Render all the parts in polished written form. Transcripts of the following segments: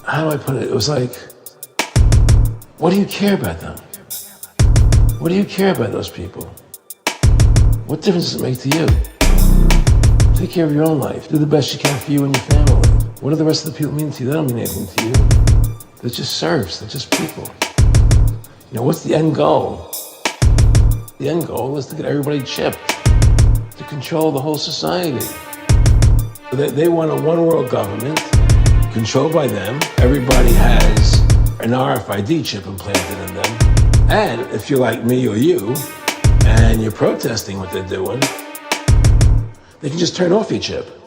how do I put it? It was like, what do you care about them? What do you care about those people? What difference does it make to you? Take care of your own life. Do the best you can for you and your family. What do the rest of the people mean to you? They don't mean anything to you. They're just serfs. They're just people. You know, what's the end goal? The end goal is to get everybody chipped, to control the whole society. They want a one-world government controlled by them. Everybody has an RFID chip implanted in them. And if you're like me or you, and you're protesting what they're doing, they can just turn off your chip.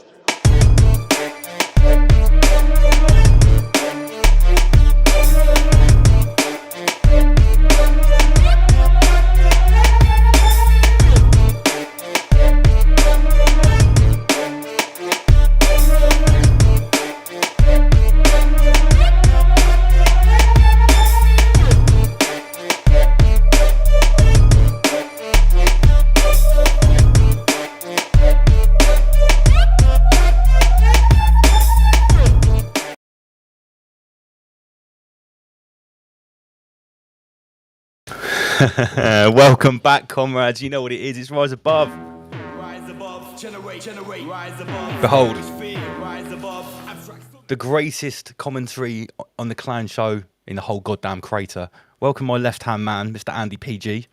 Welcome back, comrades. You know what it is. It's Rise Above. Behold, the greatest commentary on the clan show in the whole goddamn crater. Welcome my left-hand man, Mr. Andy PG.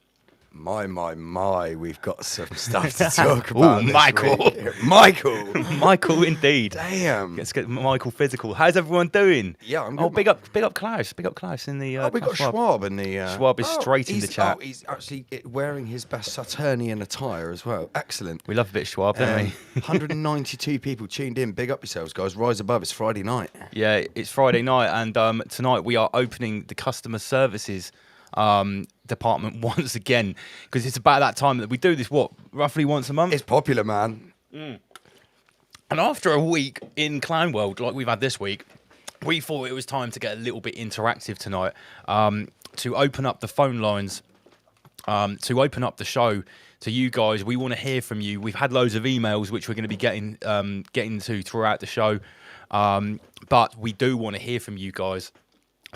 My, we've got some stuff to talk about. Ooh, Michael. Michael, indeed. Damn. Let's get Michael physical. How's everyone doing? Yeah, I'm good. Oh, big up Klaus. Big up Klaus in the. We got Schwab in the. Schwab is straight in the chat. Oh, he's actually wearing his best Saturnian attire as well. Excellent. We love a bit of Schwab, don't we? 192 people tuned in. Big up yourselves, guys. Rise above. It's Friday night. Yeah, it's Friday night, and tonight we are opening the customer services department once again, because it's about that time that we do this, roughly once a month. It's popular, man. And after a week in Clan World like we've had this week, we thought it was time to get a little bit interactive tonight, to open up the phone lines, to open up the show to you guys. We want to hear from you. We've had loads of emails which we're going to be getting to throughout the show, but we do want to hear from you guys.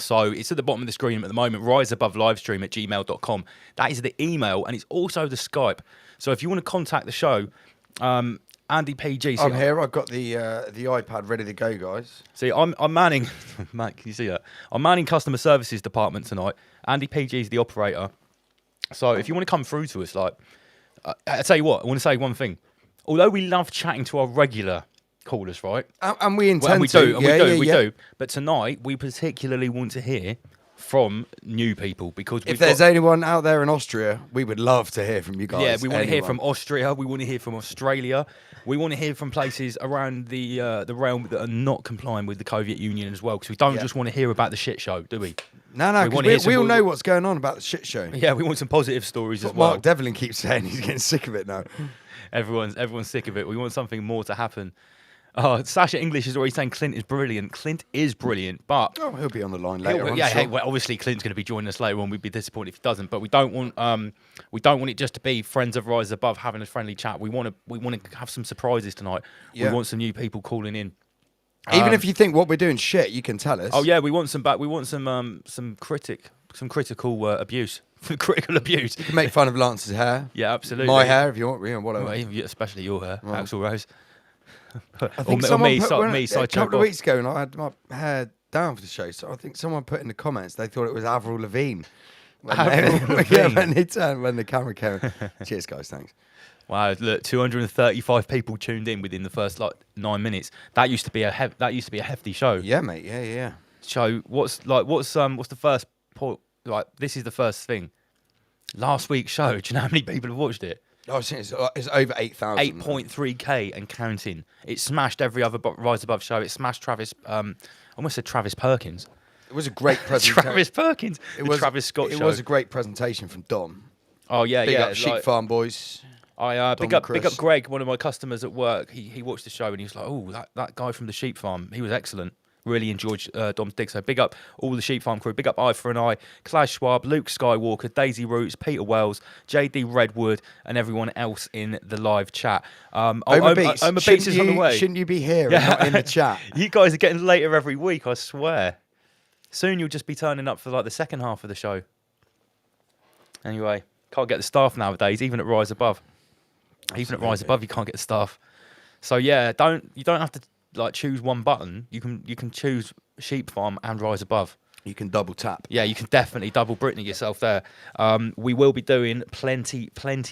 So it's at the bottom of the screen at the moment, riseabovelivestream@gmail.com. That is the email, and it's also the Skype. So if you want to contact the show, Andy PG. I'm here. I've got the iPad ready to go, guys. See, I'm manning. Matt, can you see that? I'm manning customer services department tonight. Andy PG is the operator. So if you want to come through to us, I tell you what, I want to say one thing. Although we love chatting to our regular callers, right? And we intend we to. We do. But tonight, we particularly want to hear from new people, because if there's anyone out there in Austria, we would love to hear from you guys. Yeah, we want to hear from Austria. We want to hear from Australia. We want to hear from places around the realm that are not complying with the Soviet Union as well, because we don't just want to hear about the shit show, do we? No, we all know what's going on about the shit show. Yeah, we want some positive stories as well. Mark Devlin keeps saying he's getting sick of it now. Everyone's sick of it. We want something more to happen. Oh, Sasha English is already saying Clint is brilliant. Clint is brilliant, but he'll be on the line later. Well, obviously Clint's going to be joining us later on. We'd be disappointed if he doesn't, but we don't want it just to be friends of Rise Above having a friendly chat. We want to have some surprises tonight. Yeah. We want some new people calling in. Even if you think what we're doing shit, you can tell us. Oh yeah, we want some back. We want some critical abuse. Critical abuse. You can make fun of Lance's hair. Yeah, absolutely. My hair, if you want, whatever. Well, especially your hair, Axl Rose. I think a couple of weeks ago, and I had my hair down for the show, so I think someone put in the comments they thought it was Avril Lavigne. When the camera came. Cheers, guys. Thanks. Wow, look, 235 people tuned in within the first 9 minutes. That used to be a hefty show. Yeah, mate. Yeah. So what's the first point? Like, this is the first thing. Last week's show. Do you know how many people have watched it? Oh, it's over 8,000. 8.3k and counting. It smashed every other Rise Above show. It smashed Travis. Almost said Travis Perkins. It was a great presentation. Travis Perkins. Travis Scott show. It was a great presentation from Dom. Oh yeah, big up Sheep Farm boys. Big up Greg, one of my customers at work. He watched the show and he was like, "Oh, that guy from the Sheep Farm. He was excellent." Really enjoyed Dom's dig. So big up all the Sheep Farm crew. Big up Eye for an Eye, Clash Schwab, Luke Skywalker, Daisy Roots, Peter Wells, JD Redwood, and everyone else in the live chat. Oma Beats is on the way. Shouldn't you be here and not in the chat? You guys are getting later every week, I swear. Soon you'll just be turning up for like the second half of the show. Anyway, can't get the staff nowadays, even at Rise Above. Even at Rise Above, you can't get the staff. So yeah, you don't have to like choose one button. You can choose Sheep Farm and Rise Above. You can double tap. Yeah, you can definitely double Britney yourself there. We will be doing plenty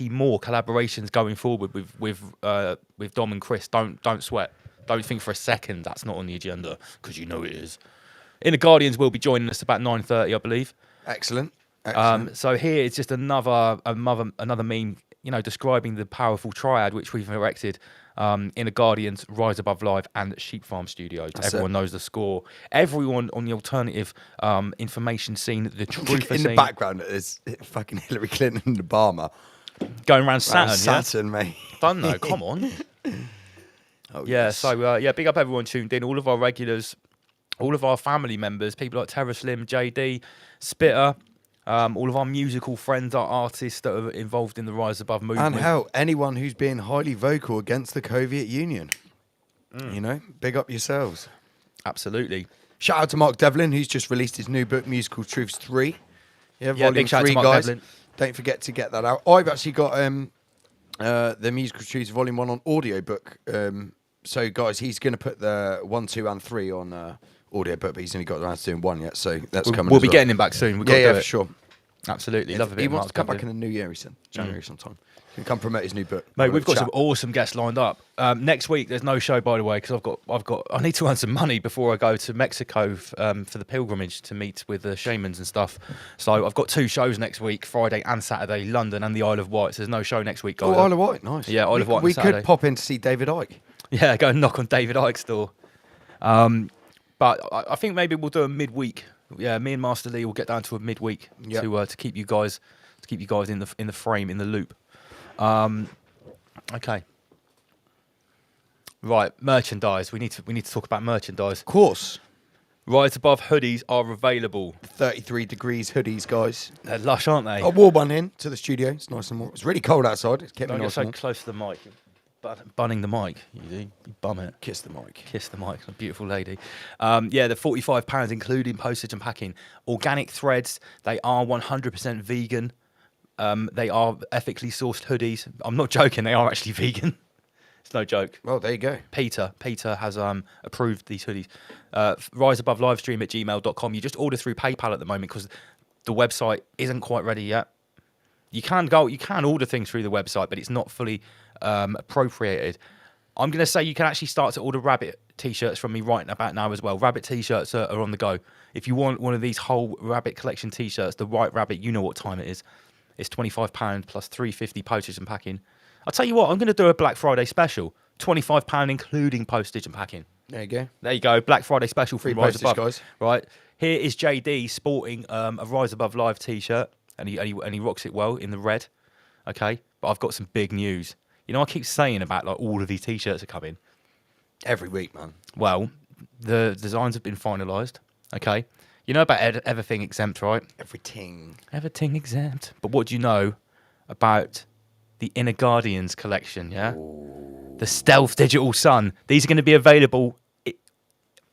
more collaborations going forward with Dom and Chris. Don't sweat. Don't think for a second that's not on the agenda, because you know it is. Inner Guardians will be joining us about 9:30, I believe. Excellent. So here it's just another meme, describing the powerful triad which we've erected. Inner Guardians, Rise Above Live, and Sheep Farm Studios. Everyone knows the score. Everyone on the alternative information scene, the truth in scene. the background, there's fucking Hillary Clinton and Obama going around Saturn. Saturn, mate. Don't know. Come on. Yes. So big up everyone tuned in. All of our regulars, all of our family members, people like Terra Slim, JD, Spitter. All of our musical friends, our artists that are involved in the Rise Above movement. And hell, anyone who's being highly vocal against the Soviet Union. Big up yourselves. Absolutely. Shout out to Mark Devlin, who's just released his new book, Musical Truths 3. Yeah, volume big shout 3, out to Mark guys. Devlin. Don't forget to get that out. I've actually got the Musical Truths Volume 1 on audiobook. So, guys, he's going to put the 1, 2, and 3 on audiobook, but he's only got around to doing 1 yet, so that's coming. We'll be getting him back soon. We've got to do for it. sure. Absolutely, love a bit. He of wants Mark to come back Devlin. in the new year. He said January sometime. He can come promote his new book. Mate, we've got some awesome guests lined up. Next week, there's no show, by the way, because I need to earn some money before I go to Mexico for the pilgrimage to meet with the shamans and stuff. So I've got 2 shows next week, Friday and Saturday, London and the Isle of Wight. So there's no show next week, guys. Oh, Isle of Wight, nice. Yeah, Isle of Wight. We on Saturday. could pop in to see David Icke. Yeah, go and knock on David Icke's door. But I think maybe we'll do a midweek. Yeah, me and Master Lee will get down to a midweek to keep you guys in the frame, in the loop. Okay. Right, merchandise. We need to talk about merchandise. Of course. Rise Above hoodies are available. 33 degrees hoodies, guys. They're lush, aren't they? I wore one in to the studio. It's nice and warm. It's really cold outside. It's kept me Don't get nice so and warm. close to the mic. Bunning the mic. You do. You bum it. Kiss the mic. Kiss the mic. A beautiful lady. They're £45, including postage and packing. Organic threads. They are 100% vegan. They are ethically sourced hoodies. I'm not joking. They are actually vegan. It's no joke. Well, there you go. Peter has approved these hoodies. riseabovelivestream@gmail.com. You just order through PayPal at the moment because the website isn't quite ready yet. You can order things through the website, but it's not fully appropriated. I'm going to say you can actually start to order Rabbit t-shirts from me right about now as well. Rabbit t-shirts are on the go. If you want one of these whole Rabbit collection t-shirts, the White Rabbit, you know what time it is. It's £25 plus £3.50 postage and packing. I'll tell you what, I'm going to do a Black Friday special. £25 including postage and packing. There you go. There you go. Black Friday special Free from Rise postage, Above. guys. Right. Here is JD sporting a Rise Above Live t-shirt, and he rocks it well in the red. Okay. But I've got some big news. I keep saying about like all of these t-shirts are coming. Every week, man. Well, the designs have been finalised. Okay. You know about everything exempt, right? Everything exempt. But what do you know about the Inner Guardians collection, yeah? Ooh. The Stealth Digital Sun. These are going to be available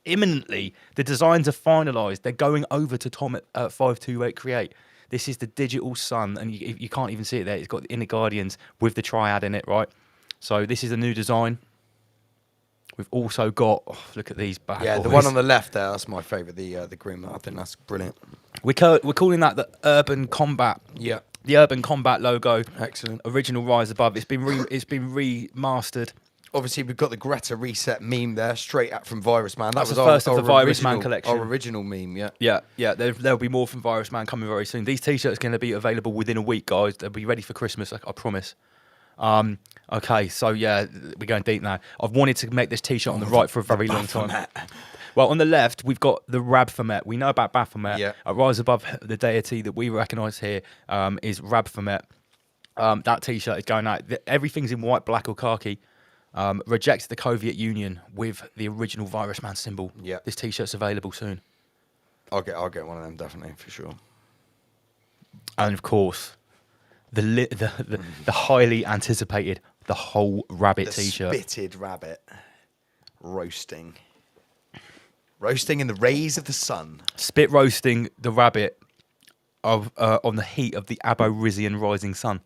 imminently. The designs are finalised. They're going over to Tom at 528 Create. This is the Digital Sun, and you can't even see it there. It's got the Inner Guardians with the triad in it, right? So this is a new design. We've also got, look at these bad boys. The one on the left there, that's my favourite, the green one. I think that's brilliant. We're calling that the Urban Combat. Yeah. The Urban Combat logo. Excellent. Original Rise Above. It's been remastered. Obviously, we've got the Greta Reset meme there, straight out from Virus Man. That's the first of the Virus Man collection. Our original meme, yeah. Yeah. There'll be more from Virus Man coming very soon. These t-shirts are going to be available within a week, guys. They'll be ready for Christmas, I promise. Okay, so yeah, we're going deep now. I've wanted to make this t-shirt on the right for a very long time. Well, on the left, we've got the Rabphomet. We know about Baphomet. Yeah. Rise Above, the deity that we recognise here, is Rabphomet. That t-shirt is going out. Everything's in white, black or khaki. Rejects the Soviet Union with the original Virus Man symbol. Yeah. This t-shirt's available soon. I'll get one of them, definitely, for sure. And of course, the highly anticipated the whole rabbit t-shirt. Spitted rabbit. Roasting Roasting in the rays of the sun. Spit roasting the rabbit on the heat of the Aborigine rising sun.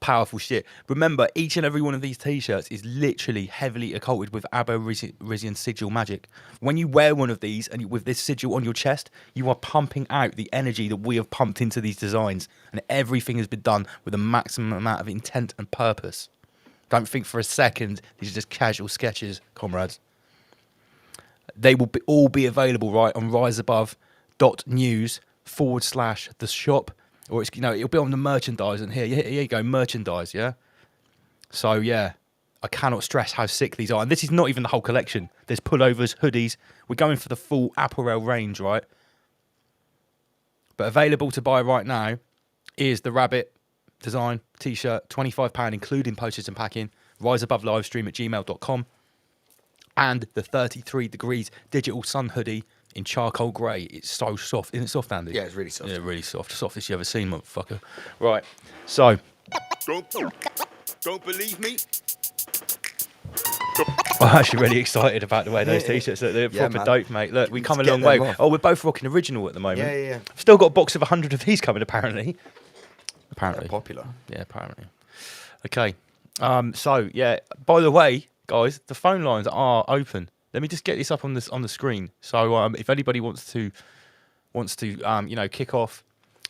Powerful shit. Remember, each and every one of these t-shirts is literally heavily occulted with Aborigine sigil magic. When you wear one of these and with this sigil on your chest, you are pumping out the energy that we have pumped into these designs, and everything has been done with a maximum amount of intent and purpose. Don't think for a second these are just casual sketches, comrades. They will all be available right on riseabove.news/the shop. Or it's, it'll be on the merchandise, and here you go, merchandise, yeah? So, yeah, I cannot stress how sick these are. And this is not even the whole collection. There's pullovers, hoodies. We're going for the full apparel range, right? But available to buy right now is the Rabbit design t-shirt, £25, including postage and packing, riseabove@gmail.com, and the 33 degrees digital sun hoodie in charcoal grey. It's so soft. Isn't it soft, Andy? Yeah, it's really soft. Yeah, really soft. Softest you ever seen, motherfucker. Right. So. Don't believe me? I'm actually really excited about the way those t-shirts look. They're proper dope, mate. Look, we come a long way. Oh, we're both rocking original at the moment. Yeah. I've still got a box of 100 of these coming, apparently. They're popular. Yeah, apparently. Okay. So, yeah, by the way, guys, the phone lines are open. Let me just get this up on the screen. So if anybody wants to kick off,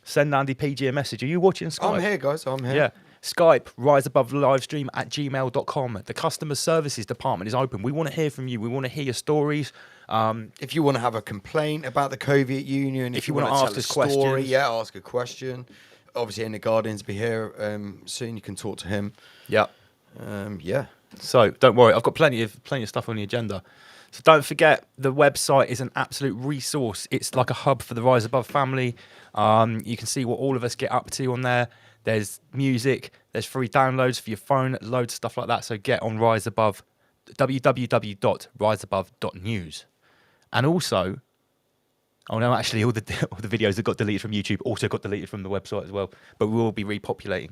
send Andy PG a message. Are you watching Skype? I'm here, guys. I'm here. Yeah. Skype, riseabovelivestream@gmail.com. The customer services department is open. We want to hear from you. We want to hear your stories. If you want to have a complaint about the Soviet Union, if you want to ask us questions, yeah, ask a question. Obviously, in the Guardian's be here soon. You can talk to him. Yeah. Yeah. So don't worry, I've got plenty of stuff on the agenda. So don't forget, the website is an absolute resource. It's like a hub for the Rise Above family. You can see what all of us get up to on there. There's music, there's free downloads for your phone, loads of stuff like that. So get on Rise Above, www.riseabove.news. And also, oh no, actually all the videos that got deleted from YouTube also got deleted from the website as well. But we will be repopulating.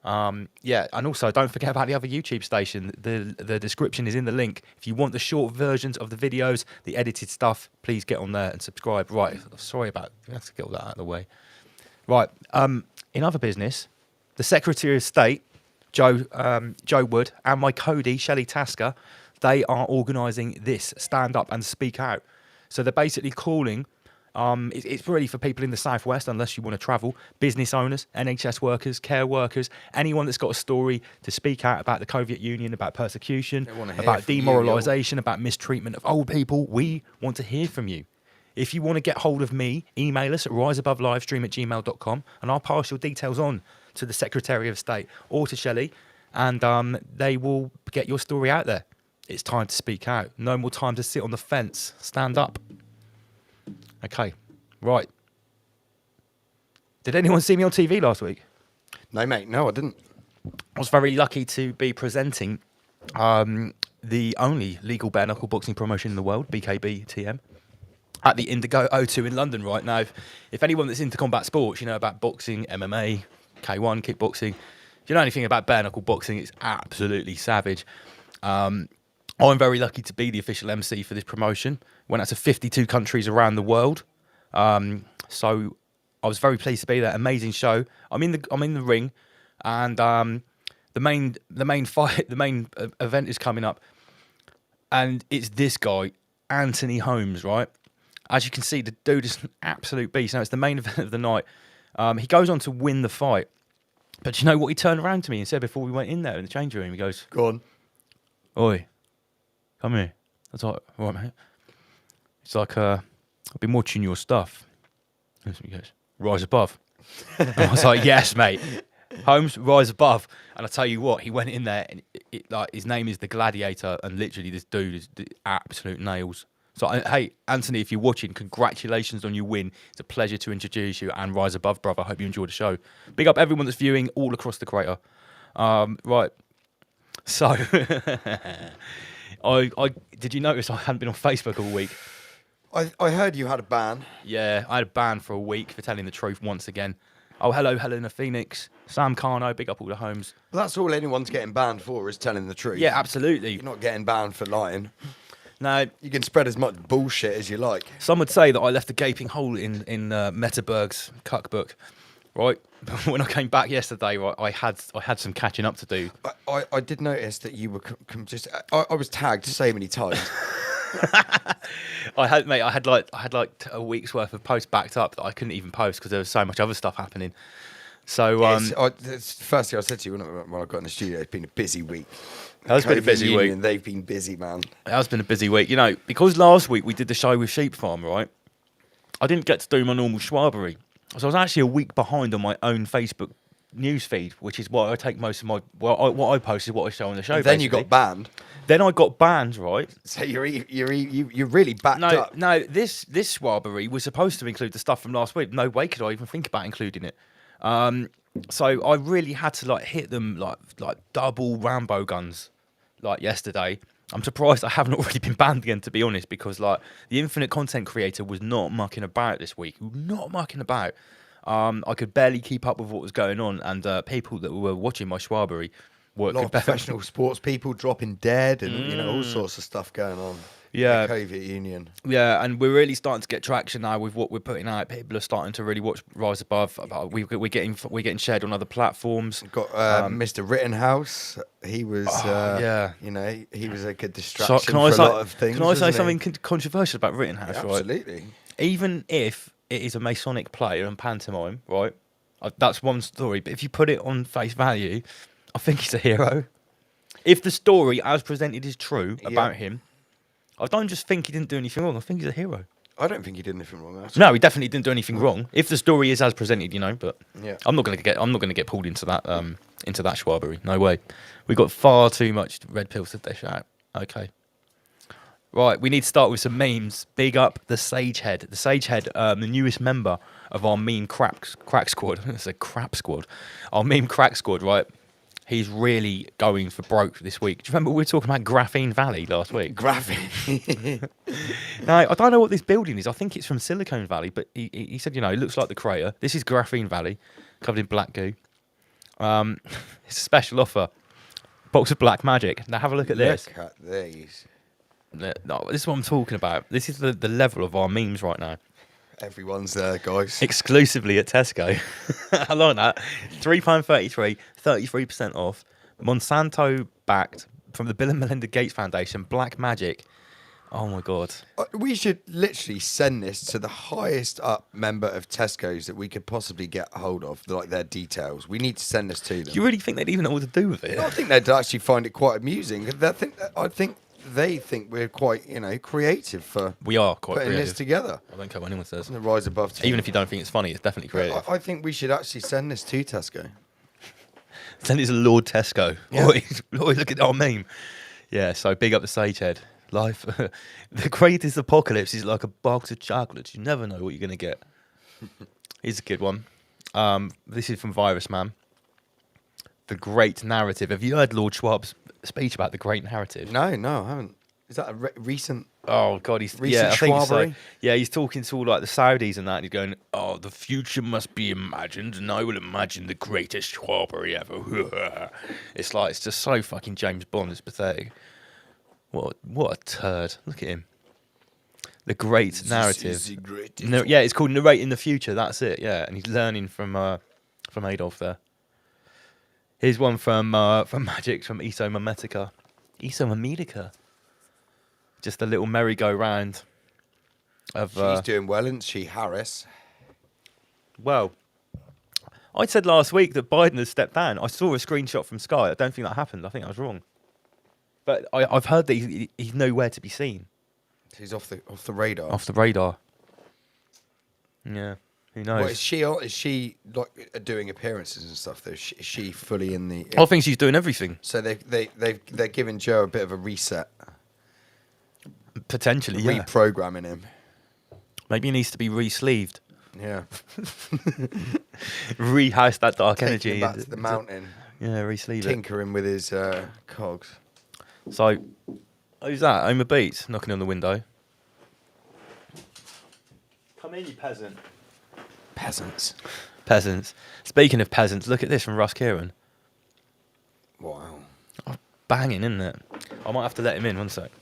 Yeah, and also don't forget about the other YouTube station. The description is in the link. If you want the short versions of the videos, the edited stuff, please get on there and subscribe. Right, sorry about, we have to get all that out of the way. Right, in other business, the Secretary of State, Joe Wood, and my Cody, Shelley Tasker, they are organising this Stand Up and Speak Out. So they're basically calling. It's really for people in the southwest, unless you want to travel. Business owners, NHS workers, care workers, anyone that's got a story to speak out about the Soviet Union, about persecution, about demoralisation, about mistreatment of old people. We want to hear from you. If you want to get hold of me, email us at riseabovelivestream@gmail.com, and I'll pass your details on to the Secretary of State or to Shelley, and they will get your story out there. It's time to speak out. No more time to sit on the fence. Stand up. Okay, right. Did anyone see me on TV last week? No, mate. No, I didn't. I was very lucky to be presenting the only legal bare knuckle boxing promotion in the world, BKB TM, at the Indigo O2 in London right now. If anyone that's into combat sports, you know about boxing, MMA, K1, kickboxing. If you know anything about bare knuckle boxing, it's absolutely savage. I'm very lucky to be the official MC for this promotion. Went out to 52 countries around the world. So I was very pleased to be there. Amazing show. I'm in the ring, and the main event is coming up, and it's this guy, Anthony Holmes, right? As you can see, the dude is an absolute beast. Now it's the main event of the night. He goes on to win the fight, but you know what? He turned around to me and said before we went in there in the change room, he goes, "Go on, oi, come here." I was like, "All right, mate." It's like, I've been watching your stuff. And he goes, "Rise Above." And I was like, "Yes, mate. Holmes, Rise Above." And I tell you what, he went in there, and like his name is the Gladiator, and literally this dude is the absolute nails. So, hey, Anthony, if you're watching, congratulations on your win. It's a pleasure to introduce you, and Rise Above, brother. I hope you enjoyed the show. Big up everyone that's viewing all across the crater. Right. So, I did you notice I hadn't been on Facebook all week? I heard you had a ban. Yeah, I had a ban for a week for telling the truth once again. Oh, hello, Helena Phoenix, Sam Carno, big up all the homes. Well, that's all anyone's getting banned for is telling the truth. Yeah, absolutely. You're not getting banned for lying. No, you can spread as much bullshit as you like. Some would say that I left a gaping hole in Metaberg's cuck book, right? When I came back yesterday, right, I had some catching up to do. I did notice that you were just. I was tagged so many times. I had like a week's worth of posts backed up that I couldn't even post because there was so much other stuff happening. So it's the first thing I said to you when I got in the studio, it's been a busy week. It has been a busy week. They've been busy, man. It has been a busy week. You know, because last week we did the show with Sheep Farm, right? I didn't get to do my normal schwabbery. So I was actually a week behind on my own Facebook news feed, which is what I take most of my... what I post is what I show on the show, Then you got banned. Then I got banned, right? So you're really backed up. No, this schwabbery was supposed to include the stuff from last week. No way could I even think about including it. So I really had to like hit them like double Rambo guns like yesterday. I'm surprised I haven't already been banned again, to be honest, because like the Infinite Content Creator was not mucking about this week. Not mucking about. I could barely keep up with what was going on, and people that were watching my schwabbery were a lot of professional sports people dropping dead, and all sorts of stuff going on. Yeah, the Soviet Union. Yeah, and we're really starting to get traction now with what we're putting out. People are starting to really watch Rise Above. We're getting shared on other platforms. We've got Mr. Rittenhouse. He was, he was a good distraction for a lot of things. Can I say something controversial about Rittenhouse? Yeah, right? Absolutely. Even if it is a Masonic play and pantomime, right? That's one story. But if you put it on face value, I think he's a hero. If the story as presented is true about him. I don't just think he didn't do anything wrong. I think he's a hero. I don't think he did anything wrong. Actually. No, he definitely didn't do anything wrong. If the story is as presented, But yeah. I'm not going to get pulled into that schwabbery. No way. We got far too much red pills to dish out. Okay. Right, we need to start with some memes. Big up the Sagehead. The Sagehead, the newest member of our meme crack squad. It's a crap squad. Our meme crack squad, right? He's really going for broke this week. Do you remember we were talking about Graphene Valley last week? Graphene. Now, I don't know what this building is. I think it's from Silicon Valley, but he said, it looks like the crater. This is Graphene Valley, covered in black goo. It's a special offer. Box of black magic. Now have a look at this. Look at these. No, this is what I'm talking about. This is the level of our memes right now. Everyone's there, guys. Exclusively at Tesco. I like that. £3.33, 33% off. Monsanto backed from the Bill and Melinda Gates Foundation. Black magic. Oh my God. We should literally send this to the highest up member of Tesco's that we could possibly get a hold of, like their details. We need to send this to them. Do you really think they'd even know what to do with it? I think they'd actually find it quite amusing. I think they think we're quite, creative for we are quite putting creative. This together. I don't care what anyone says. The Rise Above team. Even if you don't think it's funny, it's definitely creative. I think we should actually send this to Tesco. Send it to Lord Tesco. Yeah. Oi, look at our meme. Yeah, so big up the Sagehead. Life, the greatest apocalypse is like a box of chocolates. You never know what you're going to get. Here's a good one. This is from Virus Man. The Great Narrative. Have you heard Lord Schwab's speech about the Great Narrative? No, I haven't. Is that a recent? Oh God, I think so. Yeah, he's talking to all like the Saudis and that. And he's going, "Oh, the future must be imagined, and I will imagine the greatest schwabbery ever." It's just so fucking James Bond. It's pathetic. What a turd! Look at him. The Great Narrative. It's called Narrating the Future. That's it. Yeah, and he's learning from Adolf there. Here's one from Magic from Isomametica. Just a little merry-go-round of. She's doing well, isn't she, Harris? Well, I said last week that Biden has stepped down. I saw a screenshot from Sky. I don't think that happened. I think I was wrong. But I've heard that he's nowhere to be seen. He's off the radar. Off the radar. Yeah. Who knows? Well, is she like doing appearances and stuff? Though is she fully in the? I think she's doing everything. So they're giving Joe a bit of a reset. Potentially, yeah. Reprogramming him. Maybe he needs to be re-sleeved. Yeah. Rehouse that dark Take energy. Him back to the mountain. Yeah, re-sleeve Tinkering with his cogs. So, who's that? Homer Beats knocking on the window. Come in, you peasant. Peasants. Speaking of peasants, look at this from Russ Kieran. Wow. Oh, banging, isn't it? I might have to let him in, one sec.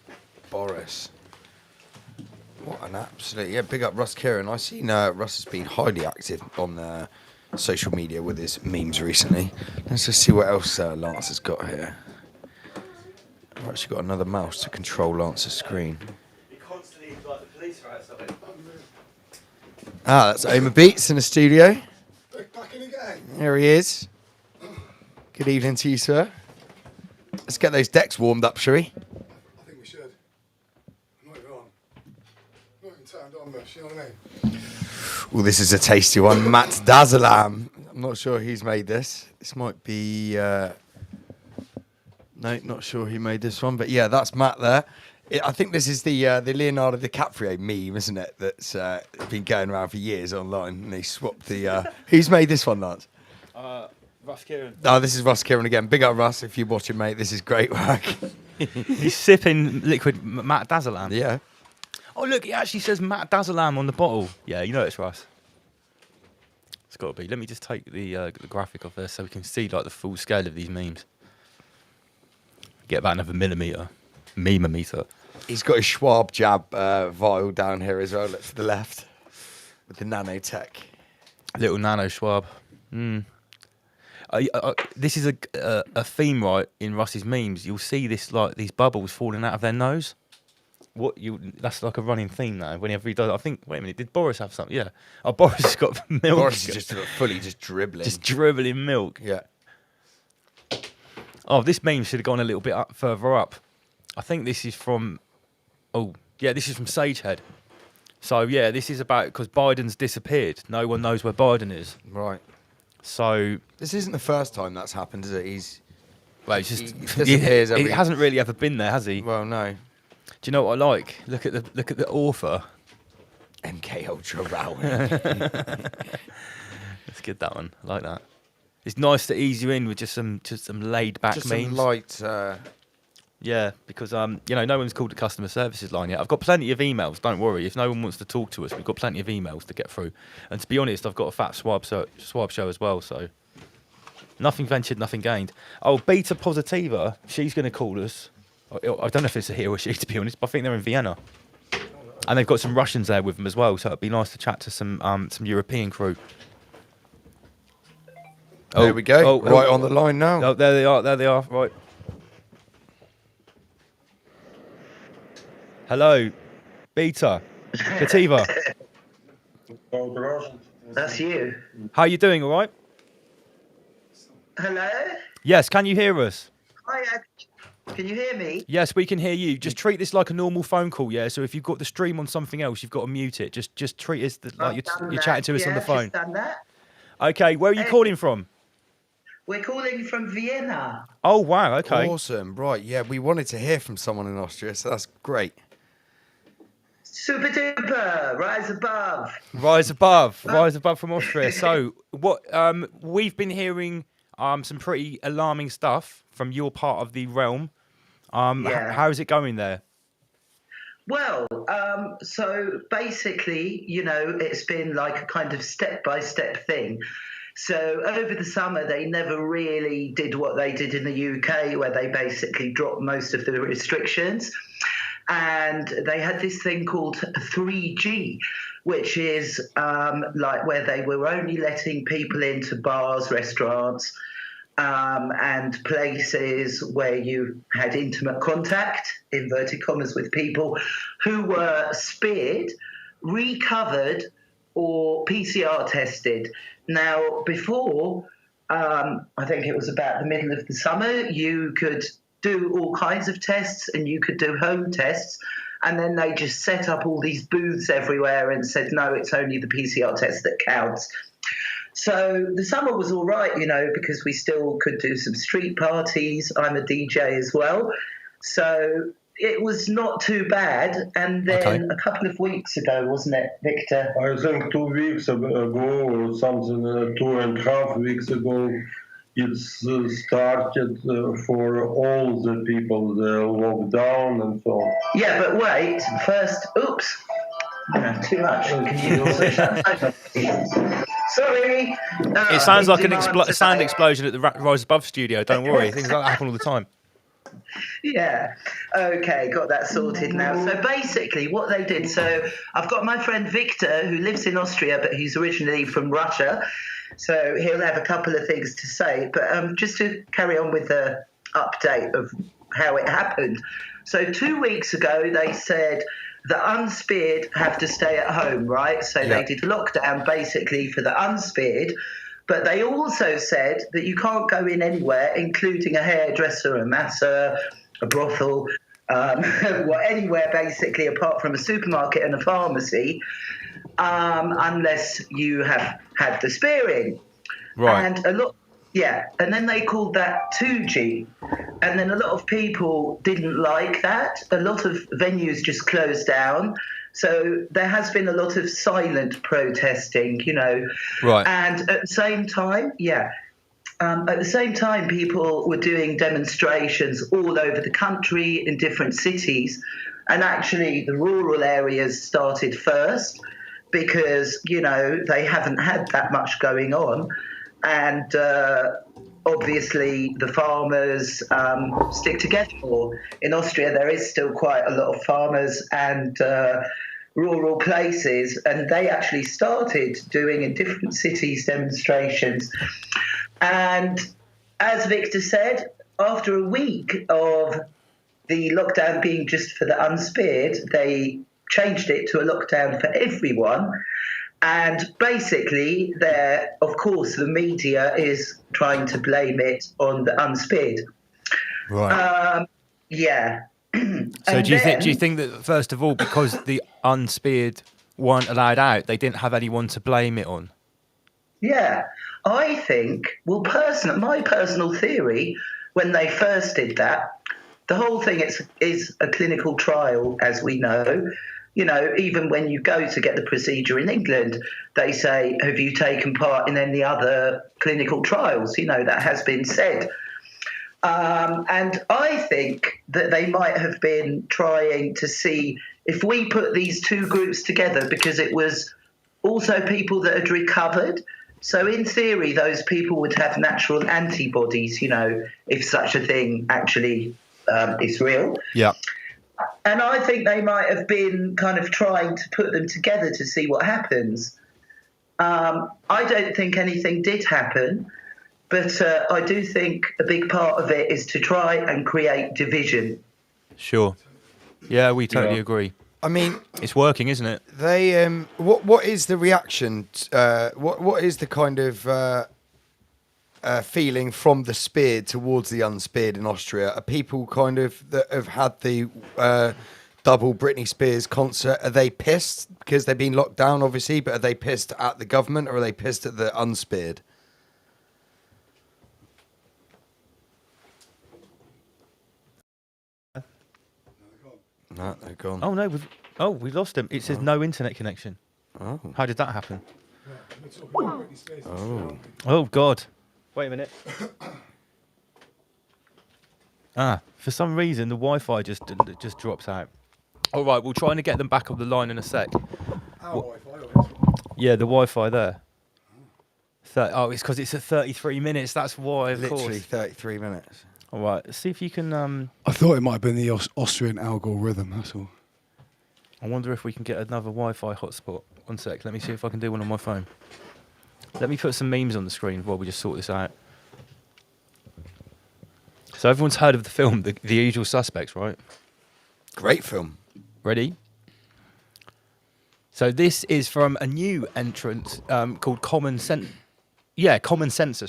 Boris. What an absolute... big up Russ Kieran. I've seen Russ has been highly active on social media with his memes recently. Let's just see what else Lance has got here. I've actually got another mouse to control Lance's screen. That's Omer Beats in the studio. Back in again. There he is. Good evening to you, sir. Let's get those decks warmed up, shall we? I think we should. I'm not even on. Not even turned on much, you know what I mean? Well, this is a tasty one. Matt Dazalam. I'm not sure who's made this. This might be... No, not sure who made this one. But yeah, that's Matt there. I think this is the Leonardo DiCaprio meme, isn't it? That's been going around for years online. And they swapped the... Who's made this one, Lance? Russ Kieran. Oh, this is Russ Kieran again. Big up, Russ, if you're watching, mate. This is great work. He's sipping liquid Matt Dazalam. Yeah. Oh, look, it actually says Matt Dazalam on the bottle. Yeah, you know it's Russ. It's got to be. Let me just take the graphic off there so we can see like the full scale of these memes. Get about another meter. He's got his Schwab jab vial down here as well, to the left, with the nanotech. Little nano Schwab. This is a theme, right, in Russ's memes. You'll see this like these bubbles falling out of their nose. That's like a running theme now. Whenever he does, I think. Wait a minute, did Boris have something? Yeah. Oh, Boris has got milk. Boris is just fully dribbling. Just dribbling milk. Yeah. Oh, this meme should have gone a little bit further up. I think this is from. Oh, yeah, this is from Sagehead. So yeah, this is about because Biden's disappeared. No one knows where Biden is. Right. So this isn't the first time that's happened, is it? He disappears. He hasn't really ever been there, has he? Well, no. Do you know what I like? Look at the author. MK Ultra Rowan. Let's get that one. I like that. It's nice to ease you in with just some laid back memes. Some light. Yeah, because no one's called the customer services line yet. I've got plenty of emails. Don't worry. If no one wants to talk to us, we've got plenty of emails to get through. And to be honest, I've got a fat swab show as well. So nothing ventured, nothing gained. Oh, Beta Positiva. She's going to call us. I don't know if it's a he or a she, to be honest, but I think they're in Vienna. And they've got some Russians there with them as well, so it'd be nice to chat to some European crew. There we go. Right on the line now. Oh, there they are. Right. Hello, Beta Positiva. That's you. How you doing? All right? Hello? Yes, can you hear us? Hi, can you hear me? Yes, we can hear you. Just treat this like a normal phone call, yeah? So if you've got the stream on something else, you've got to mute it. Just treat us like you're chatting to us on the phone. I've done that. Okay, where are you calling from? We're calling from Vienna. Oh, wow, okay. Awesome, right, yeah, we wanted to hear from someone in Austria, so that's great. Super duper, rise above. Rise above from Austria. So what we've been hearing some pretty alarming stuff from your part of the realm. How's it going there? Well, so basically, it's been like a kind of step-by-step thing. So over the summer, they never really did what they did in the UK, where they basically dropped most of the restrictions. And they had this thing called 3G, which is like where they were only letting people into bars, restaurants, and places where you had intimate contact, inverted commas, with people who were speared, recovered, or PCR tested. Now, before, I think it was about the middle of the summer, you could do all kinds of tests and you could do home tests, and then they just set up all these booths everywhere and said, no, it's only the PCR test that counts. So the summer was all right, because we still could do some street parties. I'm a DJ as well. So it was not too bad. And then a couple of weeks ago, wasn't it, Victor? I think 2 weeks ago or something, 2.5 weeks ago, it's started for all the people, the lockdown and so on. Yeah, but wait, first, oops. Too much. Can you also Sorry. It sounds like a sound explosion at the Rise Above studio. Don't worry, things like that happen all the time. Yeah. Okay, got that sorted now. So basically, what they did. So I've got my friend Victor, who lives in Austria, but he's originally from Russia. So he'll have a couple of things to say. But just to carry on with the update of how it happened. So 2 weeks ago, they said the unspeared have to stay at home, right? So they did lockdown basically for the unspeared. But they also said that you can't go in anywhere, including a hairdresser, a masseur, a brothel, well, anywhere basically apart from a supermarket and a pharmacy, unless you have had the spearing. Right. And and then they called that 2G. And then a lot of people didn't like that. A lot of venues just closed down. So there has been a lot of silent protesting, Right. And at the same time, people were doing demonstrations all over the country in different cities. And actually, the rural areas started first because, they haven't had that much going on. And obviously, the farmers stick together more. In Austria, there is still quite a lot of farmers and rural places, and they actually started doing in different cities demonstrations. And as Victor said, after a week of the lockdown being just for the unspeared, they changed it to a lockdown for everyone. And basically, of course, the media is trying to blame it on the unspeared. Right. Yeah. So do you think that, first of all, because the unspeared weren't allowed out, they didn't have anyone to blame it on? Yeah, I think. Well, my personal theory, when they first did that, the whole thing is a clinical trial, as we know. Even when you go to get the procedure in England, they say, have you taken part in any other clinical trials? That has been said. And I think that they might have been trying to see if we put these two groups together, because it was also people that had recovered. So in theory, those people would have natural antibodies, if such a thing actually is real. Yeah. And I think they might have been kind of trying to put them together to see what happens. I don't think anything did happen, but I do think a big part of it is to try and create division. Sure. Yeah, we totally agree. I mean, it's working, isn't it? They what is the reaction? What is the kind of feeling from the speared towards the unspeared in Austria? Are people kind of that have had the double Britney Spears concert? Are they pissed because they've been locked down, obviously? But are they pissed at the government, or are they pissed at the unspeared? No, they're gone. Oh no, we lost him. It says no internet connection. Oh. How did that happen? Oh God. Wait a minute. For some reason the Wi-Fi just drops out. All right, we'll try and get them back on the line in a sec. Yeah, the Wi-Fi there. It's because it's at 33 minutes. That's why, of Literally course. 33 minutes. All right, see if you can. I thought it might have been the Austrian algorithm, that's all. I wonder if we can get another Wi-Fi hotspot. One sec, let me see if I can do one on my phone. Let me put some memes on the screen while we just sort this out. So everyone's heard of the film, The Usual Suspects, right? Great film. Ready? So this is from a new entrant called Common Census,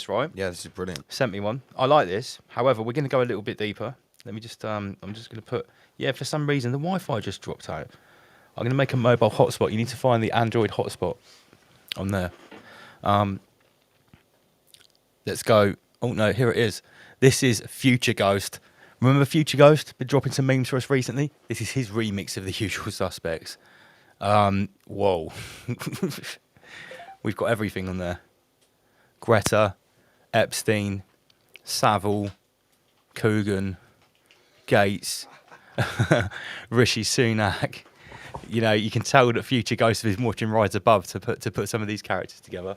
right? Yeah, this is brilliant. Sent me one. I like this. However, we're going to go a little bit deeper. Let me just, I'm just going to put, for some reason, the Wi-Fi just dropped out. I'm going to make a mobile hotspot. You need to find the Android hotspot on there. Let's go. Oh, no, here it is. This is Future Ghost. Remember Future Ghost? Been dropping some memes for us recently. This is his remix of The Usual Suspects. Whoa. We've got everything on there. Greta, Epstein, Savile, Coogan, Gates, Rishi Sunak. You can tell that Future Ghost has been watching Rise Above to put some of these characters together.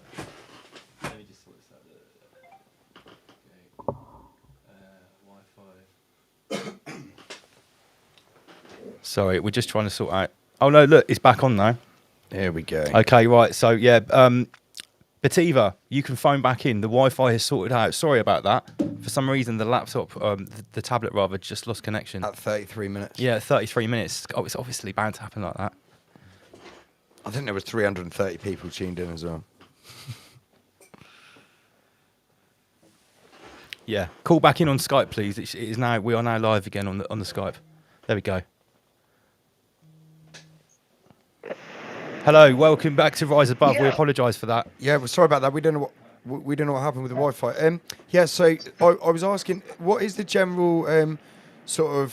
Let me just sort this out. Okay. Wi-Fi. Sorry, we're just trying to sort out. Oh no, look, it's back on now. Here we go. Okay, right. So yeah, Bativa, you can phone back in. The Wi-Fi has sorted out. Sorry about that. For some reason, the laptop, the tablet rather, just lost connection. At 33 minutes. Yeah, 33 minutes. Oh, it's obviously bound to happen like that. I think there was 330 people tuned in as well. Yeah, call back in on Skype, please. It is now. We are now live again on the Skype. There we go. Hello, welcome back to Rise Above. We apologise for that. Yeah, well, sorry about that. We don't know what happened with the Wi-Fi. Yeah, so I was asking, what is the general sort of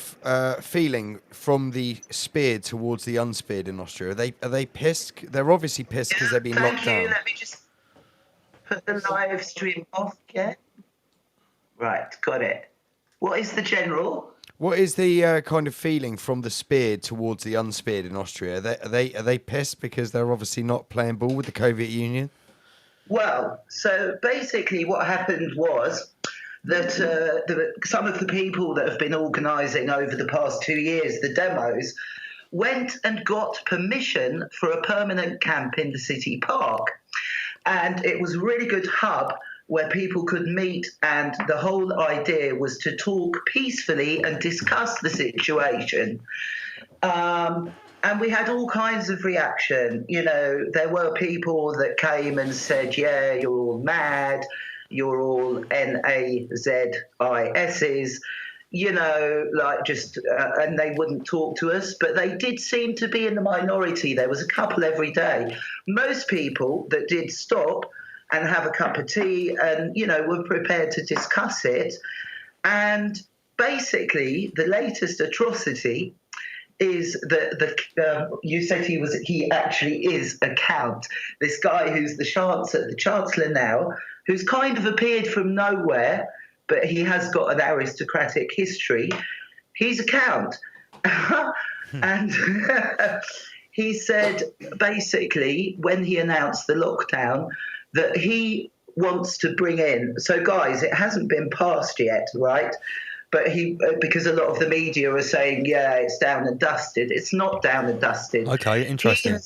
feeling from the speared towards the unspeared in Austria? Are they pissed? They're obviously pissed because they've been locked down. Let me just put the live stream off again. Right, got it. What is the general? What is the kind of feeling from the speared towards the unspeared in Austria? Are they pissed because they're obviously not playing ball with the Soviet Union? Well, so basically what happened was that some of the people that have been organising over the past 2 years the demos went and got permission for a permanent camp in the city park. And it was a really good hub where people could meet, and the whole idea was to talk peacefully and discuss the situation. And we had all kinds of reaction. You know, there were people that came and said, yeah, you're all mad, you're all NAZISs, you know, like just, and they wouldn't talk to us, but they did seem to be in the minority. There was a couple every day. Most people that did stop and have a cup of tea and, you know, were prepared to discuss it. And basically, the latest atrocity is that you said he actually is a count. This guy who's the chancellor now, who's kind of appeared from nowhere, but he has got an aristocratic history. He's a count. And he said, basically, when he announced the lockdown, that he wants to bring in. So, guys, it hasn't been passed yet, right? But because a lot of the media are saying, yeah, it's down and dusted. It's not down and dusted. Okay, interesting.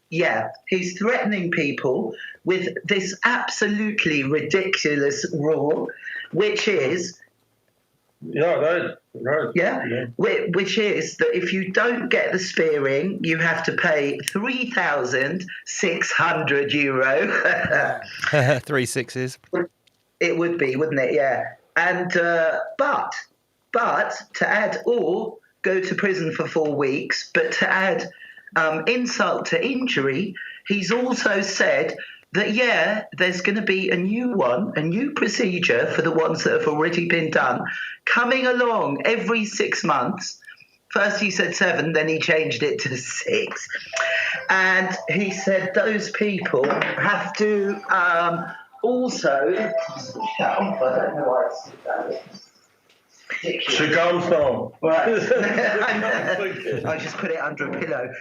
He's threatening people with this absolutely ridiculous rule, which is... Yeah, right. Yeah, which is that if you don't get the spearing, you have to pay €3,600. 3 sixes. It would be, wouldn't it? Yeah. And but to add, or go to prison for 4 weeks. But to add insult to injury, he's also said that, yeah, there's going to be a new procedure for the ones that have already been done, coming along every 6 months. First he said 7, then he changed it to 6. And he said those people have to also... Shut off, I don't know why it's... She comes now. Right. I just put it under a pillow.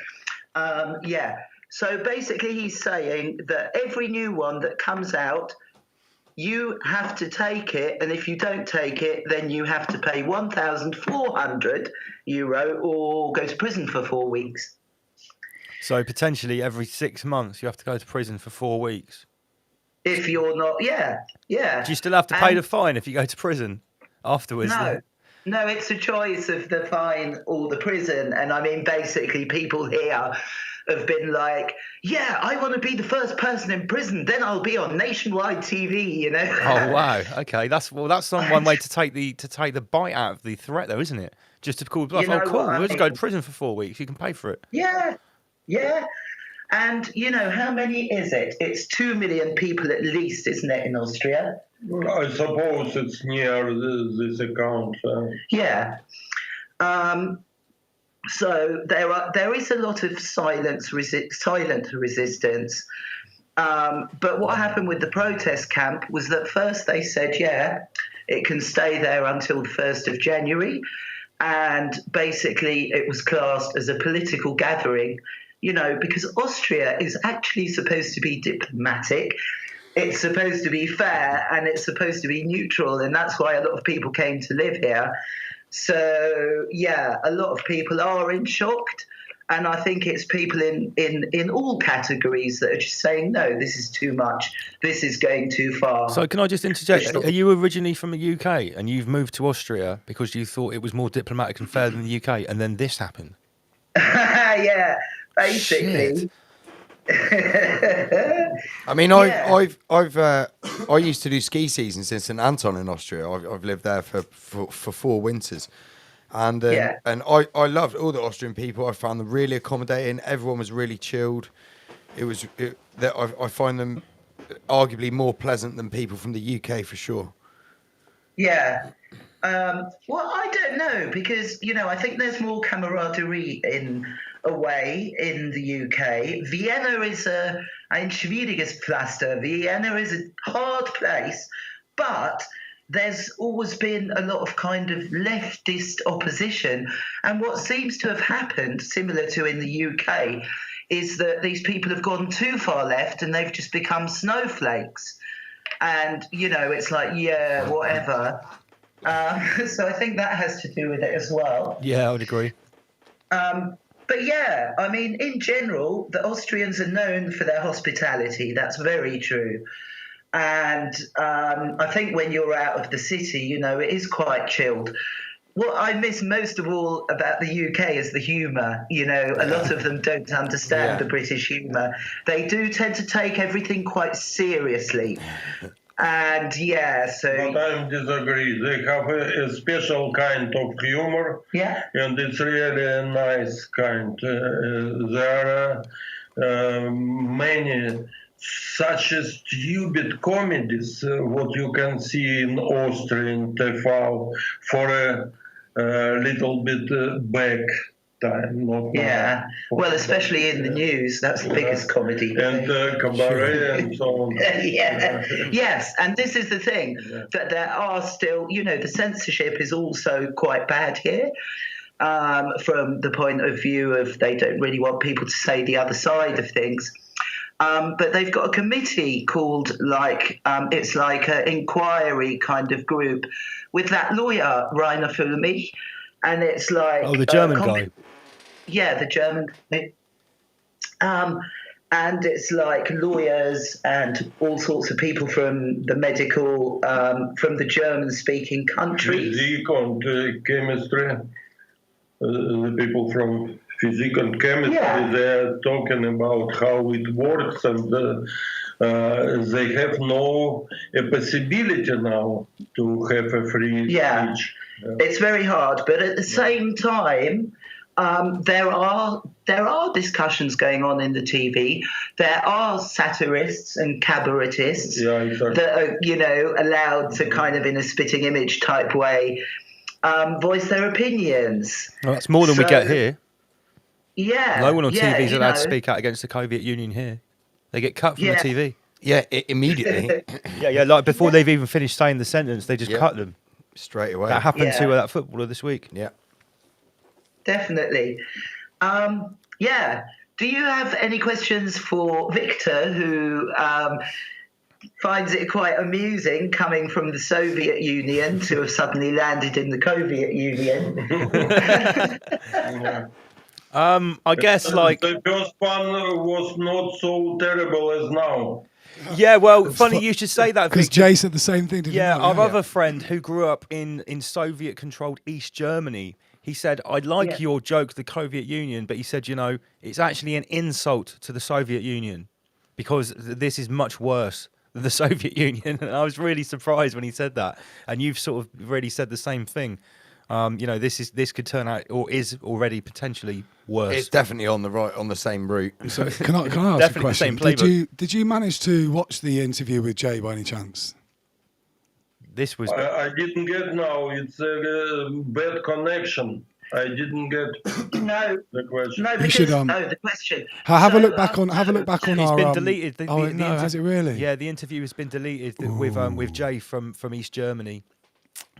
Yeah. So basically he's saying that every new one that comes out, you have to take it, and if you don't take it, then you have to pay €1,400 or go to prison for 4 weeks. So potentially every 6 months you have to go to prison for 4 weeks. If you're not, yeah. Do you still have to pay the fine if you go to prison afterwards? No, it's a choice of the fine or the prison. And I mean, basically people here have been like, yeah, I want to be the first person in prison, then I'll be on nationwide TV, you know. Oh wow, okay, that's one way to take the bite out of the threat, though, isn't it? Just to call bluff. Oh, cool, we'll just go to prison for 4 weeks. You can pay for it. Yeah. And you know how many is it? It's 2 million people at least, isn't it, in Austria? I suppose it's near this account. Yeah. So there is a lot of silent resistance. But what happened with the protest camp was that first they said, yeah, it can stay there until the 1st of January. And basically it was classed as a political gathering, you know, because Austria is actually supposed to be diplomatic. It's supposed to be fair and it's supposed to be neutral. And that's why a lot of people came to live here. So yeah, a lot of people are in shock. And I think it's people in all categories that are just saying, no, this is too much. This is going too far. So can I just interject? Are you originally from the UK and you've moved to Austria because you thought it was more diplomatic and fair than the UK, and then this happened? Yeah, basically. I mean, I used to do ski seasons in St Anton in Austria. I've lived there for 4 winters. And I loved all the Austrian people. I found them really accommodating. Everyone was really chilled. I find them arguably more pleasant than people from the UK for sure. Yeah. Well, I don't know, because I think there's more camaraderie in a way in the UK. Vienna is ein schwieriges Pflaster. Vienna is a hard place, but there's always been a lot of kind of leftist opposition. And what seems to have happened, similar to in the UK, is that these people have gone too far left and they've just become snowflakes. And, it's like, yeah, whatever. So I think that has to do with it as well. Yeah, I would agree. But yeah, I mean, in general, the Austrians are known for their hospitality. That's very true. And I think when you're out of the city, it is quite chilled. What I miss most of all about the UK is the humour. A lot of them don't understand the British humour. They do tend to take everything quite seriously. And so... But I disagree. They have a special kind of humor. Yeah. And it's really a nice kind. There are many such stupid comedies, what you can see in Austrian TV for a little bit back time. Not now. Well, especially in the news, that's the biggest comedy. And cabaret and so on. Yes, and this is the thing, that there are still, the censorship is also quite bad here. From the point of view of they don't really want people to say the other side of things. But they've got a committee called it's like an inquiry kind of group with that lawyer, Rainer Fumi. And it's like... Oh, the German guy. Yeah, the German guy. And it's like lawyers and all sorts of people from the medical, from the German-speaking countries. Physics and chemistry. The people from physics and chemistry, they're talking about how it works, and they have no possibility now to have a free speech. It's very hard, but at the same time, there are discussions going on in the TV. There are satirists and cabaretists that are, allowed to kind of in a spitting image type way voice their opinions. Well, that's more than we get here. Yeah. No one on TV is allowed to speak out against the Soviet Union here. They get cut from the TV. Yeah, immediately. Like before they've even finished saying the sentence, they just cut them. Straight away. That happened to that footballer this week. Yeah. Definitely. Do you have any questions for Victor, who finds it quite amusing coming from the Soviet Union to have suddenly landed in the Soviet Union? I guess the first one was not so terrible as now. Yeah, well, funny you should say that, because Jay said the same thing. Our other friend who grew up in Soviet-controlled East Germany, he said, "I like your joke, the Soviet Union," but he said, it's actually an insult to the Soviet Union because this is much worse than the Soviet Union. And I was really surprised when he said that. And you've sort of really said the same thing. This could turn out, or is already potentially worse. It's definitely on the same route. So can I ask a question? Did you manage to watch the interview with Jay by any chance? This was. I didn't get now. It's a bad connection. I didn't get the question. No, because the question. Have a look back on. Have a look back on it's our. It's been deleted. Has it really? Yeah, the interview has been deleted with Jay from East Germany.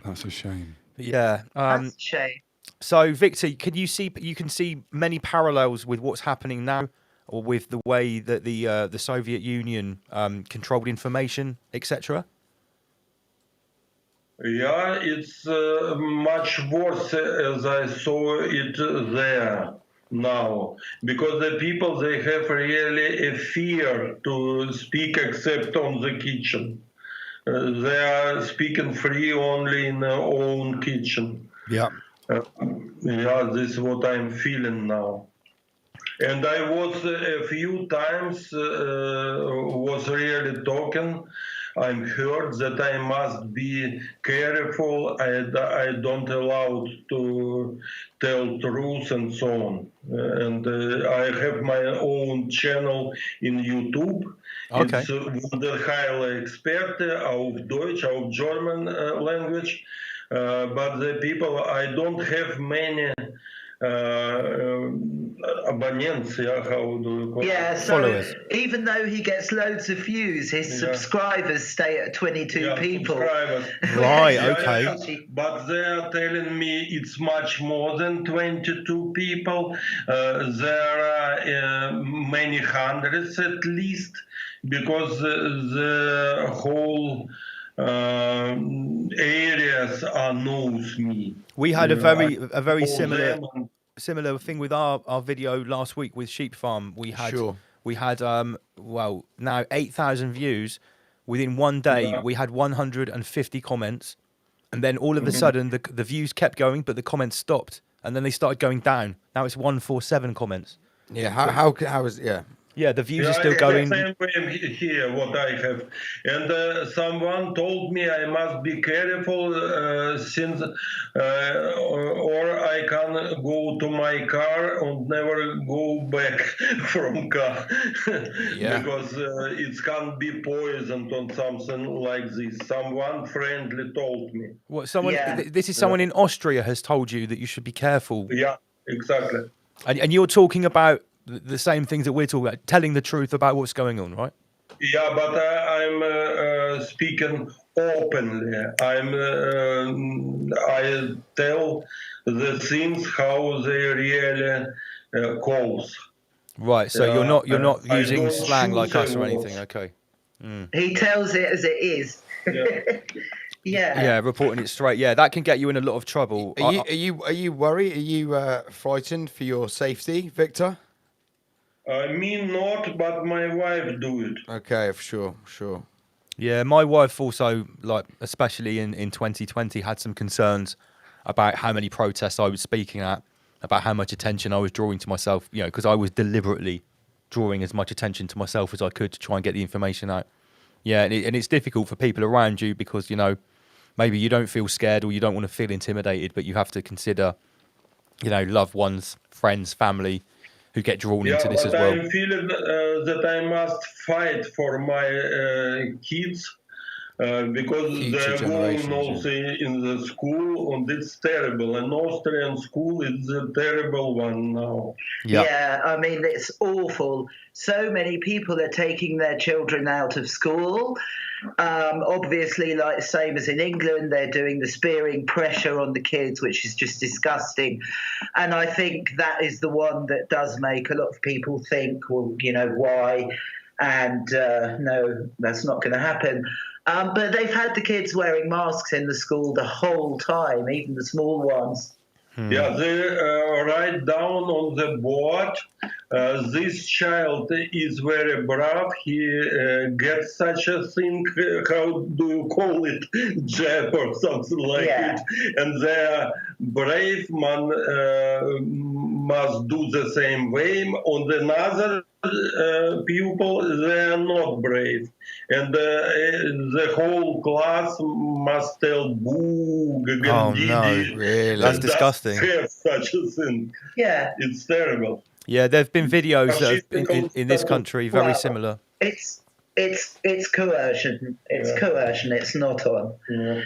That's a shame. Yeah. That's a shame. So, Victor, you can see many parallels with what's happening now, or with the way that the Soviet Union controlled information, etc. Yeah, it's much worse as I saw it there now, because the people, they have really a fear to speak except on the kitchen. They are speaking free only in their own kitchen. Yeah. Yeah, this is what I'm feeling now. And I was a few times was really talking. I'm heard that I must be careful. I don't allow to tell truth and so on. And I have my own channel in YouTube. Okay. It's Wunderheile Experte auf Deutsch, auf German language. But the people, I don't have many abonnents, yeah, how do you call it? So Followers. even though he gets loads of views, his subscribers stay at 22 people. Right, okay. But they are telling me it's much more than 22 people. There are many hundreds at least, because the whole areas knows me. We had a very similar thing with our video last week with Sheep Farm. We had now 8,000 views within one day. We had 150 comments, and then all of a sudden the views kept going, but the comments stopped, and then they started going down. Now it's 147 comments. Yeah, how is Yeah, the views are still going. The same way here, what I have. And someone told me I must be careful since, or I can go to my car and never go back from car. Because it can be poisoned or something like this. Someone friendly told me. What, someone? Yeah. This is someone in Austria has told you that you should be careful. Yeah, exactly. And you're talking about the same things that we're talking about, telling the truth about what's going on, right? Yeah, but I'm speaking openly. I tell the things how they really calls. Right. So you're not using slang like us or anything. Okay. He tells it as it is. Yeah. Yeah, reporting it straight. Yeah, that can get you in a lot of trouble. Are you worried? Are you frightened for your safety, Victor? Me not, but my wife do it. Okay, sure. Yeah, my wife also, like, especially in 2020, had some concerns about how many protests I was speaking at, about how much attention I was drawing to myself, because I was deliberately drawing as much attention to myself as I could to try and get the information out. Yeah, and it's difficult for people around you because, maybe you don't feel scared or you don't want to feel intimidated, but you have to consider, loved ones, friends, family, who get drawn into this as well. I'm feeling that I must fight for my kids because they're going also in the school, and it's terrible. An Austrian school is a terrible one now. Yeah, I mean, it's awful. So many people are taking their children out of school. Obviously, like same as in England, they're doing the spearing pressure on the kids, which is just disgusting. And I think that is the one that does make a lot of people think, well, why? And no, that's not going to happen. But they've had the kids wearing masks in the school the whole time, even the small ones. Yeah, they write down on the board, this child is very brave, he gets such a thing, how do you call it, jab or something like it. And the brave man must do the same way. On another pupil, they are not brave. And the whole class must tell boo, oh no, really? That's disgusting. Have such a thing. Yeah. It's terrible. Yeah, there have been videos that have in this country very similar. It's coercion. It's coercion. It's not on. Yeah.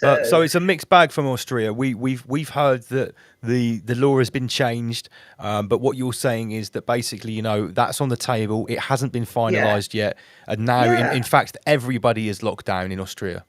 But so it's a mixed bag from Austria. We've heard that the law has been changed, but what you're saying is that basically that's on the table. It hasn't been finalised yet, and now in fact everybody is locked down in Austria.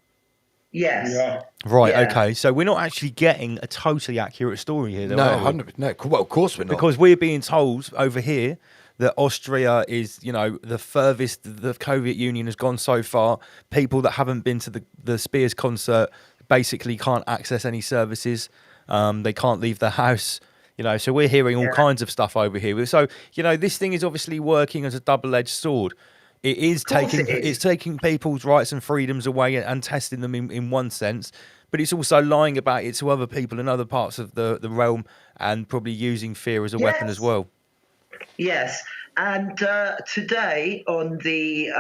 Yes. Yeah. Right. Yeah. Okay. So we're not actually getting a totally accurate story here. No, 100%. No. Well, of course we're not, because we're being told over here that Austria is, you know, the furthest the Soviet Union has gone so far. People that haven't been to the Spears concert basically can't access any services. They can't leave their house. You know, so we're hearing all kinds of stuff over here. So, you know, this thing is obviously working as a double-edged sword. It's taking people's rights and freedoms away and testing them in one sense, but it's also lying about it to other people in other parts of the realm and probably using fear as a weapon as well. Yes, and today on the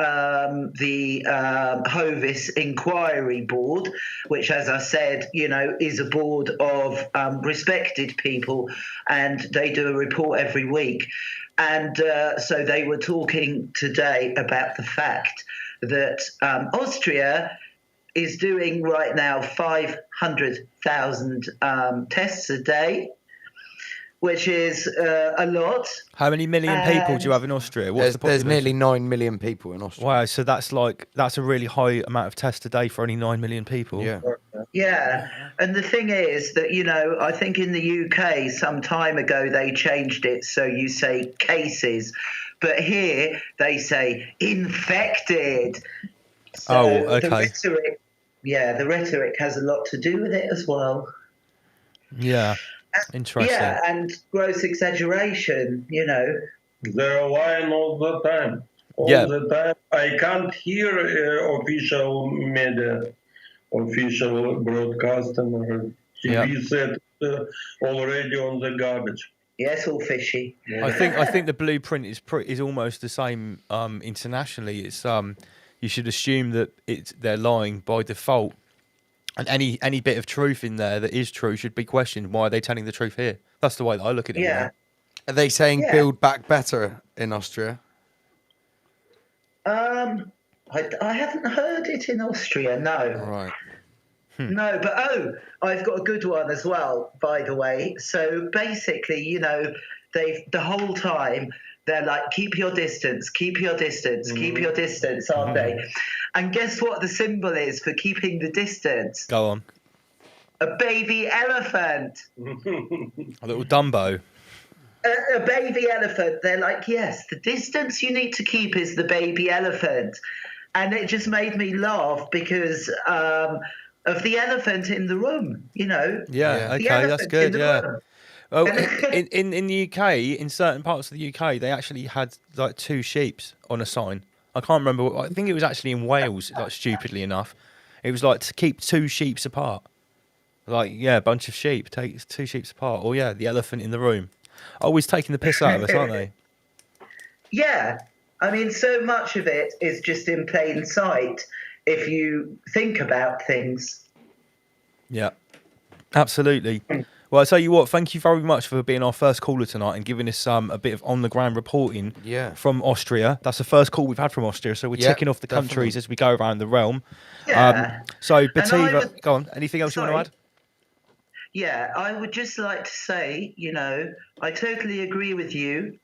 Hovis Inquiry Board, which, as I said, you know, is a board of respected people, and they do a report every week. And so they were talking today about the fact that Austria is doing right now 500,000 tests a day, which is a lot. How many million people do you have in Austria? There's nearly 9 million people in Austria. Wow, so that's a really high amount of tests a day for only 9 million people. Yeah. Yeah, and the thing is that, you know, I think in the UK some time ago they changed it so you say cases, but here they say infected. So okay. The rhetoric has a lot to do with it as well. Yeah. Interesting. Yeah, and gross exaggeration, you know. They're lying all the time. All the time. I can't hear official media, official broadcasting or TV set already on the garbage. Yeah, it's all fishy. Yeah. I think the blueprint is almost the same internationally. It's you should assume that they're lying by default. And any bit of truth in there that is true should be questioned. Why are they telling the truth here? That's the way that I look at it. Yeah. Are they saying build back better in Austria? I haven't heard it in Austria, no. Right. No, but I've got a good one as well, by the way. So basically, you know, the whole time they're like, keep your distance, keep your distance, keep your distance, aren't they? And guess what the symbol is for keeping the distance? Go on. A baby elephant. A little Dumbo. A baby elephant. They're like, yes, the distance you need to keep is the baby elephant. And it just made me laugh because of the elephant in the room, you know. Yeah, okay, that's good, yeah. Well, in the UK, in certain parts of the UK, they actually had like 2 sheep on a sign. I can't remember. I think it was actually in Wales, like stupidly enough. It was like to keep 2 sheep apart. Like, a bunch of sheep, take 2 sheep apart. Or, the elephant in the room. Always taking the piss out of us, aren't they? Yeah. I mean, so much of it is just in plain sight if you think about things. Yeah, absolutely. Well, I tell you what, thank you very much for being our first caller tonight and giving us a bit of on-the-ground reporting from Austria. That's the first call we've had from Austria, so we're ticking off the countries as we go around the realm. Yeah. So, Bativa, go on. Anything else you want to add? Yeah, I would just like to say, you know, I totally agree with you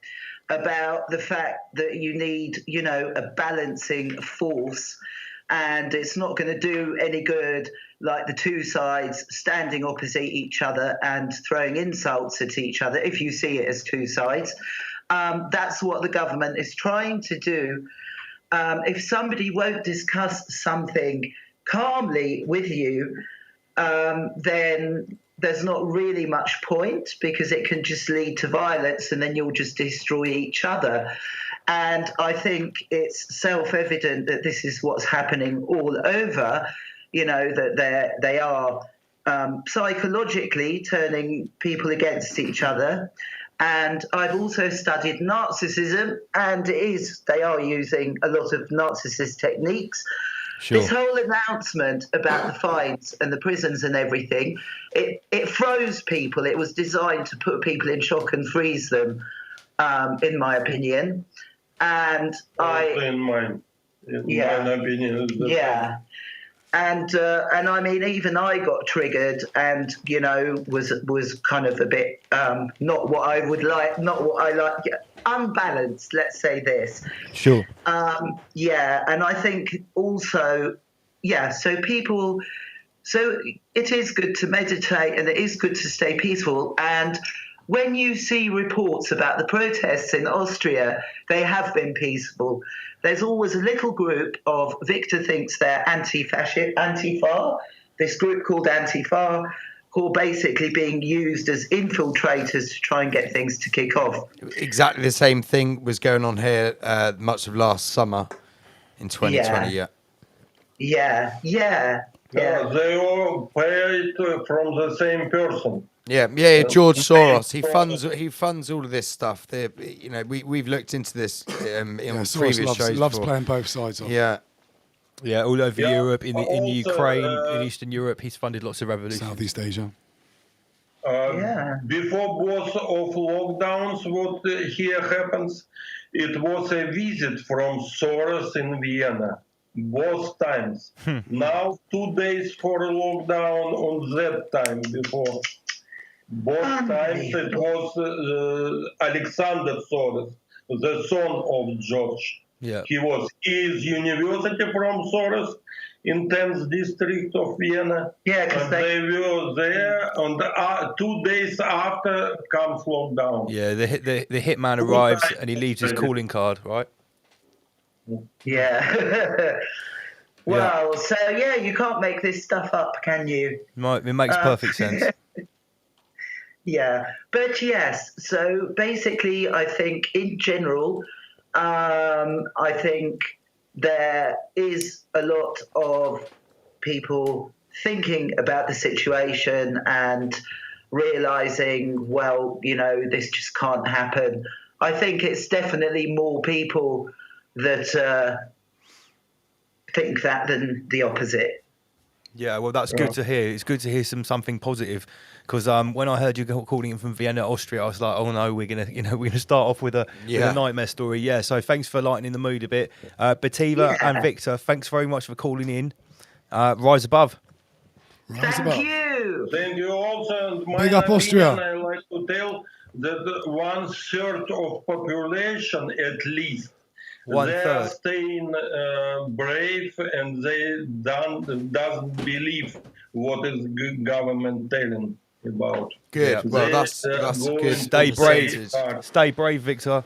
about the fact that you need, you know, a balancing force, and it's not going to do any good like the 2 sides standing opposite each other and throwing insults at each other if you see it as 2 sides. That's what the government is trying to do. If somebody won't discuss something calmly with you, then there's not really much point because it can just lead to violence and then you'll just destroy each other. And I think it's self-evident that this is what's happening all over, you know, that they are psychologically turning people against each other. And I've also studied narcissism, and they are using a lot of narcissist techniques. Sure. This whole announcement about the fines and the prisons and everything, it froze people. It was designed to put people in shock and freeze them, in my opinion. And in my opinion. Yeah. And I mean, even I got triggered and, you know, was kind of a bit not what I would like, not what I like, unbalanced, let's say this. Sure. And I think also, so it is good to meditate and it is good to stay peaceful. And when you see reports about the protests in Austria, they have been peaceful. There's always a little group of, Victor thinks they're anti-fascist, Antifa, this group called Antifa, who are basically being used as infiltrators to try and get things to kick off. Exactly the same thing was going on here much of last summer in 2020, Yeah. They all paid from the same person. Yeah, George Soros. He funds all of this stuff. We've looked into this in previous shows. Loves playing both sides of. Yeah, all over Yeah, Europe, in also, Ukraine, in Eastern Europe, he's funded lots of revolutions. Southeast Asia. Before both of lockdowns, what here happens, it was a visit from Soros in Vienna, both times. Now 2 days for lockdown on that time before. Both times it was Alexander Soros, the son of George. Yeah. He is university from Soros in 10th district of Vienna. Yeah, because they were there, and 2 days after comes lockdown. Yeah, the hitman arrives and he leaves his calling card, right? Yeah. Well, so you can't make this stuff up, can you? It makes perfect sense. Yeah, but yes, so basically I think in general, I think there is a lot of people thinking about the situation and realizing, well, this just can't happen. I think it's definitely more people that think that than the opposite. Yeah, well, that's good to hear. It's good to hear something positive, because when I heard you calling in from Vienna, Austria, I was like, oh no, we're gonna start off with a nightmare story. Yeah, so thanks for lightening the mood a bit, Bativa and Victor. Thanks very much for calling in. Rise above. Thank you. Thank you also. And Big up Austria. I like to tell that 1/3 of population at least. They are staying brave, and they doesn't believe what is government telling about. Good. Yeah. Well, that's good. Stay brave. Stay brave, Victor.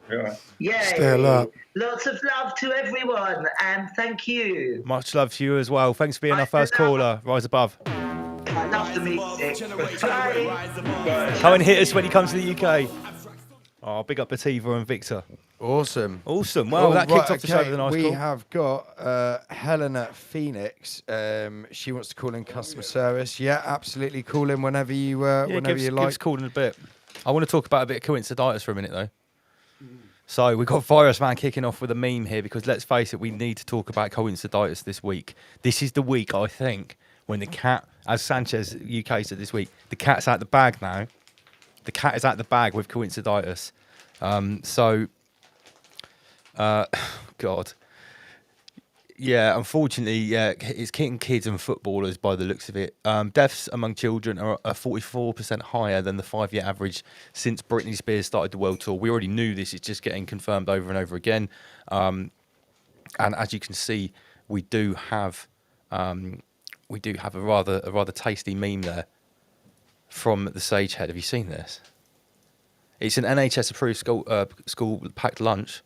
Yeah. Yay. Stay alert. Lots of love to everyone, and thank you. Much love to you as well. Thanks for being our first caller. Rise above. I love the music. Bye. Come and hit us when he comes to the UK. Oh, big up Bativa and Victor. Awesome. Well, that kicked off the show with a nice call. We have got Helena Phoenix. She wants to call in customer service. Yeah, absolutely. Call in whenever you like. Give us a call in a bit. I want to talk about a bit of coinciditis for a minute, though. So we've got Virus Man kicking off with a meme here, because let's face it, we need to talk about coinciditis this week. This is the week, I think, when the cat, as Sanchez UK said this week, the cat's out the bag now. The cat is out the bag with coinciditis. God. Yeah, unfortunately, it's hitting kids and footballers by the looks of it. Deaths among children are 44% higher than the 5-year average since Britney Spears started the world tour. We already knew this; it's just getting confirmed over and over again. And as you can see, we do have a rather tasty meme there from the Sage Head. Have you seen this? It's an NHS-approved school packed lunch.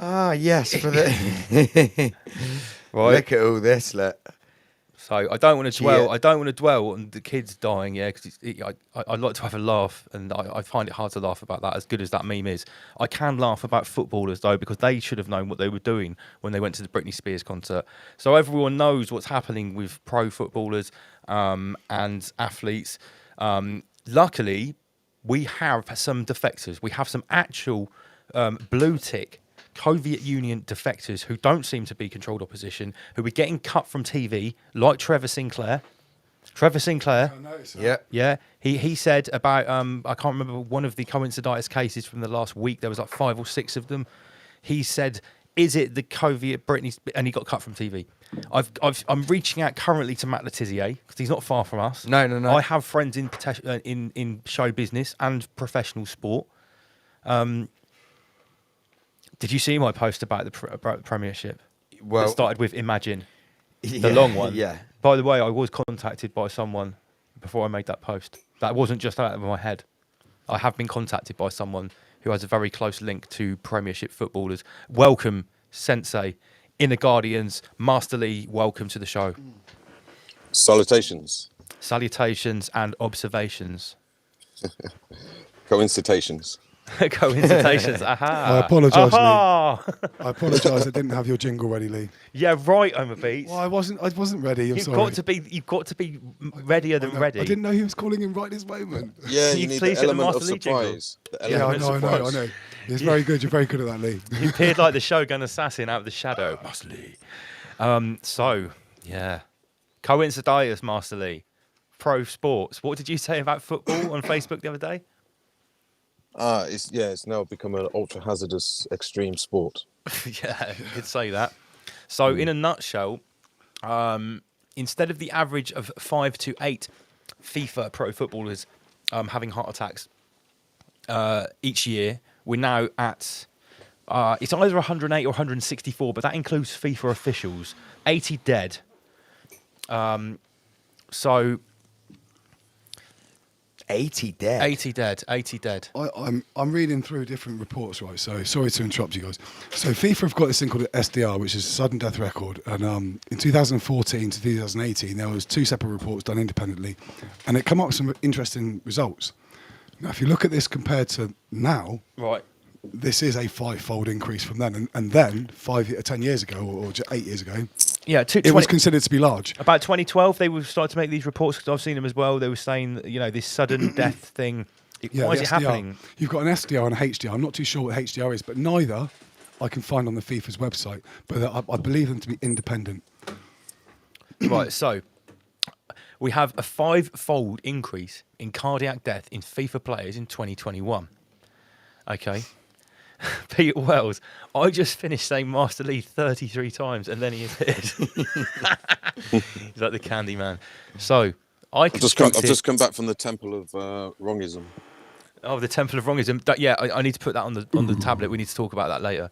Ah, yes, for the Right. Look at all this, look. So I don't want to dwell. I don't want to dwell on the kids dying. Yeah, because I'd like to have a laugh, and I find it hard to laugh about that. As good as that meme is, I can laugh about footballers though, because they should have known what they were doing when they went to the Britney Spears concert. So everyone knows what's happening with pro footballers and athletes. Luckily, we have some defectors. We have some actual blue tick Soviet Union defectors who don't seem to be controlled opposition, who are getting cut from TV, like Trevor Sinclair. Yeah. He said about I can't remember one of the coinciditis cases from the last week. There was like 5 or 6 of them. He said, "Is it the Soviet Britney?" And he got cut from TV. I'm reaching out currently to Matt Letizia because he's not far from us. No. I have friends in show business and professional sport. Did you see my post about the Premiership? Well, it started with Imagine, the long one. Yeah. By the way, I was contacted by someone before I made that post. That wasn't just out of my head. I have been contacted by someone who has a very close link to Premiership footballers. Welcome, Sensei, Inner Guardians, Master Lee, welcome to the show. Salutations. Salutations and observations. Coincitations. Coincidentations. Aha. I apologise, Aha. Lee. I apologise. I didn't have your jingle ready, Lee. Yeah, right, Homer Beats. Well, I wasn't ready. You've sorry. got to be readier than ready. I didn't know he was calling in right this moment. Yeah, Can you you need please the hit the element of Master Lee jingle? surprise. The Yeah, I element of know. surprise. It's very good. You're very good at that, Lee. You appeared like the Shogun assassin out of the shadow, Master Lee. So, yeah. Coincidence, Master Lee. Pro sports. What did you say about football on Facebook the other day? It's now become an ultra hazardous extreme sport. Yeah, you could say that. So, in a nutshell, instead of the average of 5 to 8 FIFA pro footballers having heart attacks each year, we're now at it's either 108 or 164, but that includes FIFA officials. 80 dead. So 80 dead. 80 dead. 80 dead. I'm reading through different reports, right? So sorry to interrupt you guys. So FIFA have got this thing called SDR, which is a sudden death record. And in 2014 to 2018, there was 2 separate reports done independently, and it came up with some interesting results. Now, if you look at this compared to now, Right. this is a 5-fold increase from then. And then 10 years ago, or just 8 years ago, Yeah, it was considered to be large. about 2012, they were starting to make these reports because I've seen them as well. They were saying, that, this sudden death thing. Why is the it SDR. happening? You've got an SDR and a HDR. I'm not too sure what HDR is, but neither I can find on the FIFA's website. But I believe them to be independent. Right, so we have a 5-fold increase in cardiac death in FIFA players in 2021. Okay. Peter Wells, I just finished saying Master Lee 33 times and then he appeared. He's like the candy man. So, I've I've just come back from the Temple of Wrongism. Oh, the Temple of Wrongism. I need to put that on the tablet. We need to talk about that later.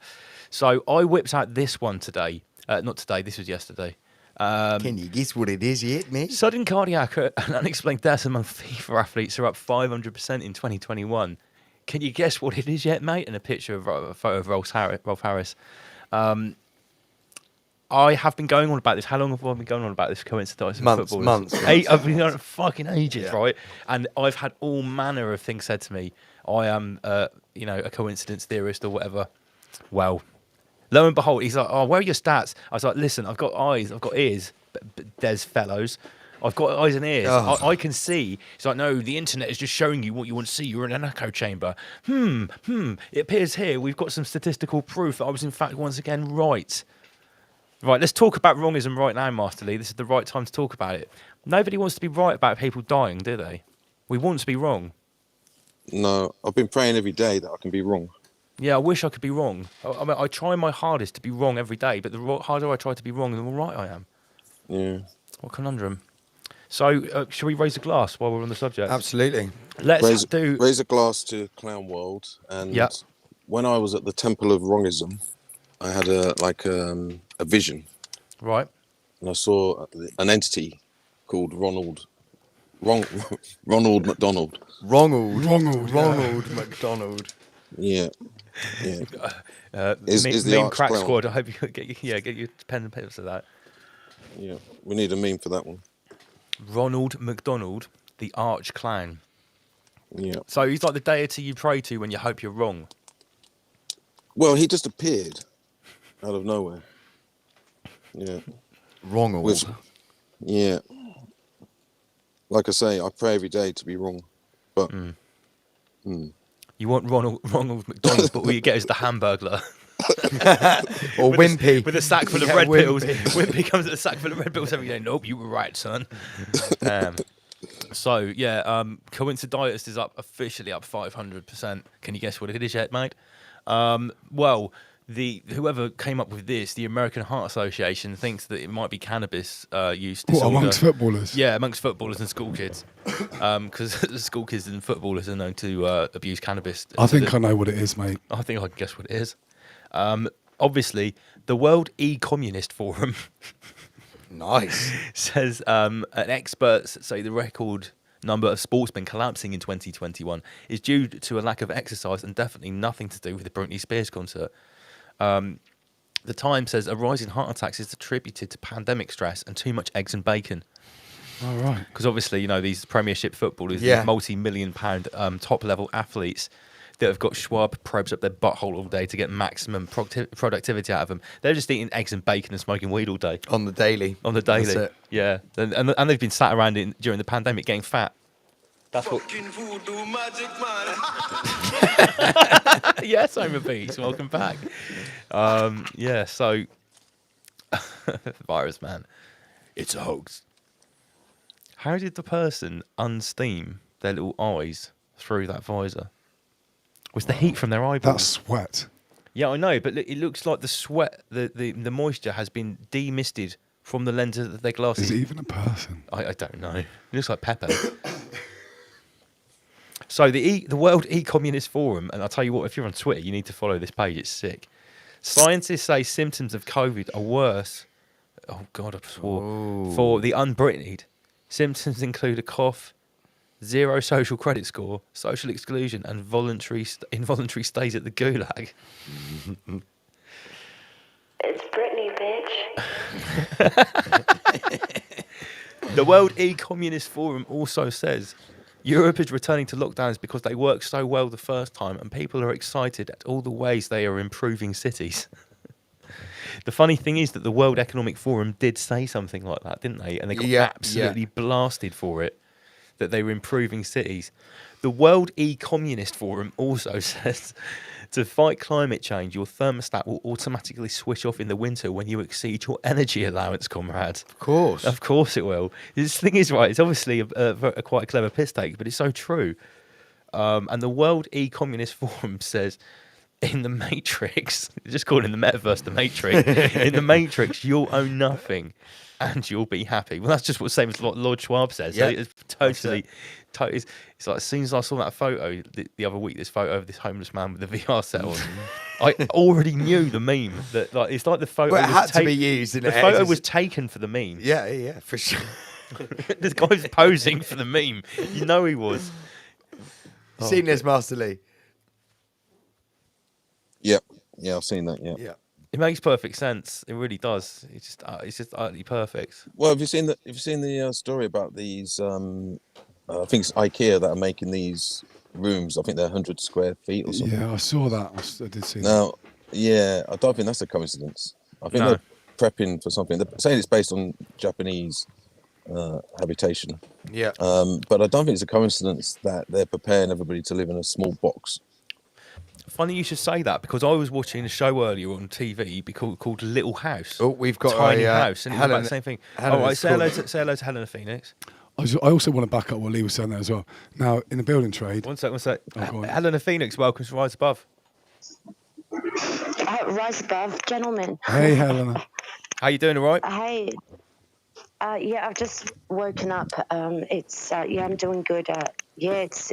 So, I whipped out this one today. Not today, this was yesterday. Can you guess what it is yet, mate? Sudden cardiac and unexplained deaths among FIFA athletes are up 500% in 2021. Can you guess what it is yet, mate? And a picture of a photo of Rolf Harris. I have been going on about this. How long have I been going on about this coincidence? Months. I've been on it fucking ages, right? And I've had all manner of things said to me. I am, a coincidence theorist or whatever. Well, lo and behold, he's like, "Oh, where are your stats?" I was like, "Listen, I've got eyes, I've got ears, there's fellows. I've got eyes and ears. I can see." It's like, "No, the internet is just showing you what you want to see. You're in an echo chamber." It appears here we've got some statistical proof that I was in fact once again right. Right, let's talk about wrongism right now, Master Lee. This is the right time to talk about it. Nobody wants to be right about people dying, do they? We want to be wrong. No, I've been praying every day that I can be wrong. Yeah, I wish I could be wrong. I mean, I try my hardest to be wrong every day, but the harder I try to be wrong, the more right I am. Yeah. What conundrum. So, should we raise a glass while we're on the subject? Absolutely. Let's raise a glass to Clown World. And when I was at the Temple of Wrongism, I had a vision. Right. And I saw an entity called Ronald McDonald. Ronald McDonald. Yeah. Is the meme crack clown. Squad. I hope you get your pen and paper for that. Yeah, we need a meme for that one. Ronald McDonald, the arch clown. Yeah. So he's like the deity you pray to when you hope you're wrong. Well, he just appeared out of nowhere. Yeah. Ronald. Yeah. Like I say, I pray every day to be wrong, but. You want Ronald McDonald, but what you get is the Hamburglar. Or Wimpy. With a sack full of red pills. Wimpy comes with a sack full of red pills every day. Nope, you were right, son. Coincidence is officially up 500%. Can you guess what it is yet, mate? Well, whoever came up with this, the American Heart Association, thinks that it might be cannabis use disorder. Amongst footballers? Yeah, amongst footballers and school kids. Because school kids and footballers are known to abuse cannabis. I think I know what it is, mate. I think I can guess what it is. Obviously, the World E-Communist Forum Nice. Says experts say the record number of sportsmen collapsing in 2021 is due to a lack of exercise and definitely nothing to do with the Britney Spears concert. The Times says a rise in heart attacks is attributed to pandemic stress and too much eggs and bacon. All right. Because obviously, these Premiership footballers, these multi-million-pound top-level athletes that have got Schwab probes up their butthole all day to get maximum productivity out of them. They're just eating eggs and bacon and smoking weed all day. On the daily. That's it. Yeah. And they've been sat around during the pandemic getting fat. That's what... Voodoo magic man. Yes, Homer Beats, welcome back. So... Virus man. It's a hoax. How did the person unsteam their little eyes through that visor? Was the heat from their eyeballs? That's sweat. Yeah, I know, but it looks like the sweat, the moisture has been demisted from the lenses of their glasses. Is it even a person? I don't know. It looks like Pepe. So the World E-Communist Forum, and I'll tell you what, if you're on Twitter, you need to follow this page. It's sick. Scientists say symptoms of COVID are worse. Oh God, I swore. For the unbritneyed. Symptoms include a cough, zero social credit score, social exclusion, and involuntary stays at the gulag. It's Britney, bitch. The World E-Communist Forum also says Europe is returning to lockdowns because they worked so well the first time and people are excited at all the ways they are improving cities. The funny thing is that the World Economic Forum did say something like that, didn't they? And they got absolutely blasted for it, that they were improving cities. The World E-Communist Forum also says to fight climate change, your thermostat will automatically switch off in the winter when you exceed your energy allowance, comrade. Of course. Of course it will. This thing is right. It's obviously a quite clever piss take, but it's so true. And the World E-Communist Forum says... in the Matrix, just calling the Metaverse the Matrix. In the Matrix, you'll own nothing, and you'll be happy. Well, that's just what same as what Lord Schwab says. Yeah, so it's totally. It's like as soon as I saw that photo the other week, this photo of this homeless man with the VR set on, I already knew the meme. That it's like the photo. Well, it had to be used. The photo was taken for the meme. Yeah, for sure. This guy's posing for the meme. You know he was. Seen this, Master Lee? Yeah, I've seen that. Yeah. It makes perfect sense. It really does. It's just utterly perfect. Well, have you seen the story about these? I think it's IKEA that are making these rooms. I think they're 100 square feet or something. Yeah, I saw that. I did see that. Now, yeah, I don't think that's a coincidence. I think they're prepping for something. They're saying it's based on Japanese habitation. Yeah. But I don't think it's a coincidence that they're preparing everybody to live in a small box. Funny you should say that because I was watching a show earlier on TV called Little House. Oh, we've got Tiny House, and it's about the same thing. All right, say hello to Helena Phoenix. I also want to back up what Lee was saying there as well. Now, in the building trade... One sec. Oh, Helena Phoenix, welcome to Rise Above. Rise Above, gentlemen. Hey, Helena. How you doing, all right? Hey. Yeah, I've just woken up. I'm doing good. It's...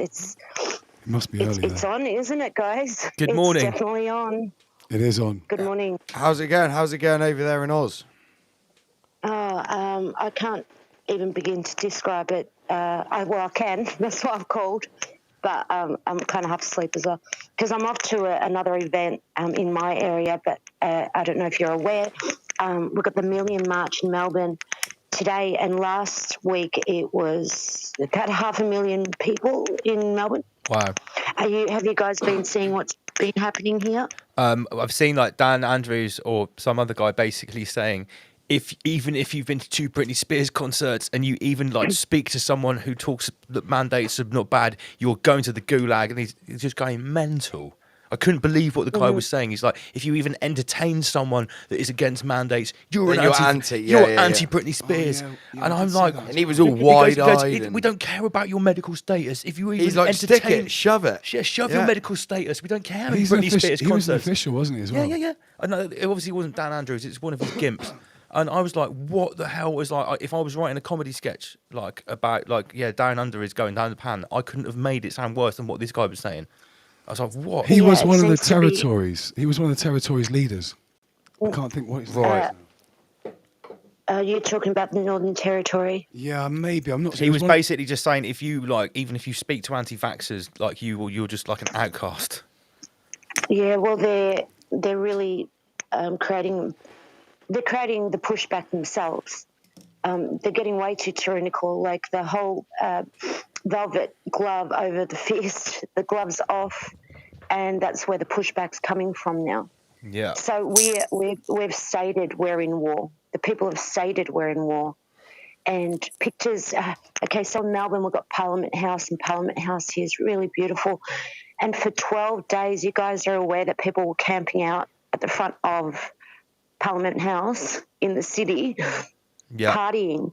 It must be early. It's on, isn't it, guys? Good morning. It's definitely on. It is on. Good morning. How's it going? How's it going over there in Oz? I can't even begin to describe it. I can. That's what I've called. But I'm kind of half asleep as well because I'm off to another event in my area. But I don't know if you're aware. We've got the Million March in Melbourne today, and last week it was about 500,000 people in Melbourne. Wow. Have you guys been seeing what's been happening here? I've seen like Dan Andrews or some other guy basically saying, even if you've been to 2 Britney Spears concerts and you even like speak to someone who talks that mandates are not bad, you're going to the gulag, and he's just going mental. I couldn't believe what the guy was saying. He's like, if you even entertain someone that is against mandates, you're anti Britney Spears. And I'm like, and he was all wide-eyed. We don't care about your medical status. If you even he's like, entertain, stick it, shove it. Yeah, shove your medical status. We don't care. He's Britney Spears he was an official, wasn't he, as well? Yeah. I know, it obviously wasn't Dan Andrews. It's one of his gimps. And I was like, what the hell was like, if I was writing a comedy sketch about Down Under is going down the pan, I couldn't have made it sound worse than what this guy was saying. I was like, what? He was one of the territories. He was one of the territories' leaders. I can't think what his name is. You're talking about the Northern Territory? Yeah, maybe. I'm not. He was basically just saying if you even if you speak to anti-vaxxers like you're just like an outcast. Yeah, well, they're really creating the pushback themselves. They're getting way too tyrannical. Like the whole velvet glove over the fist, the glove's off, and that's where the pushback's coming from now. Yeah. So we've stated we're in war. The people have stated we're in war. And pictures, okay, so in Melbourne we've got Parliament House, and Parliament House here is really beautiful. And for 12 days, you guys are aware that people were camping out at the front of Parliament House in the city, partying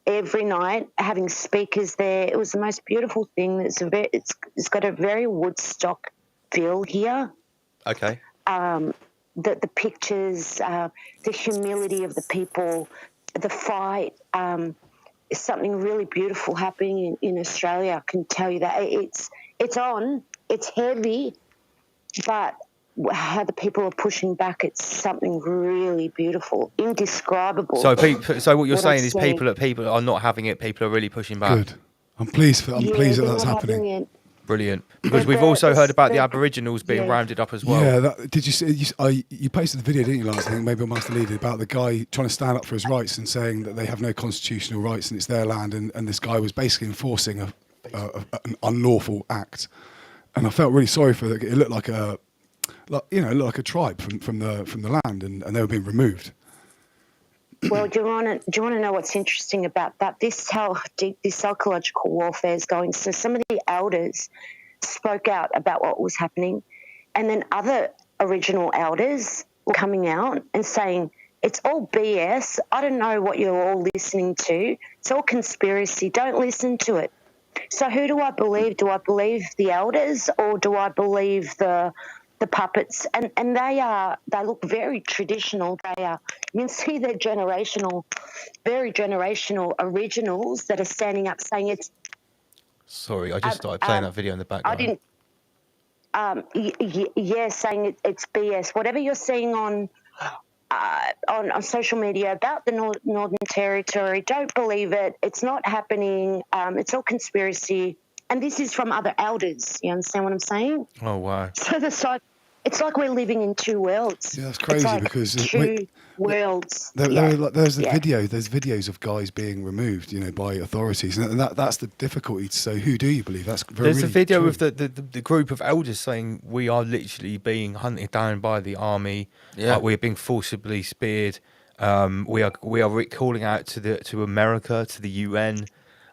every night, having speakers there. It was the most beautiful thing. It's got a very Woodstock feel here. Okay. The pictures, the humility of the people, the fight, is something really beautiful happening in Australia. I can tell you that it's on, it's heavy, but how the people are pushing back, it's something really beautiful, indescribable. So what you're saying is people are not having it. People are really pushing back. Good. I'm pleased that that's happening. Brilliant. Because we've also heard about the Aboriginals being rounded up as well. Yeah, did you see? You posted the video, didn't you, Lance? I think maybe I must have lead it, about the guy trying to stand up for his rights and saying that they have no constitutional rights and it's their land, and this guy was basically enforcing an unlawful act. And I felt really sorry for it. It looked like a tribe from the land, and they were being removed. Well, do you want to know what's interesting about that? This how deep this psychological warfare is going. So some of the elders spoke out about what was happening, and then other original elders were coming out and saying it's all BS. I don't know what you're all listening to. It's all conspiracy. Don't listen to it. So who do I believe? Do I believe the elders, or do I believe the puppets? And they look very traditional. You can see they're very generational originals that are standing up saying it's. Sorry, I just started playing that video in the background. I didn't. Saying it's BS. Whatever you're seeing on social media about the Northern Territory, don't believe it. It's not happening. It's all conspiracy. And this is from other elders. You understand what I'm saying? Oh, wow. So it's like we're living in two worlds. Yeah, that's crazy, like because two worlds. There's videos of guys being removed, by authorities, and that's the difficulty. So who do you believe? There's a video of the group of elders saying we are literally being hunted down by the army. Yeah, we are being forcibly speared. We are calling out to America, to the UN.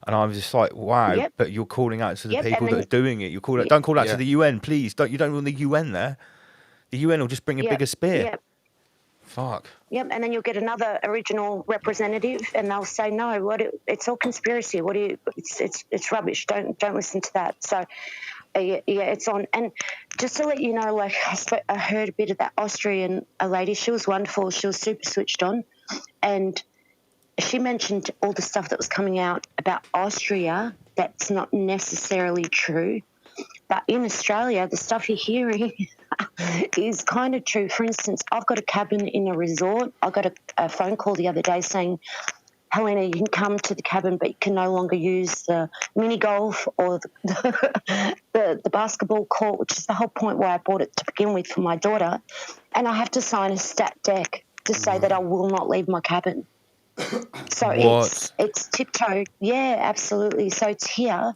And I was just like, wow, but you're calling out to the people that are doing it. Don't call out to the UN, please. You don't want the UN there. The UN will just bring a bigger spear. Yep. Fuck. Yep, and then you'll get another original representative, and they'll say, "No, it's all conspiracy. It's rubbish. Don't listen to that." So, it's on. And just to let you know, like I heard a bit of that Austrian lady. She was wonderful. She was super switched on, and she mentioned all the stuff that was coming out about Austria that's not necessarily true. But in Australia, the stuff you're hearing is kind of true. For instance, I've got a cabin in a resort. I got a phone call the other day saying, Helena, you can come to the cabin, but you can no longer use the mini golf or the basketball court, which is the whole point why I bought it to begin with for my daughter. And I have to sign a stat deck to say that I will not leave my cabin. So it's tiptoed. Yeah, absolutely. So it's here.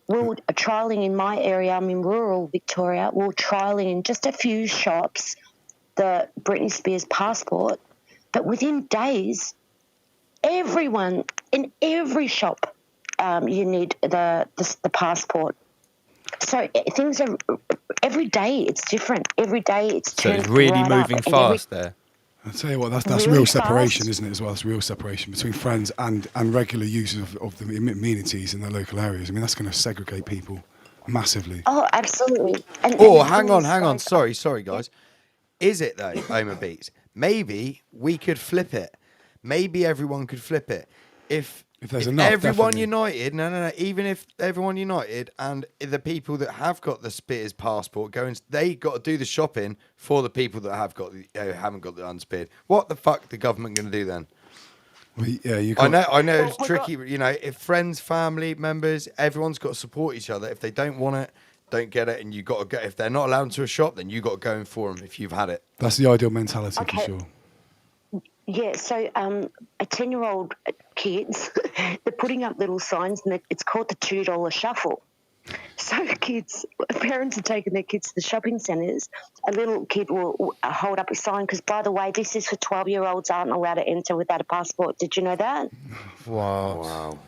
We're trialling in my area. I'm in rural Victoria. We're trialling in just a few shops the Britney Spears passport. But within days, everyone in every shop, you need the passport. So things are every day. It's different. Every day it's so it's really moving fast there. I'll tell you what, that's really real separation, fast. Isn't it, as well? It's real separation between friends and regular users of the amenities in their local areas. I mean, that's going to segregate people massively. Oh, absolutely. Hang on. Sorry, guys. Is it, though, Homer Beats? Maybe we could flip it. Maybe everyone could flip it. If there's enough, everyone definitely. United, no, even if everyone united and the people that have got the Spears passport they got to do the shopping for the people that haven't got the unspeared. What the fuck the government going to do then? Well, yeah, you I can't. know it's tricky. You know, if friends, family members, everyone's got to support each other. If they don't want it, don't get it, and you got to go. If they're not allowed into a shop, then you got to go in for them if you've had it. That's the ideal mentality for Okay. sure. Yeah, so a 10-year-old kids, they're putting up little signs, and it's called the $2 shuffle. So parents are taking their kids to the shopping centres. A little kid will hold up a sign because, by the way, this is for 12-year-olds aren't allowed to enter without a passport. Did you know that? Wow.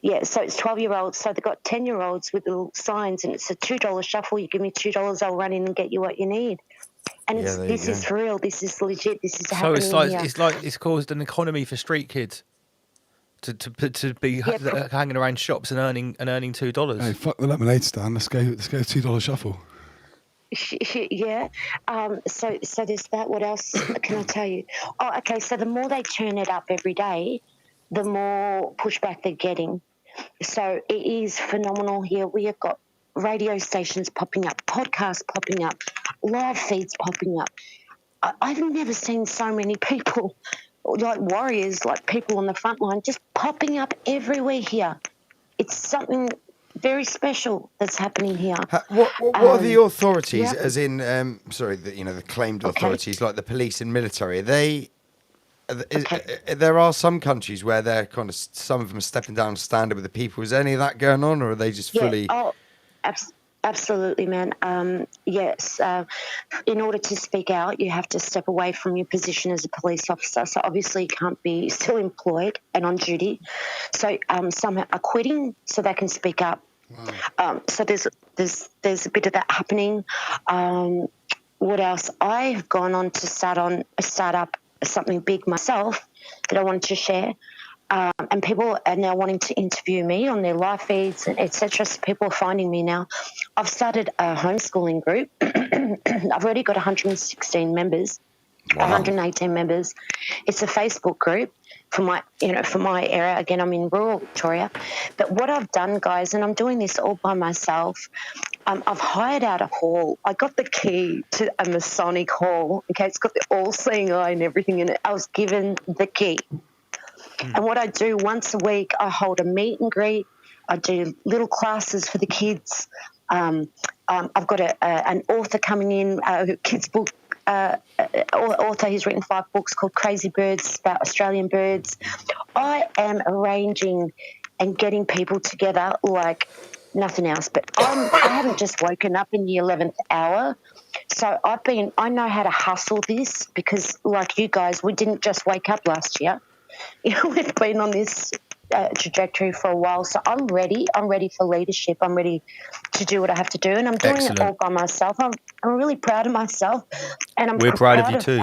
Yeah, so it's 12-year-olds. So they've got 10-year-olds with little signs, and it's a $2 shuffle. You give me $2, I'll run in and get you what you need. And this is for real. This is legit. This is happening here. It's caused an economy for street kids to be hanging around shops and earning $2. Hey, fuck the lemonade stand. Let's go $2 shuffle. Yeah. So there's that. What else can I tell you? Oh, okay. So the more they turn it up every day, the more pushback they're getting. So it is phenomenal here. We have got radio stations popping up, podcasts popping up, live feeds popping up. I've never seen so many people, like warriors, like people on the front line, just popping up everywhere here. It's something very special that's happening here. What are the authorities, as in, the claimed authorities, like the police and military? Are they? There are some countries where they're kind of, some of them are stepping down standard with the people. Is any of that going on, or are they just fully? Oh, absolutely, man. Yes. In order to speak out, you have to step away from your position as a police officer. So obviously you can't be still employed and on duty. So some are quitting so they can speak up. Wow. So there's a bit of that happening. What else? I have gone on to start up something big myself that I wanted to share. And people are now wanting to interview me on their live feeds, etc. So people are finding me now. I've started a homeschooling group. I've already got 116 members, 118 members. It's a Facebook group for my area. Again, I'm in rural Victoria. But what I've done, guys, and I'm doing this all by myself, I've hired out a hall. I got the key to a Masonic hall. Okay, it's got the all-seeing eye and everything in it. I was given the key. And what I do once a week, I hold a meet and greet. I do little classes for the kids. I've got an author coming in, a kids book author. He's written 5 books called Crazy Birds, about Australian birds. I am arranging and getting people together like nothing else. But I haven't just woken up in the 11th hour. So I know how to hustle this because, like you guys, we didn't just wake up last year. We've been on this trajectory for a while, so I'm ready. I'm ready for leadership. I'm ready to do what I have to do, and I'm doing it all by myself. I'm really proud of myself, and we're proud of you too.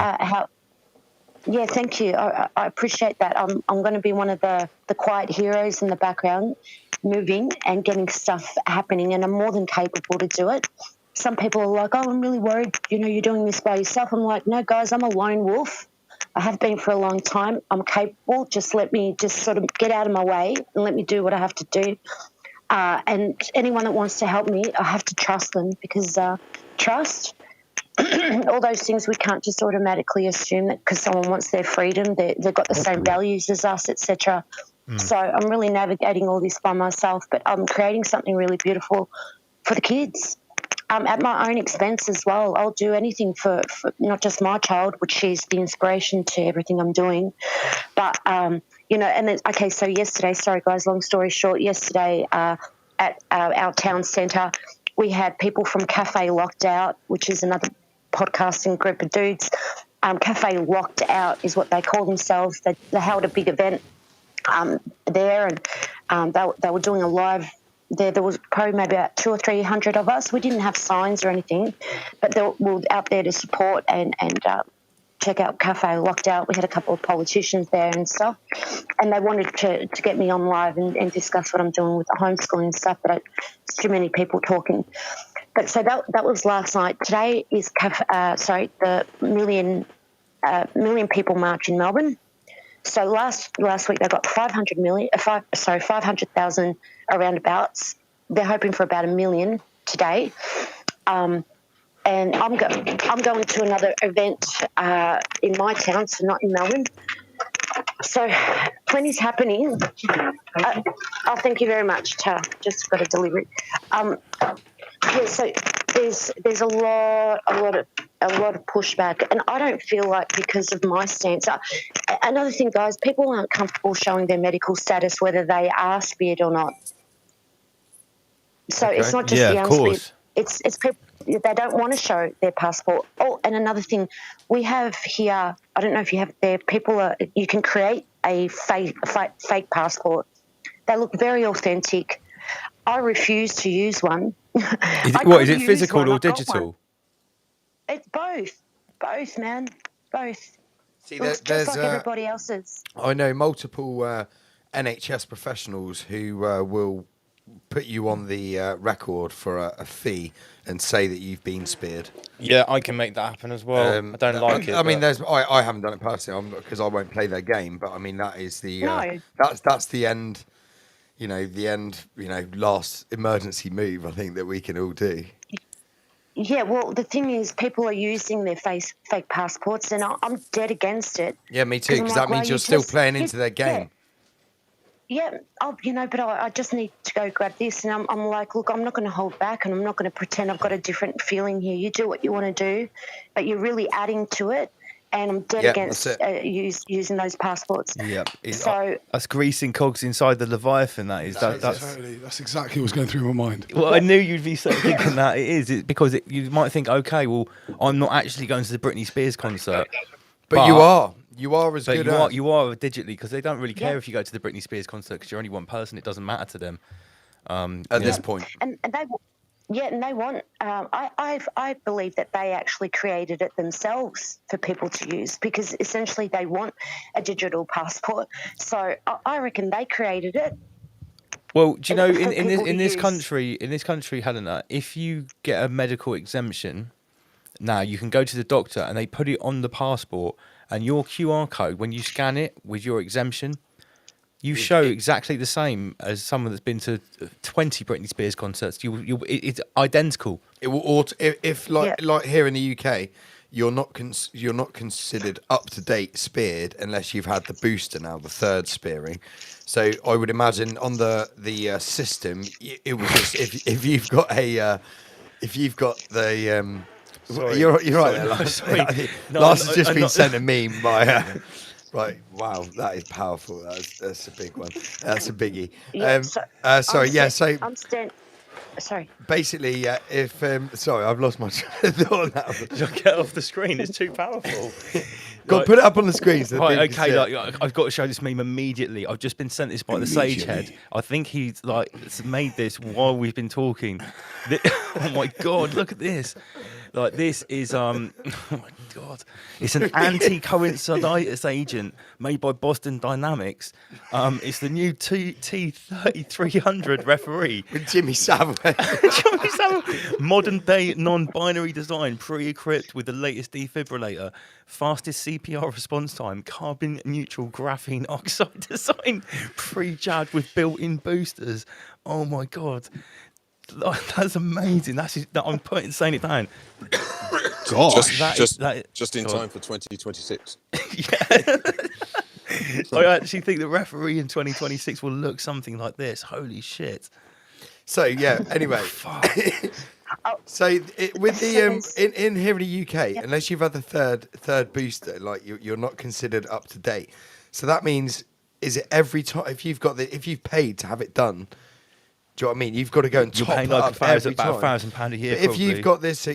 Yeah, thank you. I appreciate that. I'm going to be one of the quiet heroes in the background, moving and getting stuff happening, and I'm more than capable to do it. Some people are like, "Oh, I'm really worried. You're doing this by yourself." I'm like, "No, guys, I'm a lone wolf. I have been for a long time. I'm capable. Just let me sort of get out of my way and let me do what I have to do. And anyone that wants to help me, I have to trust them because trust, all those things we can't just automatically assume that because someone wants their freedom, they've got the same values as us, etc. So I'm really navigating all this by myself, but I'm creating something really beautiful for the kids. At my own expense as well. I'll do anything for not just my child, which she's the inspiration to everything I'm doing. But, and then, okay, so yesterday, sorry guys, long story short, yesterday at our town centre, we had people from Cafe Locked Out, which is another podcasting group of dudes. Cafe Locked Out is what they call themselves. They held a big event there, and they were doing a live. There was probably maybe about 200 or 300 of us. We didn't have signs or anything, but we were out there to support and check out Cafe Locked Out. We had a couple of politicians there and stuff, and they wanted to get me on live and discuss what I'm doing with the homeschooling stuff, but it's too many people talking. But so that was last night. Today is the Million People March in Melbourne. So last week they got 500,000 roundabouts. They're hoping for about 1 million today. And I'm going to another event in my town, so not in Melbourne. So, plenty's happening. Thank you very much, Tara. Just got a delivery. Yeah, so there's a lot of pushback, and I don't feel like because of my stance. Another thing, guys, people aren't comfortable showing their medical status, whether they are speared or not. So it's not just the unspeared. It's people, they don't want to show their passport. Oh, and another thing, we have here, I don't know if you have it there, you can create a fake passport. They look very authentic. I refuse to use one. Is it physical or digital? It's both, man, both. See, looks just like everybody else's. I know multiple NHS professionals who will put you on the record for a fee and say that you've been speared. Yeah, I can make that happen as well. I don't like it. I mean, I haven't done it personally because I won't play their game. But I mean, that is the that's the end. Last emergency move. I think that we can all do. Yeah, well, the thing is, people are using their fake passports, and I'm dead against it. Yeah, me too, because that means you're still playing into their game. Yeah, but I just need to go grab this, and I'm like, look, I'm not going to hold back, and I'm not going to pretend I've got a different feeling here. You do what you want to do, but you're really adding to it, and I'm dead against using those passports. Yeah, so that's greasing cogs inside the Leviathan. That's exactly what's going through my mind. Well, I knew you'd be thinking that. It's because you might think, okay, well, I'm not actually going to the Britney Spears concert, but you are. You are as good as... You are digitally, because they don't really care if you go to the Britney Spears concert because you're only one person. It doesn't matter to them. At this point. And they want... I believe that they actually created it themselves for people to use, because essentially they want a digital passport. So I reckon they created it. Well, do you know, in this country, Helena, if you get a medical exemption, now you can go to the doctor and they put it on the passport, and your QR code, when you scan it with your exemption, you show exactly the same as someone that's been to 20 Britney Spears concerts. It's identical. It will if like here in the UK, you're not considered up to date speared unless you've had the booster now, the third spearing. So I would imagine on the system, it was just if you've got the Sorry, you're right there, Lars. Lars has just been sent a meme by. Right, wow, that is powerful. That's a big one. That's a biggie. Sorry. Basically, if sorry, I've lost my thought now. Get off the screen. It's too powerful. Go put it up on the screen. So right, okay. I've got to show this meme immediately. I've just been sent this by the Sagehead. I think he's made this while we've been talking. Oh my god, look at this. This is oh my god, it's an anti-coincidence agent made by Boston Dynamics. It's the new T3300 referee with Jimmy Savile. Modern day non-binary design, pre-equipped with the latest defibrillator, fastest CPR response time, carbon neutral graphene oxide design, pre-jabbed with built-in boosters. Oh my god. That's amazing. I'm saying it down. Gosh, just in time for 2026. Yeah. I actually think the referee in 2026 will look something like this. Holy shit. So yeah. Anyway, so with the in here in the UK, unless you've had the third booster, like you're not considered up to date. So that means, is it every time if you've paid to have it done? Do you know what I mean? You've got to go and top it up every time. About £1,000 a year. But if you've got this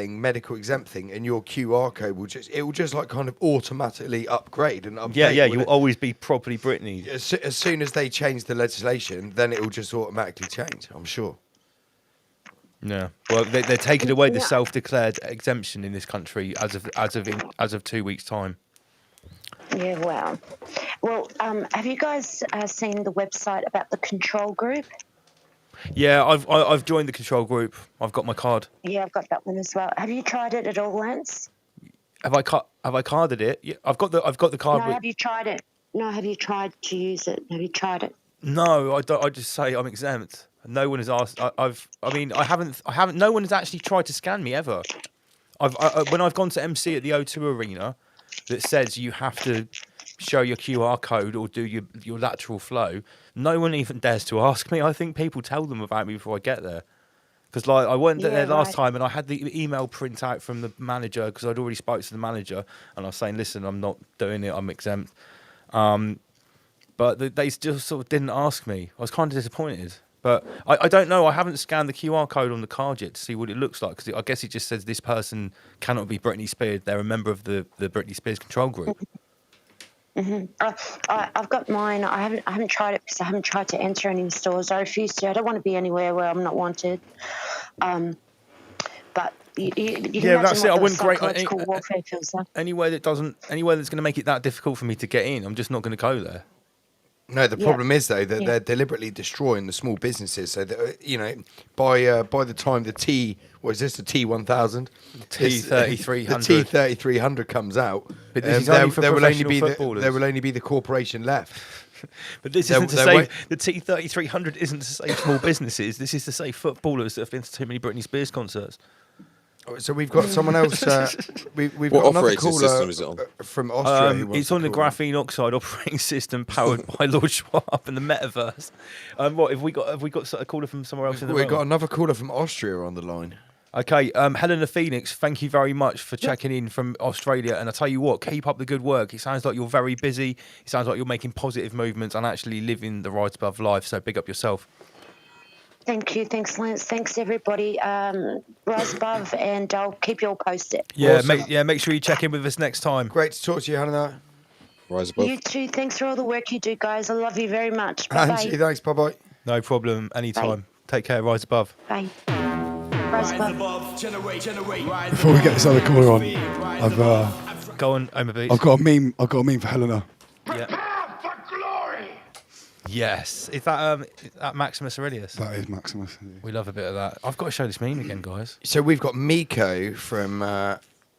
medical exempt thing, and your QR code will just like kind of automatically upgrade and update. Yeah, you'll always be properly Britney. As soon as they change the legislation, then it will just automatically change. I'm sure. Yeah. Well, they're taking away the self-declared exemption in this country as of 2 weeks' time. Yeah. Wow. Well, have you guys seen the website about the control group? Yeah, I've joined the control group. I've got my card. Yeah, I've got that one as well. Have you tried it at all, Lance? Have I carded it? Yeah, I've got the card. No, have you tried it? No, have you tried to use it? Have you tried it? No, I don't. I just say I'm exempt. No one has asked. I haven't. No one has actually tried to scan me ever. When I've gone to MC at the O2 Arena, that says you have to show your QR code or do your lateral flow, no one even dares to ask me. I think people tell them about me before I get there. Because like I went there last time and I had the email print out from the manager because I'd already spoke to the manager and I was saying, listen, I'm not doing it, I'm exempt. But they still sort of didn't ask me. I was kind of disappointed. But I don't know. I haven't scanned the QR code on the card yet to see what it looks like. Because I guess it just says this person cannot be Britney Spears. They're a member of the Britney Spears control group. I've got mine. I haven't tried it because I haven't tried to enter any stores. I refuse to. I don't want to be anywhere where I'm not wanted. But you can imagine that's it. I what the wouldn't psychological warfare feels like. Anywhere that's going to make it that difficult for me to get in, I'm just not going to go there. No, the problem is though that they're deliberately destroying the small businesses. So that, by the time the T1000, T3300, the T3300 comes out, but this is only for professional footballers. There will only be the corporation left. But this isn't to say the T3300 isn't to say small businesses. This is to say footballers that have been to too many Britney Spears concerts. So we've got someone else. We've What got another operating caller system is it on? From Austria. It's on the graphene oxide operating system powered by Lord Schwab and the Metaverse. What have we got? Have we got a caller from somewhere else in the room? We've got another caller from Austria on the line. Okay, Helena Phoenix, thank you very much for checking in from Australia. And I tell you what, keep up the good work. It sounds like you're very busy. It sounds like you're making positive movements and actually living the right above life. So big up yourself. Thank you. Thanks, Lance. Thanks, everybody. Rise above, and I'll keep you all posted. Yeah, awesome. Make sure you check in with us next time. Great to talk to you, Hannah. Rise above. You too. Thanks for all the work you do, guys. I love you very much. Bye-bye. Thanks. Bye-bye. No problem. Anytime. Bye. Take care. Rise above. Bye. Rise above. Before we get this other caller on, I've go on, Omar Beats. I've got a meme for Helena. Yeah. Yes. Is that Maximus Aurelius? That is Maximus. We love a bit of that. I've got to show this meme again, guys. So we've got Miko from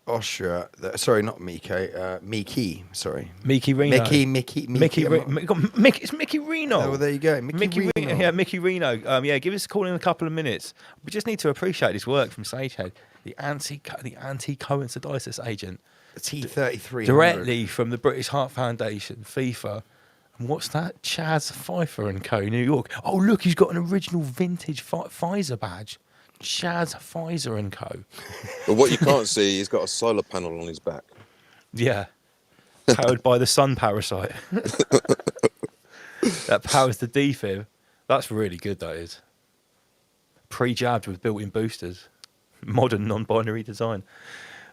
Austria. Sorry, not Miko. Miki. Sorry. Miki Reno. Mickey. It's Mickey Reno. Oh, well, there you go. Mickey Reno. Yeah, Mickey Reno. Give us a call in a couple of minutes. We just need to appreciate this work from Sagehead, the anti-coincidences agent. The T3300. Directly from the British Heart Foundation, FIFA. And what's that? Chaz Pfeiffer and Co. New York. Oh, look, he's got an original vintage Pfizer badge. Chaz Pfizer and Co. But what you can't see, he's got a solar panel on his back. Yeah. Powered by the sun parasite. That powers the defib. That's really good, that is. Pre-jabbed with built-in boosters. Modern non-binary design.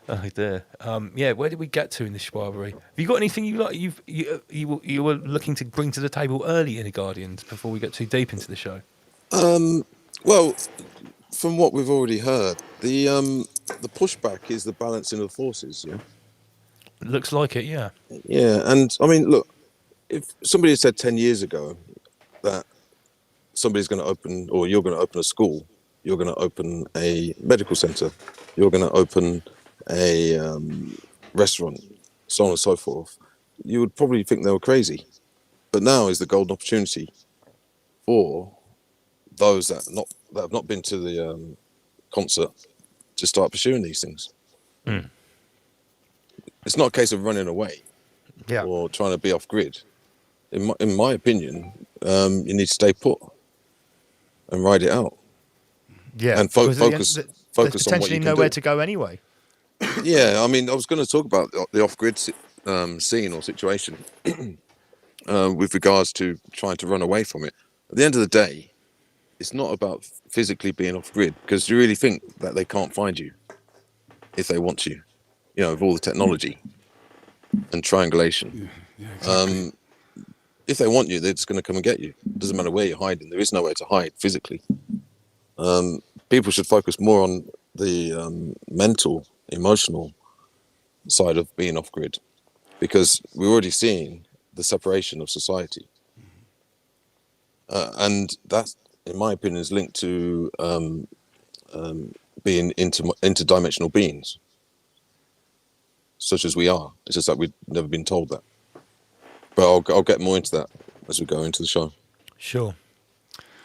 Oh dear. Where did we get to in this schwabbery? Have you got anything you like? You were looking to bring to the table early in the Guardians before we get too deep into the show. Well, from what we've already heard, the pushback is the balancing of forces. Yeah. It looks like it. Yeah. Yeah, and I mean, look, if somebody had said 10 years ago that somebody's going to open, or you're going to open a school, you're going to open a medical centre, you're going to open a restaurant, so on and so forth, you would probably think they were crazy. But now is the golden opportunity for those that have not been to the concert to start pursuing these things. Mm. It's not a case of running away or trying to be off grid. In my opinion, you need to stay put and ride it out. Yeah, and focus on what you potentially can nowhere do. to go anyway. Yeah, I mean, I was going to talk about the off-grid scene or situation with regards to trying to run away from it. At the end of the day, it's not about physically being off-grid, because you really think that they can't find you if they want you, with all the technology and triangulation. Yeah, exactly. If they want you, they're just going to come and get you. It doesn't matter where you're hiding. There is nowhere to hide physically. People should focus more on the mental, emotional side of being off-grid, because we're already seeing the separation of society. And that, in my opinion, is linked to being interdimensional beings, such as we are. It's just that we've never been told that. But I'll get more into that as we go into the show. Sure.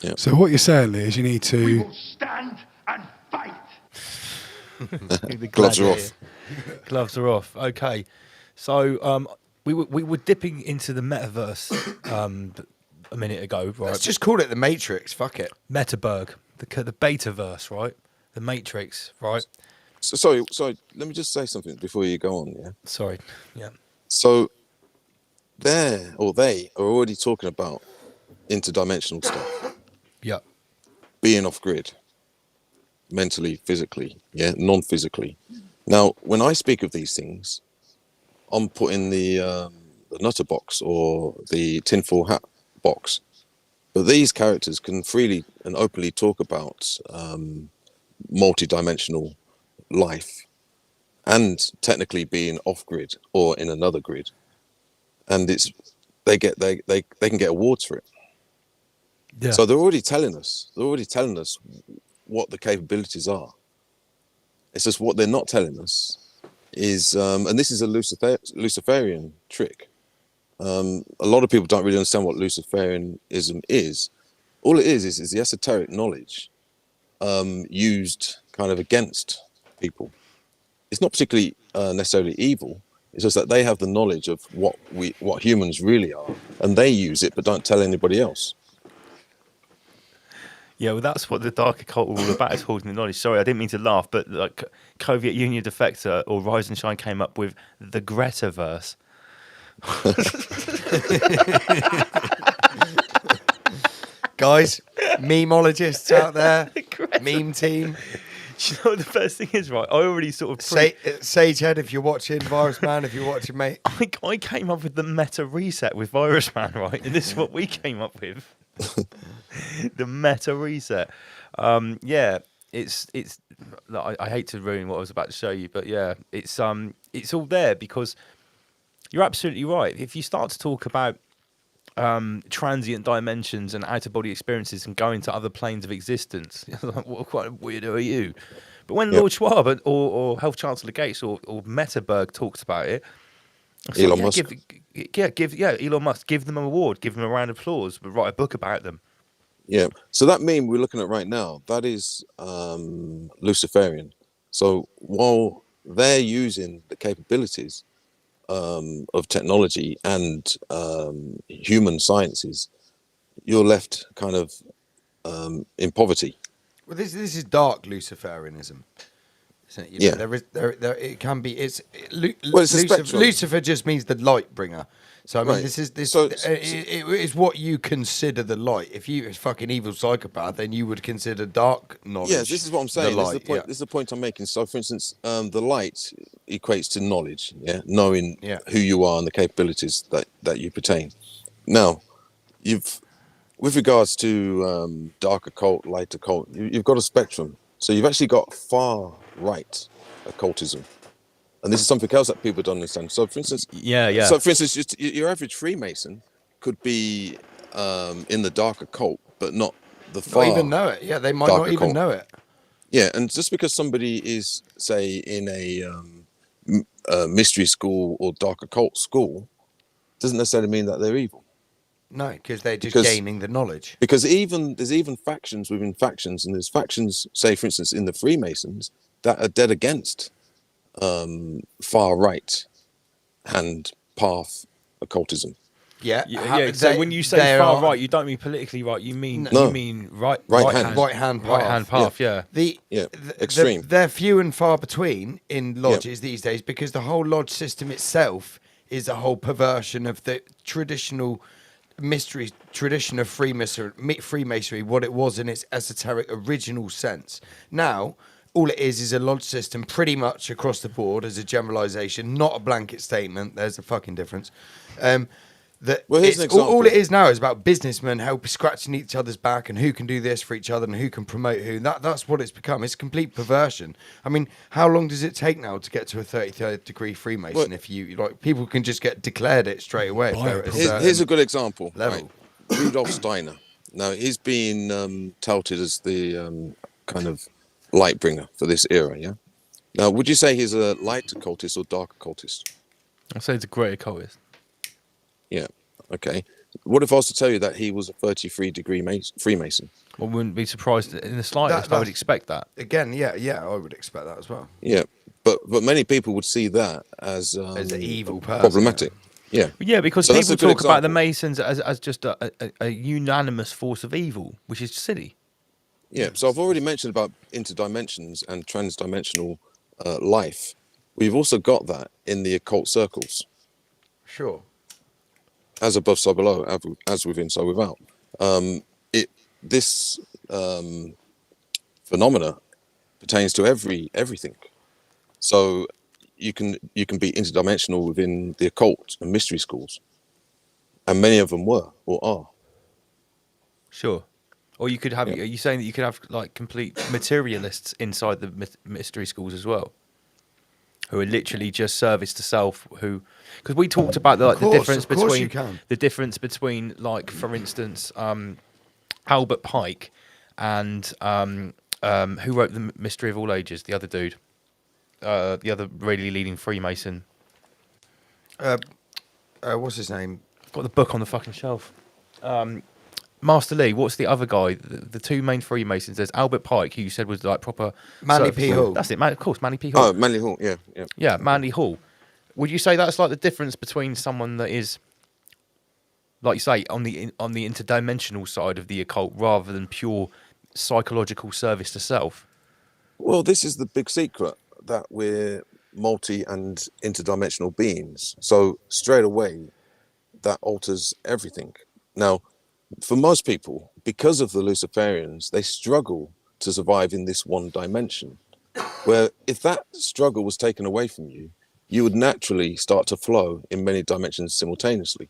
Yeah. So what you're saying is you need to... We will stand and fight. Gloves are off. Gloves are off. Okay. So we were dipping into the metaverse a minute ago, right? Let's just call it the Matrix. Fuck it. Metaberg, the betaverse, right? The Matrix, right? So, sorry. Let me just say something before you go on. Yeah. Sorry. Yeah. So, they are already talking about interdimensional stuff. Yeah. Being off grid, mentally, physically, non-physically. Now, when I speak of these things, I'm putting the nutter box or the tinfoil hat box. But these characters can freely and openly talk about multi-dimensional life and technically being off grid or in another grid, and they can get awards for it. Yeah. So they're already telling us what the capabilities are. It's just what they're not telling us is, and this is a Luciferian trick. A lot of people don't really understand what Luciferianism is. All it is the esoteric knowledge used kind of against people. It's not particularly necessarily evil. It's just that they have the knowledge of what humans really are, and they use it but don't tell anybody else. Yeah, well, that's what the dark occult were all about, is holding the knowledge. Sorry, I didn't mean to laugh, but like Soviet Union defector or Rise and Shine came up with the Gretaverse. Guys, memeologists out there, meme team. Do you know what the best thing is, right? I already sort of... Sagehead, if you're watching, Virus Man, if you're watching, mate. I came up with the meta reset with Virus Man, right? And this is what we came up with. The meta reset. Yeah, it's. I hate to ruin what I was about to show you, but yeah, it's all there because you're absolutely right. If you start to talk about transient dimensions and out-of-body experiences and going to other planes of existence, like, what kind of weirdo are you? But when Lord Schwab or Health Chancellor Gates or Metaberg talks about it, Elon Musk. Elon Musk, give them an award, give them a round of applause, but write a book about them. Yeah. So that meme we're looking at right now, that is Luciferian. So while they're using the capabilities of technology and human sciences, you're left kind of in poverty. Well, this is dark Luciferianism. Isn't it? You know, there it can be. It's a spectrum. Lucifer just means the light bringer. So I mean, Right. this is So- it is what you consider the light. If you're a fucking evil psychopath, then you would consider dark knowledge. Yeah, this is what I'm saying. The This is the light, point. This is the point I'm making. So, for instance, the light equates to knowledge. Yeah, knowing who you are and the capabilities that you pertain. Now, with regards to dark occult, light occult, you've got a spectrum. So you've actually got far right occultism, and this is something else that people don't understand. So, for instance, So, for instance, just your average Freemason could be in the dark occult, but not the far. Not even know it. Yeah, they might not even know it. Yeah, and just because somebody is, say, in a mystery school or dark occult school, doesn't necessarily mean that they're evil. No, because they're just gaining the knowledge. Because there's even factions within factions, and there's factions, say, for instance, in the Freemasons that are dead against far right hand path occultism. Yeah. So when you say far right, you don't mean politically right. You mean right hand path. Yeah. Extreme. They're few and far between in lodges these days because the whole lodge system itself is a whole perversion of the traditional tradition of Freemasonry, what it was in its esoteric original sense. Now, all it is a lodge system pretty much across the board as a generalization, not a blanket statement. There's a fucking difference. Here's an example. All it is now is about businessmen scratching each other's back and who can do this for each other and who can promote who. That's what it's become. It's complete perversion. I mean, how long does it take now to get to a 33rd degree Freemason? If you people can just get declared it straight away. Here's a good example. Level. Right? Rudolf Steiner. Now he's been touted as the kind of light bringer for this era. Yeah. Now, would you say he's a light occultist or dark occultist? I'd say he's a great occultist. Yeah. Okay. What if I was to tell you that he was a 33 degree Freemason? I wouldn't be surprised in the slightest. I would expect that. Again, yeah, I would expect that as well. Yeah, but many people would see that as an evil person, problematic. Yeah, because So that's people a good talk about the example. Masons as just a unanimous force of evil, which is silly. Yeah. So I've already mentioned about interdimensions and transdimensional life. We've also got that in the occult circles. Sure. As above, so below, as within, so without. This phenomena pertains to everything. So you can be interdimensional within the occult and mystery schools, and many of them were or are. Sure. Or you could have. Yeah. Are you saying that you could have like complete materialists inside the mystery schools as well, who are literally just service to self? Who, because we talked about the difference between like, for instance, Albert Pike and who wrote the Mystery of All Ages? The other dude, the other really leading Freemason. What's his name? I've got the book on the fucking shelf. Master Lee. What's the other guy? The two main Freemasons. There's Albert Pike, who you said was like proper Manly P. Hall. That's it, man. Of course, Manly P. Hall. Oh, Manly Hall. Yeah. Yeah, Manly Hall. Would you say that's like the difference between someone that is, like you say, on the interdimensional side of the occult rather than pure psychological service to self? Well, this is the big secret, that we're multi and interdimensional beings. So straight away, that alters everything. Now, for most people, because of the Luciferians, they struggle to survive in this one dimension, where if that struggle was taken away from you, you would naturally start to flow in many dimensions simultaneously.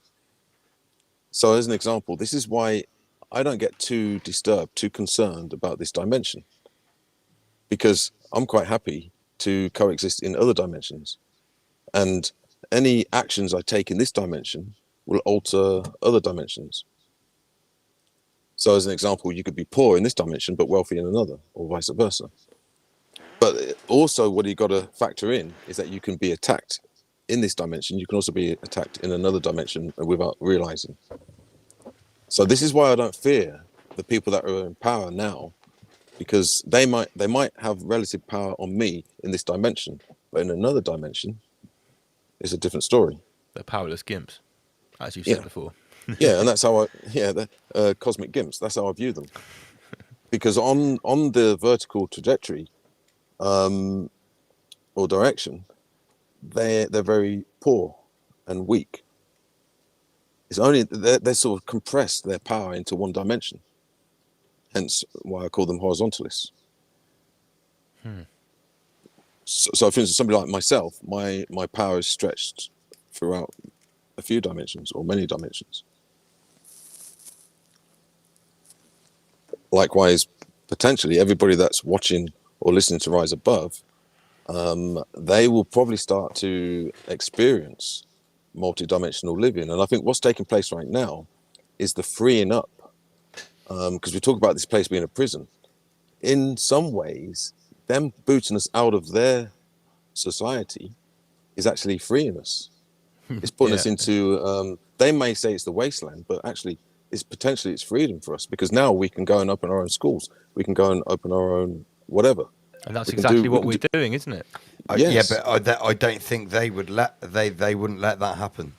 So as an example, this is why I don't get too disturbed, too concerned about this dimension, because I'm quite happy to coexist in other dimensions. And any actions I take in this dimension will alter other dimensions. So as an example, you could be poor in this dimension, but wealthy in another, or vice versa. But also what you got to factor in is that you can be attacked in this dimension. You can also be attacked in another dimension without realizing. So this is why I don't fear the people that are in power now, because they might have relative power on me in this dimension, but in another dimension, it's a different story. They're powerless gimps, as you said before. Yeah, and that's how the cosmic gimps. That's how I view them. Because on the vertical trajectory, or direction, they're very poor and weak. It's only they sort of compress their power into one dimension. Hence why I call them horizontalists. So for instance, somebody like myself, my power is stretched throughout a few dimensions or many dimensions. Likewise, potentially everybody that's watching or listening to Rise Above, they will probably start to experience multi-dimensional living. And I think what's taking place right now is the freeing up, because we talk about this place being a prison. In some ways, them booting us out of their society is actually freeing us. It's putting us into, they may say it's the wasteland, but actually it's freedom for us, because now we can go and open our own schools. We can go and open our own whatever. And that's exactly what we're doing, isn't it? Yes. Yeah, but I don't think they would they wouldn't let that happen.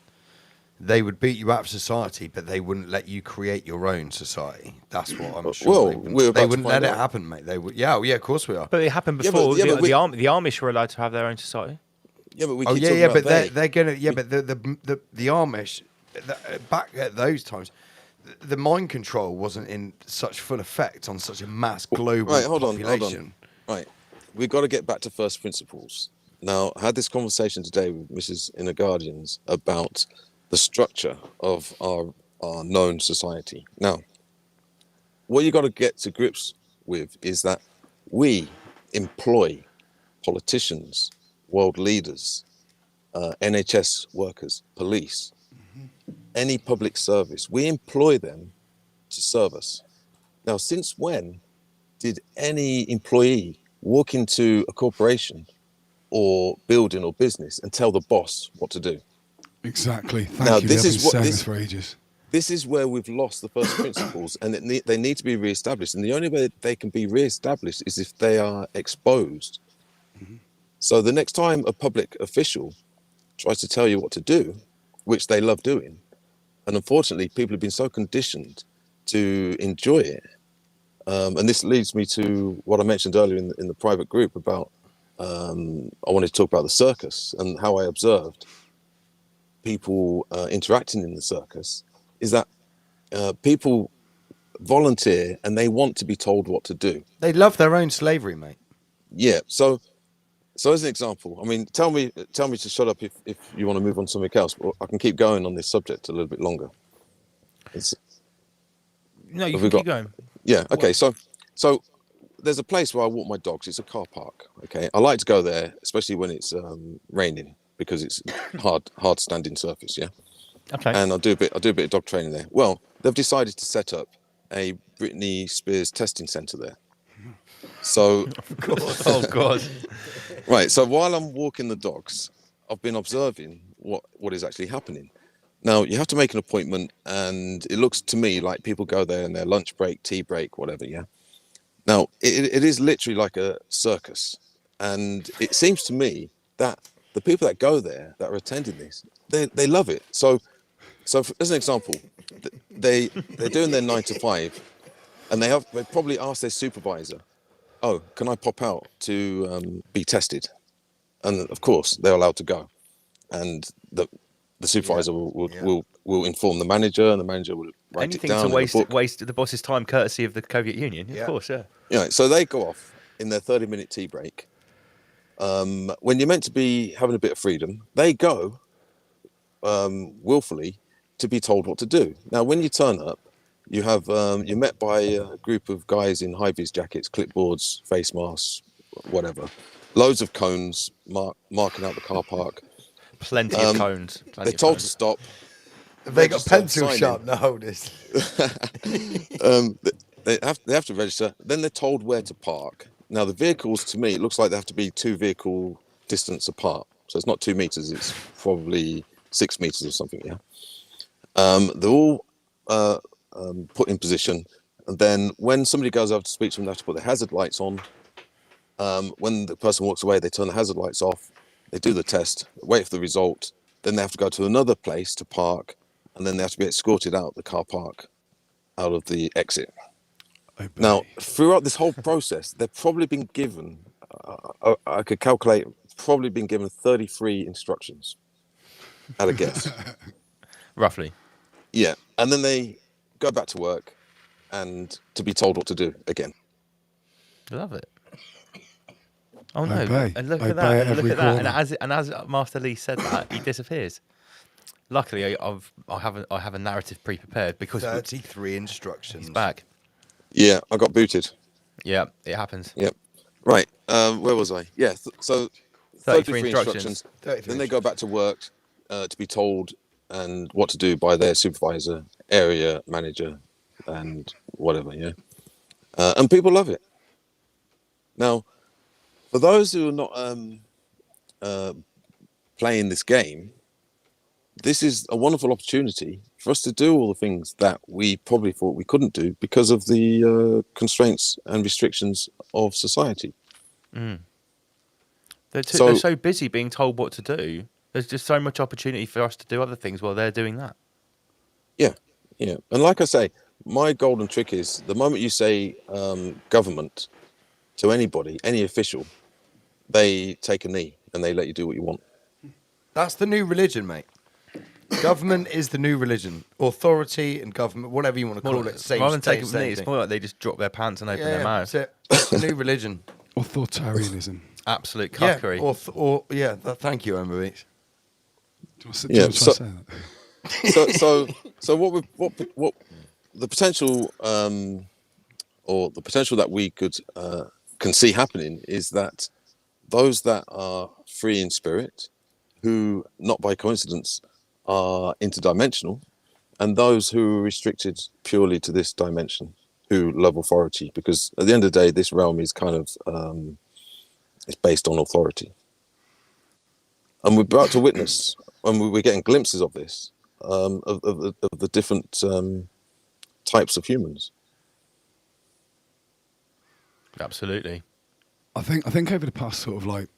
They would beat you out of society, but they wouldn't let you create your own society. That's what I'm sure. Well, they wouldn't let it happen, mate. They would. Yeah, of course we are. But it happened before. The Amish were allowed to have their own society. Yeah, but we. Oh yeah, but they're gonna. Yeah, but the Amish, back at those times, the mind control wasn't in such full effect on such a mass global population. Right, we've got to get back to first principles. Now, I had this conversation today with Mrs. Inner Guardians about the structure of our known society. Now, what you got to get to grips with is that we employ politicians, world leaders, NHS workers, police, any public service. We employ them to serve us. Now, since when did any employee walk into a corporation or building or business and tell the boss what to do? Exactly. Thank you. They've been saying this for ages. This is where we've lost the first principles, and they need to be re-established. And the only way they can be re-established is if they are exposed. So the next time a public official tries to tell you what to do, which they love doing. And unfortunately, people have been so conditioned to enjoy it. And this leads me to what I mentioned earlier in the private group about, I wanted to talk about the circus and how I observed people interacting in the circus, is that people volunteer and they want to be told what to do. They love their own slavery, mate. Yeah. So as an example, I mean, tell me to shut up if you want to move on to something else. But I can keep going on this subject a little bit longer. No, you can keep going. Yeah. Okay. So there's a place where I walk my dogs. It's a car park. Okay. I like to go there, especially when it's raining, because it's hard standing surface. Yeah. Okay. And I do a bit of dog training there. Well, they've decided to set up a Britney Spears testing center there. So, of course. Oh God. Right. So while I'm walking the dogs, I've been observing what is actually happening. Now you have to make an appointment, and it looks to me like people go there in their lunch break, tea break, whatever. Yeah. Now it is literally like a circus, and it seems to me that the people that go there that are attending this, they love it. So as an example, they're doing their 9 to 5, and they probably asked their supervisor, "Oh, can I pop out to be tested?" And of course, they're allowed to go, and the supervisor will inform the manager, and the manager will write it down. Anything to waste the boss's time, courtesy of the Soviet Union. Of course, yeah. Yeah. So they go off in their 30-minute tea break. When you're meant to be having a bit of freedom, they go willfully to be told what to do. Now, when you turn up, you're met by a group of guys in high-vis jackets, clipboards, face masks, whatever, loads of cones marking out the car park. Plenty of cones. They're told to stop. Have they got pencil sharpener holders? They have to register. Then they're told where to park. Now, the vehicles, to me, it looks like they have to be 2 vehicle distance apart. So it's not 2 meters, it's probably 6 meters or something, yeah? They're all put in position. And then when somebody goes over to speak to them, they have to put their hazard lights on. When the person walks away, they turn the hazard lights off. They do the test, wait for the result. Then they have to go to another place to park. And then they have to be escorted out the car park, out of the exit. Now, throughout this whole process, they've probably been given, I could calculate, probably been given 33 instructions at a guess. Roughly. Yeah. And then they go back to work and to be told what to do again. Love it. Oh no! Obey. And look Obey at that! at Look at every that! And as Master Lee said that, he disappears. Luckily, I have a narrative pre-prepared because 33 instructions. He's back. Yeah, I got booted. Yeah, it happens. Yep. Right. Where was I? Yeah. So 33 instructions. Then they go back to work to be told and what to do by their supervisor, area manager, and whatever. Yeah. And people love it. Now, for those who are not playing this game, this is a wonderful opportunity for us to do all the things that we probably thought we couldn't do because of the constraints and restrictions of society. Mm. They're so busy being told what to do. There's just so much opportunity for us to do other things while they're doing that. Yeah, yeah. And like I say, my golden trick is the moment you say government to anybody, any official, they take a knee and they let you do what you want. That's the new religion, mate. Government is the new religion. Authority and government, whatever you want to call it. Rather than taking a knee, it's more like they just drop their pants and open their mouth. That's it. That's the new religion. Authoritarianism. Absolute cuckery. Yeah, thank you, Emma Beach. So what the potential or the potential that we can see happening is that those that are free in spirit, who not by coincidence are interdimensional, and those who are restricted purely to this dimension, who love authority, because at the end of the day, this realm is kind of it's based on authority, and we're about to witness, and we're getting glimpses of this, of the different types of humans. Absolutely. I think over the past sort of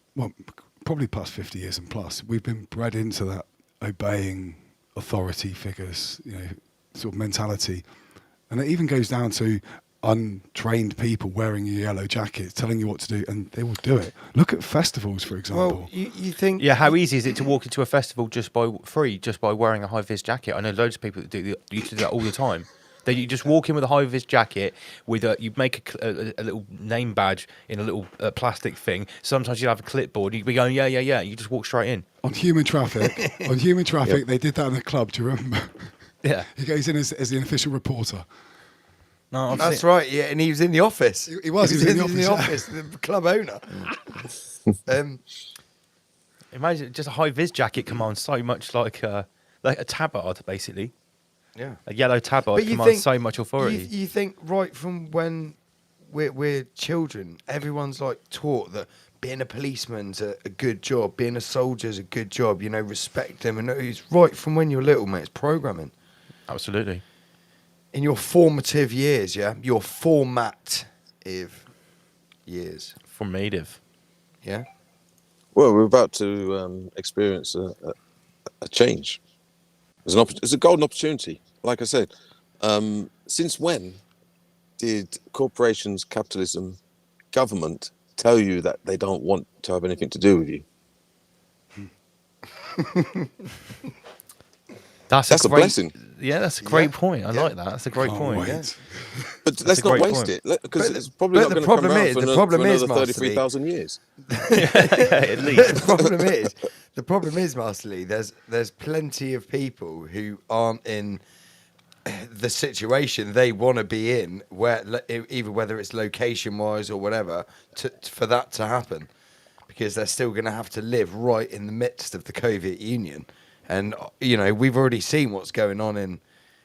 probably past 50 years and plus, we've been bred into that obeying authority figures, sort of mentality. And it even goes down to untrained people wearing a yellow jacket, telling you what to do, and they will do it. Look at festivals, for example. Well, you think... Yeah, how easy is it to walk into a festival just by wearing a high-vis jacket? I know loads of people that used to do that all the time. You just walk in with a high-vis jacket, you make a little name badge in a little plastic thing. Sometimes you have a clipboard, you'd be going, yeah, you just walk straight in. On human traffic, They did that in the club, do you remember? Yeah. He goes in as the unofficial reporter. No, that's right. Yeah, and he was in the office. He was in the office. The club owner. Imagine just a high vis jacket commands so much like a tabard, basically. Yeah, a yellow tabard commands so much authority. You think right from when we're children, everyone's like taught that being a policeman's a good job, being a soldier's a good job. Respect them, and it's right from when you're little, mate. It's programming. Absolutely. In your formative years, yeah? Your formative years. Formative. Yeah? Well, we're about to experience a change. It's a golden opportunity. Like I said, since when did corporations, capitalism, government tell you that they don't want to have anything to do with you? That's a blessing. Yeah, that's a great point. I like that. That's a great point. Yeah. But let's not waste it, because it's probably not going to come around for another 33,000 years. At least. The problem is, Master Lee, there's plenty of people who aren't in the situation they want to be in, either whether it's location-wise or whatever, for that to happen, because they're still going to have to live right in the midst of the COVID union. And, we've already seen what's going on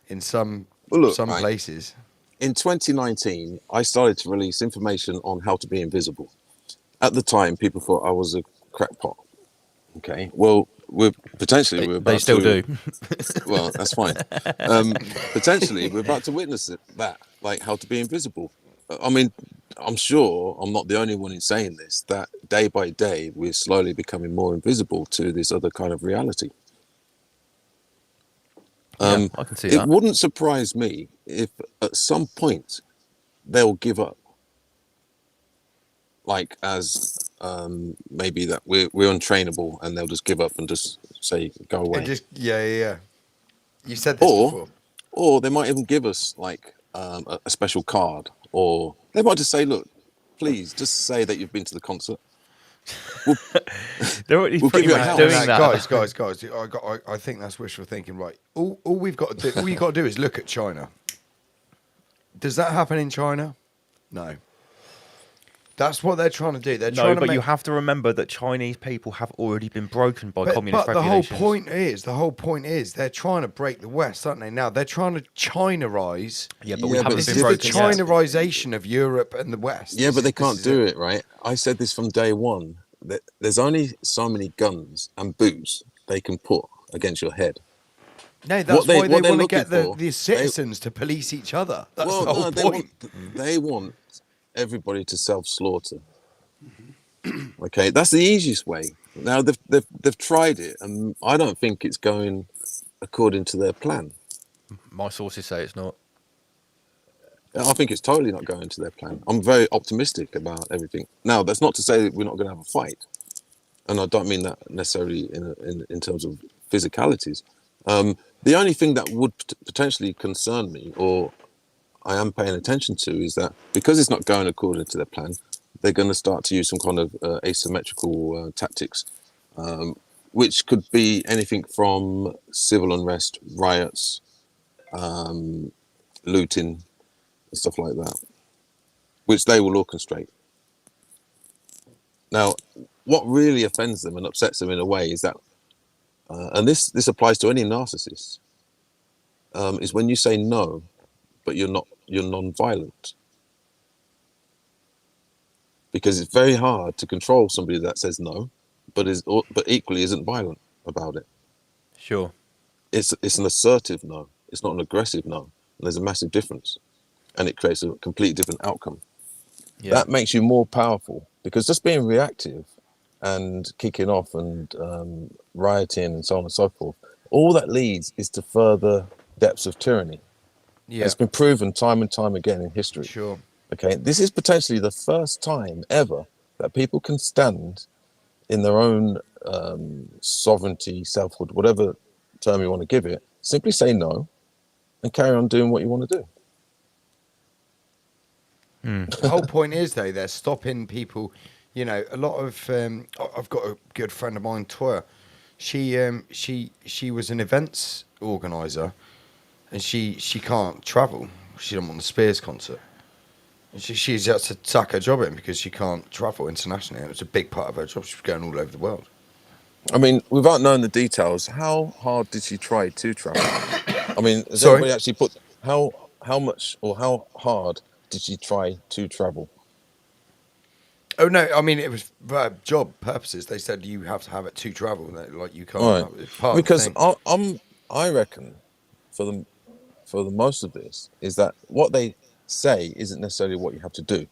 in some places. In 2019, I started to release information on how to be invisible. At the time, people thought I was a crackpot. Okay, well, we're about they still do. Well, that's fine. Potentially, we're about to witness that, like how to be invisible. I mean, I'm sure I'm not the only one in saying this, that day by day, we're slowly becoming more invisible to this other kind of reality. I can see that. It wouldn't surprise me if at some point they'll give up. Like as maybe that we're untrainable, and they'll just give up and just say go away. Yeah. You said this before. Or they might even give us like a special card, or they might just say, "Look, please, just say that you've been to the concert." They're already we'll pretty much doing that. Guys. I think that's wishful thinking. Right. All we've got to do, all you got to do is look at China. Does that happen in China? No. That's what they're trying to do. But you have to remember that Chinese people have already been broken by communist regulations. The whole point is, they're trying to break the West, aren't they? Now they're trying to Chinarise. Yeah, but we haven't this been is broken the Chinarization of Europe and the West. Yeah, but they can't do it, right? I said this from day one. That there's only so many guns and booze they can put against your head. No, that's why they want to get the citizens to police each other. That's the whole point. They want everybody to self-slaughter. Okay, that's the easiest way. Now they've tried it, and I don't think it's going according to their plan. My sources say it's not. I think it's totally not going to their plan. I'm very optimistic about everything. Now, that's not to say that we're not going to have a fight, and I don't mean that necessarily in terms of physicalities. The only thing that would potentially concern me, or I am paying attention to, is that because it's not going according to their plan, they're going to start to use some kind of asymmetrical tactics, which could be anything from civil unrest, riots, looting, and stuff like that, which they will orchestrate. Now, what really offends them and upsets them in a way is that, and this applies to any narcissist, is when you say no, but you're non-violent. Because it's very hard to control somebody that says no, but equally isn't violent about it. Sure. It's an assertive no. It's not an aggressive no. And there's a massive difference. And it creates a completely different outcome. Yeah. That makes you more powerful, because just being reactive and kicking off and rioting and so on and so forth, all that leads is to further depths of tyranny. Yeah. It's been proven time and time again in history. Sure. Okay, this is potentially the first time ever that people can stand in their own sovereignty, selfhood, whatever term you want to give it, simply say no and carry on doing what you want to do. The whole point is, though, they're stopping people. You know, a lot of I've got a good friend of mine, Toya. She was an events organizer, and she can't travel. She didn't want the Spears concert. And she's had to tuck her job in because she can't travel internationally. It was a big part of her job. She was going all over the world. I mean, without knowing the details, how hard did she try to travel? I mean, has anybody actually put how much or how hard did she try to travel? Oh no! I mean, it was for job purposes. They said you have to have it to travel. Like you can't. Right. It's part because of the thing. I reckon for the most of this is that what they say isn't necessarily what you have to do.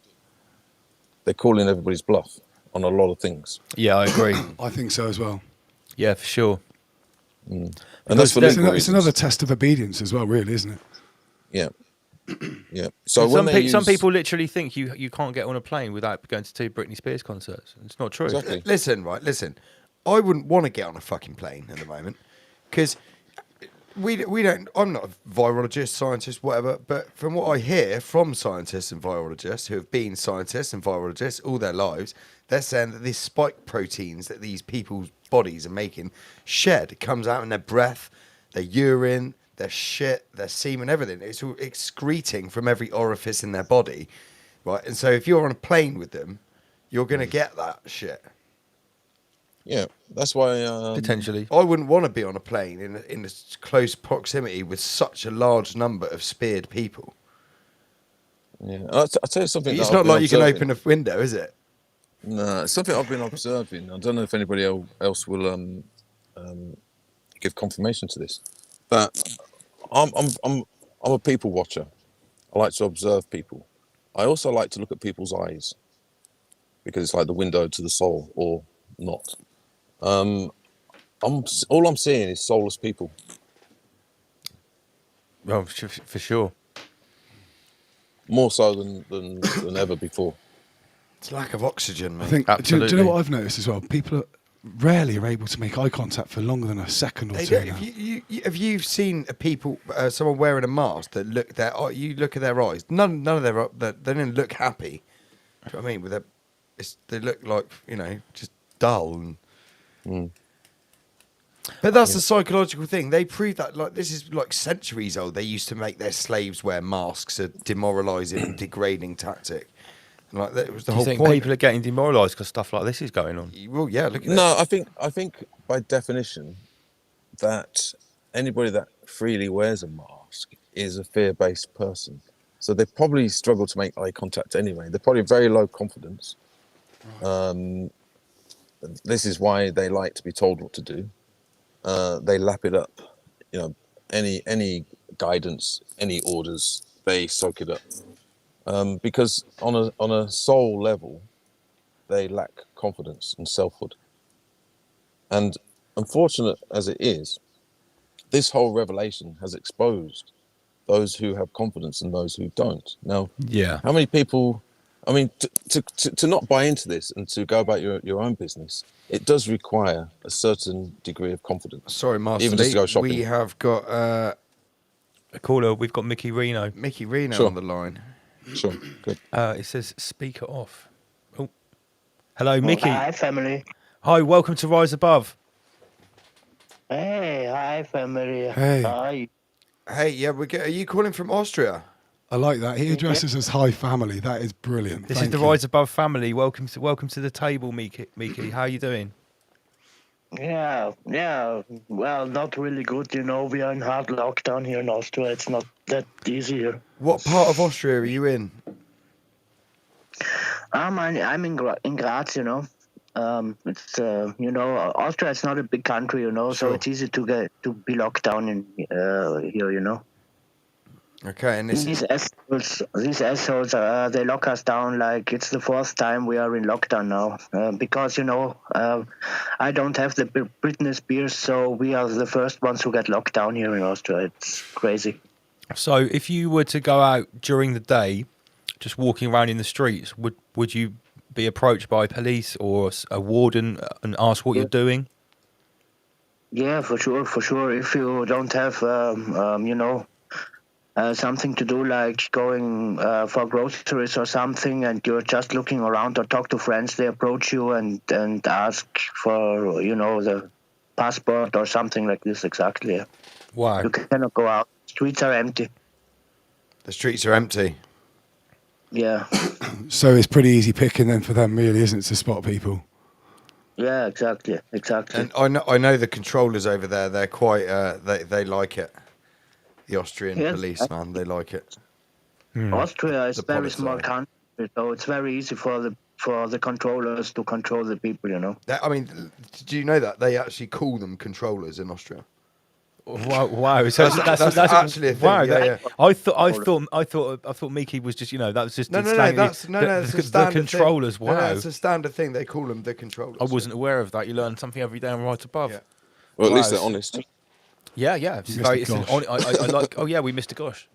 They're calling everybody's bluff on a lot of things. Yeah, I agree. I think so as well. Yeah, for sure. And that's for legal reasons. It's another test of obedience as well, really, isn't it? Yeah. Yeah. So some people literally think you can't get on a plane without going to 2 Britney Spears concerts. It's not true. Exactly. Listen. I wouldn't want to get on a fucking plane at the moment because we don't. I'm not a virologist, scientist, whatever. But from what I hear from scientists and virologists who have been scientists and virologists all their lives, they're saying that these spike proteins that these people's bodies are making shed comes out in their breath, their urine, their shit, their semen, everything. It's all excreting from every orifice in their body, right? And so if you're on a plane with them, you're going to get that shit. Yeah, that's why potentially I wouldn't want to be on a plane in a close proximity with such a large number of speared people. Yeah, I'll tell you something. It's not like you can open a window, is it? No, it's something I've been observing. I don't know if anybody else will give confirmation to this, but I'm a people watcher. I like to observe people. I also like to look at people's eyes because it's like the window to the soul, or not. All I'm seeing is soulless people. Well, for sure. More so than ever before. It's lack of oxygen, mate. I think. Do you know what I've noticed as well? People rarely are able to make eye contact for longer than a second or two. Have you seen people, someone wearing a mask that you look at their eyes? None of they didn't look happy. Do you know what I mean? They look like just dull and. But that's the psychological thing. They prove that this is centuries old. They used to make their slaves wear masks, a demoralising and degrading tactic. And that was the whole point. People are getting demoralised because stuff like this is going on? Well, yeah. Look at No, I think by definition that anybody that freely wears a mask is a fear-based person. So they probably struggle to make eye contact anyway. They're probably very low confidence. Right. This is why they like to be told what to do. They lap it up. Any guidance, any orders, they soak it up. Because on a soul level, they lack confidence and selfhood. And unfortunate as it is, this whole revelation has exposed those who have confidence and those who don't. Now, how many people? I mean, to not buy into this and to go about your own business, it does require a certain degree of confidence. Sorry, Master even just to go shopping. We have got a caller. We've got Mickey Reno. Mickey Reno on the line. Sure, good. It says speaker off. Oh, hello, Mickey. Hi, family. Hi, welcome to Rise Above. Hey, hi, family. Hey. Hi. Hey, yeah, are you calling from Austria? I like that. He addresses us hi family. That is brilliant. This is the Rise Above family. Welcome to the table, Mickey. How are you doing? Yeah. Well, not really good. We are in hard lockdown here in Austria. It's not that easy here. What part of Austria are you in? I'm in Graz. It's Austria is not a big country. So it's easy to be locked down in here. Okay, and these assholes, they lock us down like it's the fourth time we are in lockdown now. Because, I don't have the Britney Spears, so we are the first ones who get locked down here in Austria. It's crazy. So if you were to go out during the day, just walking around in the streets, would you be approached by police or a warden and ask what you're doing? Yeah, for sure. If you don't have, something to do, like going for groceries or something, and you're just looking around or talk to friends, they approach you and ask for, the passport or something like this. Exactly. Wow. You cannot go out. Streets are empty. The streets are empty. Yeah. So it's pretty easy picking then for them, really, isn't it, to spot people? Yeah, exactly. And I know the controllers over there. They're quite. They like it. The Austrian police, man, they like it. Austria is a very small country, so it's very easy for the controllers to control the people. I mean, do you know that they actually call them controllers in Austria? Wow! So that's actually a thing. Wow! Yeah. I thought Mickey was just that was just that's the controllers. Thing. Wow, no, it's a standard thing. They call them the controllers. I wasn't aware of that. You learn something every day. Right above. Yeah. Well, at least they're honest. Yeah. It's very. I like. Oh yeah, we missed a gosh.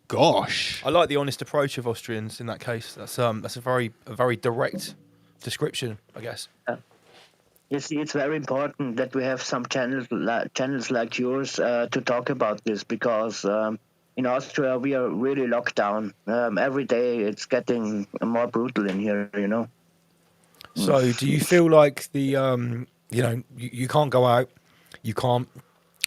Gosh. I like the honest approach of Austrians in that case. That's a very direct description, I guess. You see, it's very important that we have some channels like yours to talk about this, because in Austria we are really locked down. Every day it's getting more brutal in here, So do you feel like the you can't go out, you can't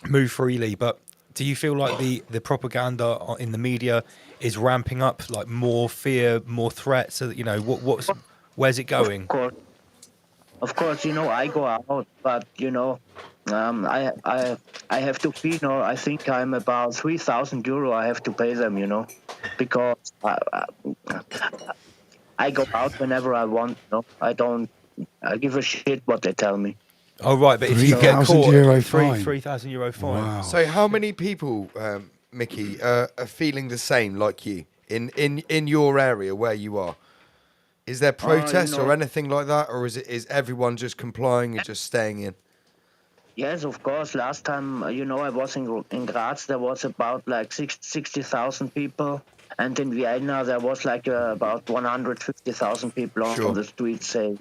move freely, but do you feel like the propaganda in the media is ramping up, like more fear, more threats? So that, where's it going? Of course, I go out, but I have to pay. I think I'm about €3,000. I have to pay them, because I go out whenever I want. I don't. I give a shit what they tell me. Oh right, but if you get caught, €3,000 fine. Wow. So how many people, Mickey, are feeling the same like you in your area where you are? Is there protests or anything like that, or is everyone just complying and just staying in? Yes, of course. Last time, I was in Graz, there was about like 60,000 people, and in Vienna there was like about 150,000 people on the streets saying,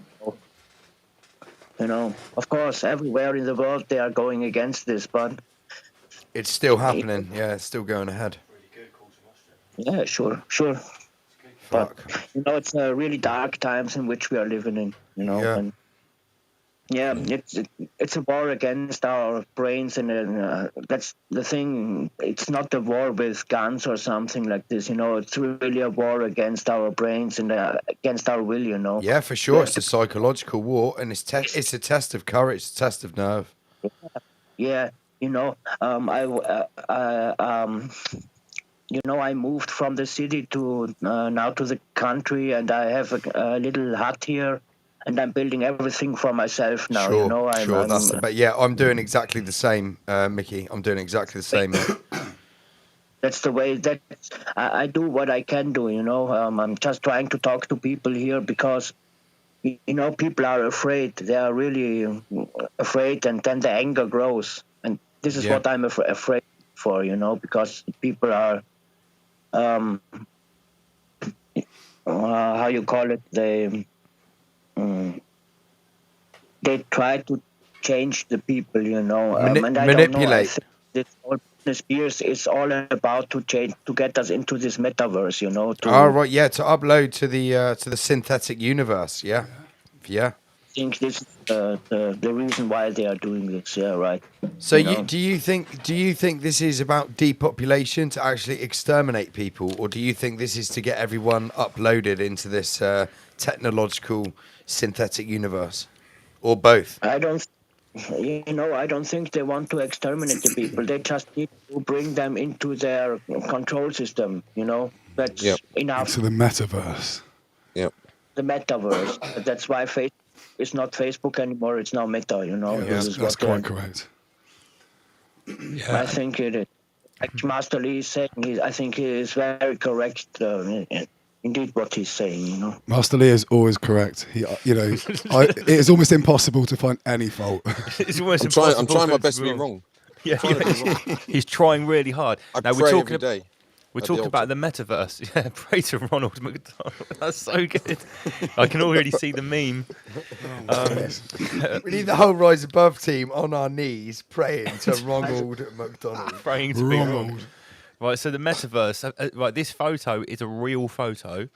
of course, everywhere in the world they are going against this, but it's still happening. Yeah, it's still going ahead. Yeah, sure. But it's really dark times in which we are living in. And it's a war against our brains, and that's the thing. It's not a war with guns or something like this. It's really a war against our brains and against our will. Yeah, for sure. It's a psychological war, and it's a test of courage, a test of nerve. Yeah, I moved from the city to now to the country, and I have a little hut here, and I'm building everything for myself now. I'm doing exactly the same, Mickey. I'm doing exactly the same. That's the way that I do what I can do. I'm just trying to talk to people here because people are afraid. They are really afraid, and then the anger grows, and this is what I'm afraid for. Because people are. How you call it? They try to change the people, and I manipulate. Don't know. I think this whole business Spears is all about to change, to get us into this metaverse, To upload to the synthetic universe, yeah. I think this is the reason why they are doing this. Yeah, right. So do you think this is about depopulation to actually exterminate people, or do you think this is to get everyone uploaded into this technological synthetic universe, or both? I don't think they want to exterminate the people. They just need to bring them into their control system. That's enough. Into the metaverse. Yep. The metaverse. That's why it's not Facebook anymore. It's now Meta. That's quite correct. I think it is. Master Lee is saying, I think he is very correct. Indeed, what he's saying, Master Lee is always correct. It is almost impossible to find any fault. It's almost I'm trying my best to be wrong. Yeah, he's trying really hard. I pray every day. We're talking about the metaverse. Yeah, pray to Ronald McDonald. That's so good. I can already see the meme. We need the whole Rise Above team on our knees praying to Ronald McDonald. Praying to be wrong. Right, so the metaverse. Right, this photo is a real photo.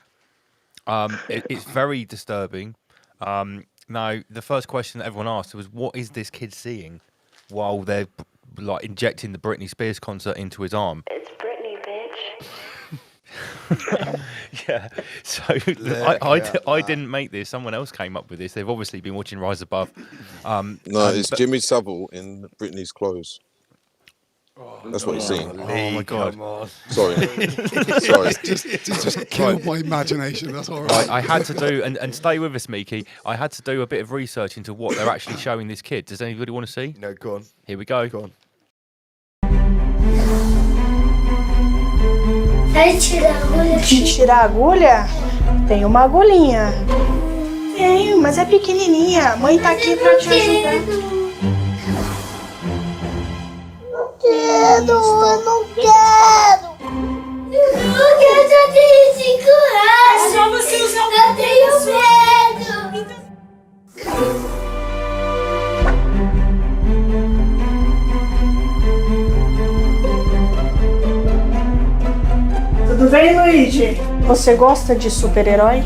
It's very disturbing. Now, the first question that everyone asked was, "What is this kid seeing?" While they're like injecting the Britney Spears concert into his arm. It's Britney, bitch. Yeah, so I didn't make this. Someone else came up with this. They've obviously been watching Rise Above. No, it's Jimmy Savile in Britney's clothes. That's what he's seeing. Oh my god! Sorry. Just killed my imagination. That's all right. Right, I had to do and stay with us, Miki. I had to do a bit of research into what they're actually showing this kid. Does anybody want to see? No, go on. Here we go. Go on. De tirar a agulha? Tem uma agulhinha. Tenho, mas é pequenininha. Mãe tá aqui pra te ajudar. Eu não quero. Eu já tenho 5 anos. É só você usar o Eu tenho medo. Tudo bem, Luigi? Você gosta de super-herói?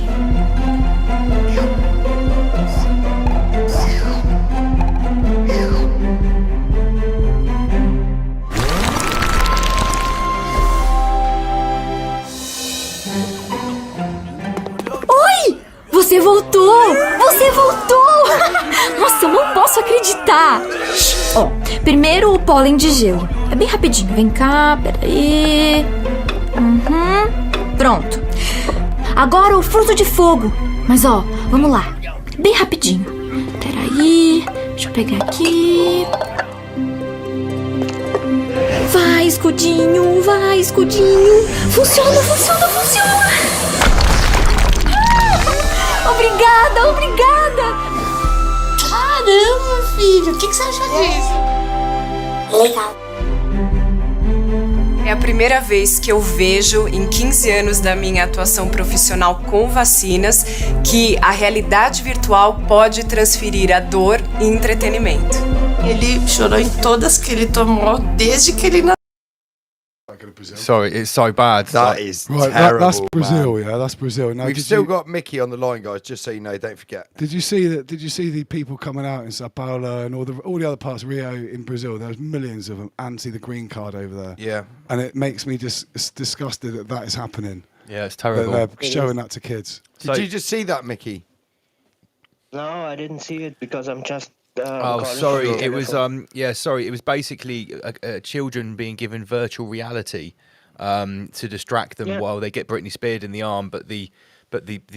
Oi! Você voltou! Você voltou! Nossa, eu não posso acreditar! Ó, primeiro o pólen de gelo. É bem rapidinho. Vem cá, peraí. Pronto. Agora o fruto de fogo. Mas ó, vamos lá. Bem rapidinho. Peraí. Deixa eu pegar aqui. Vai, escudinho. Vai, escudinho. Funciona, funciona, funciona. Obrigada, obrigada. Caramba, filho. O que você achou disso? Legal. É a primeira vez que eu vejo, em 15 anos da minha atuação profissional com vacinas, que a realidade virtual pode transferir a dor em entretenimento. Ele chorou em todas que ele tomou desde que ele nasceu. Sorry, it's so bad. That is right. Terrible, That's Brazil. man. Yeah, that's Brazil. Now, We've still got Mickey on the line, guys. Just so you know, don't forget. Did you see that? Did you see the people coming out in Sao Paulo and all the other parts of Rio in Brazil? There's millions of them anti the green card over there. Yeah, and it makes me just disgusted that is happening. Yeah, it's terrible. They're showing that to kids. Did you just see that, Mickey? No, I didn't see it because I'm just. Sorry. It was sorry. It was basically children being given virtual reality to distract them while they get Britney Spears in the arm, but the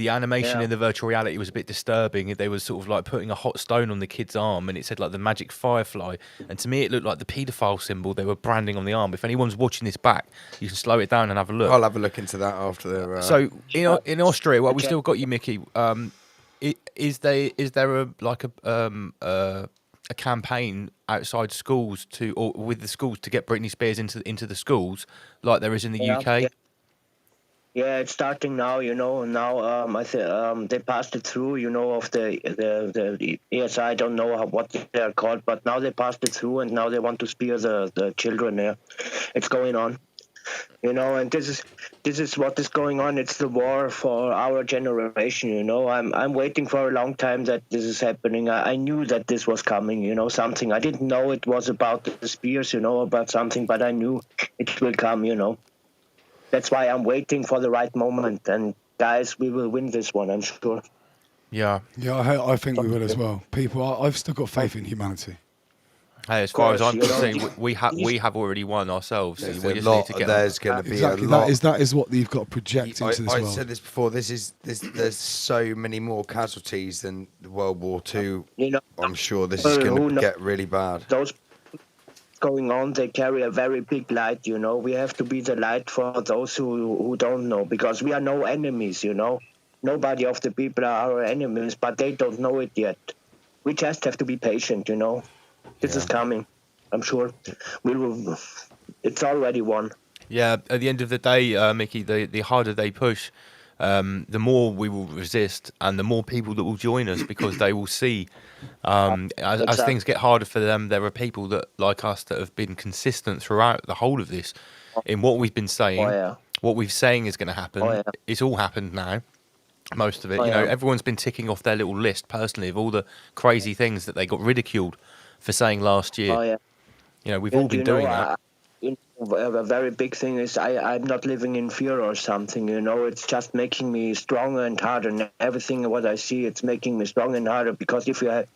animation in the virtual reality was a bit disturbing. They were sort of like putting a hot stone on the kid's arm, and it said like the magic firefly. And to me, it looked like the paedophile symbol they were branding on the arm. If anyone's watching this back, you can slow it down and have a look. I'll have a look into that after the. So in Austria, well, we still got you, Mickey. Is there a campaign outside schools or with the schools to get Britney Spears into the schools like there is in the UK? Yeah, it's starting now. Now they passed it through. Of the yes, I don't know what they're called, but now they passed it through, and now they want to spare the children there. It's going on. And this is what is going on. It's the war for our generation. I'm waiting for a long time that this is happening. I knew that this was coming. Something I didn't know it was about the spears. About something, but I knew it will come. That's why I'm waiting for the right moment. And guys, we will win this one, I'm sure. Yeah. Yeah, I think we will as well. People, I've still got faith in humanity. Hey, as far as I'm concerned, we have already won ourselves. There's we just need to get. There's going to be exactly. a lot. That is what you've got to project into this world. I said this before. There's so many more casualties than World War II. I'm sure this is going to get really bad. going on, they carry a very big light, you know. We have to be the light for those who don't know, because we are no enemies, you know. Nobody of the people are our enemies, but they don't know it yet. We just have to be patient, you know. This is coming. I'm sure we will. It's already won. Yeah, at the end of the day, Mickey, the harder they push, the more we will resist, and the more people that will join us, because they will see, as things get harder for them, there are people that, like us, that have been consistent throughout the whole of this in what we've been saying, what we've saying is going to happen. It's all happened now. Most of it, you know, everyone's been ticking off their little list personally of all the crazy things that they got ridiculed for saying last year. You know, we've all been doing that. A very big thing is I'm not living in fear or something, you know. It's just making me stronger and harder. And everything what I see, it's making me stronger and harder, because if you have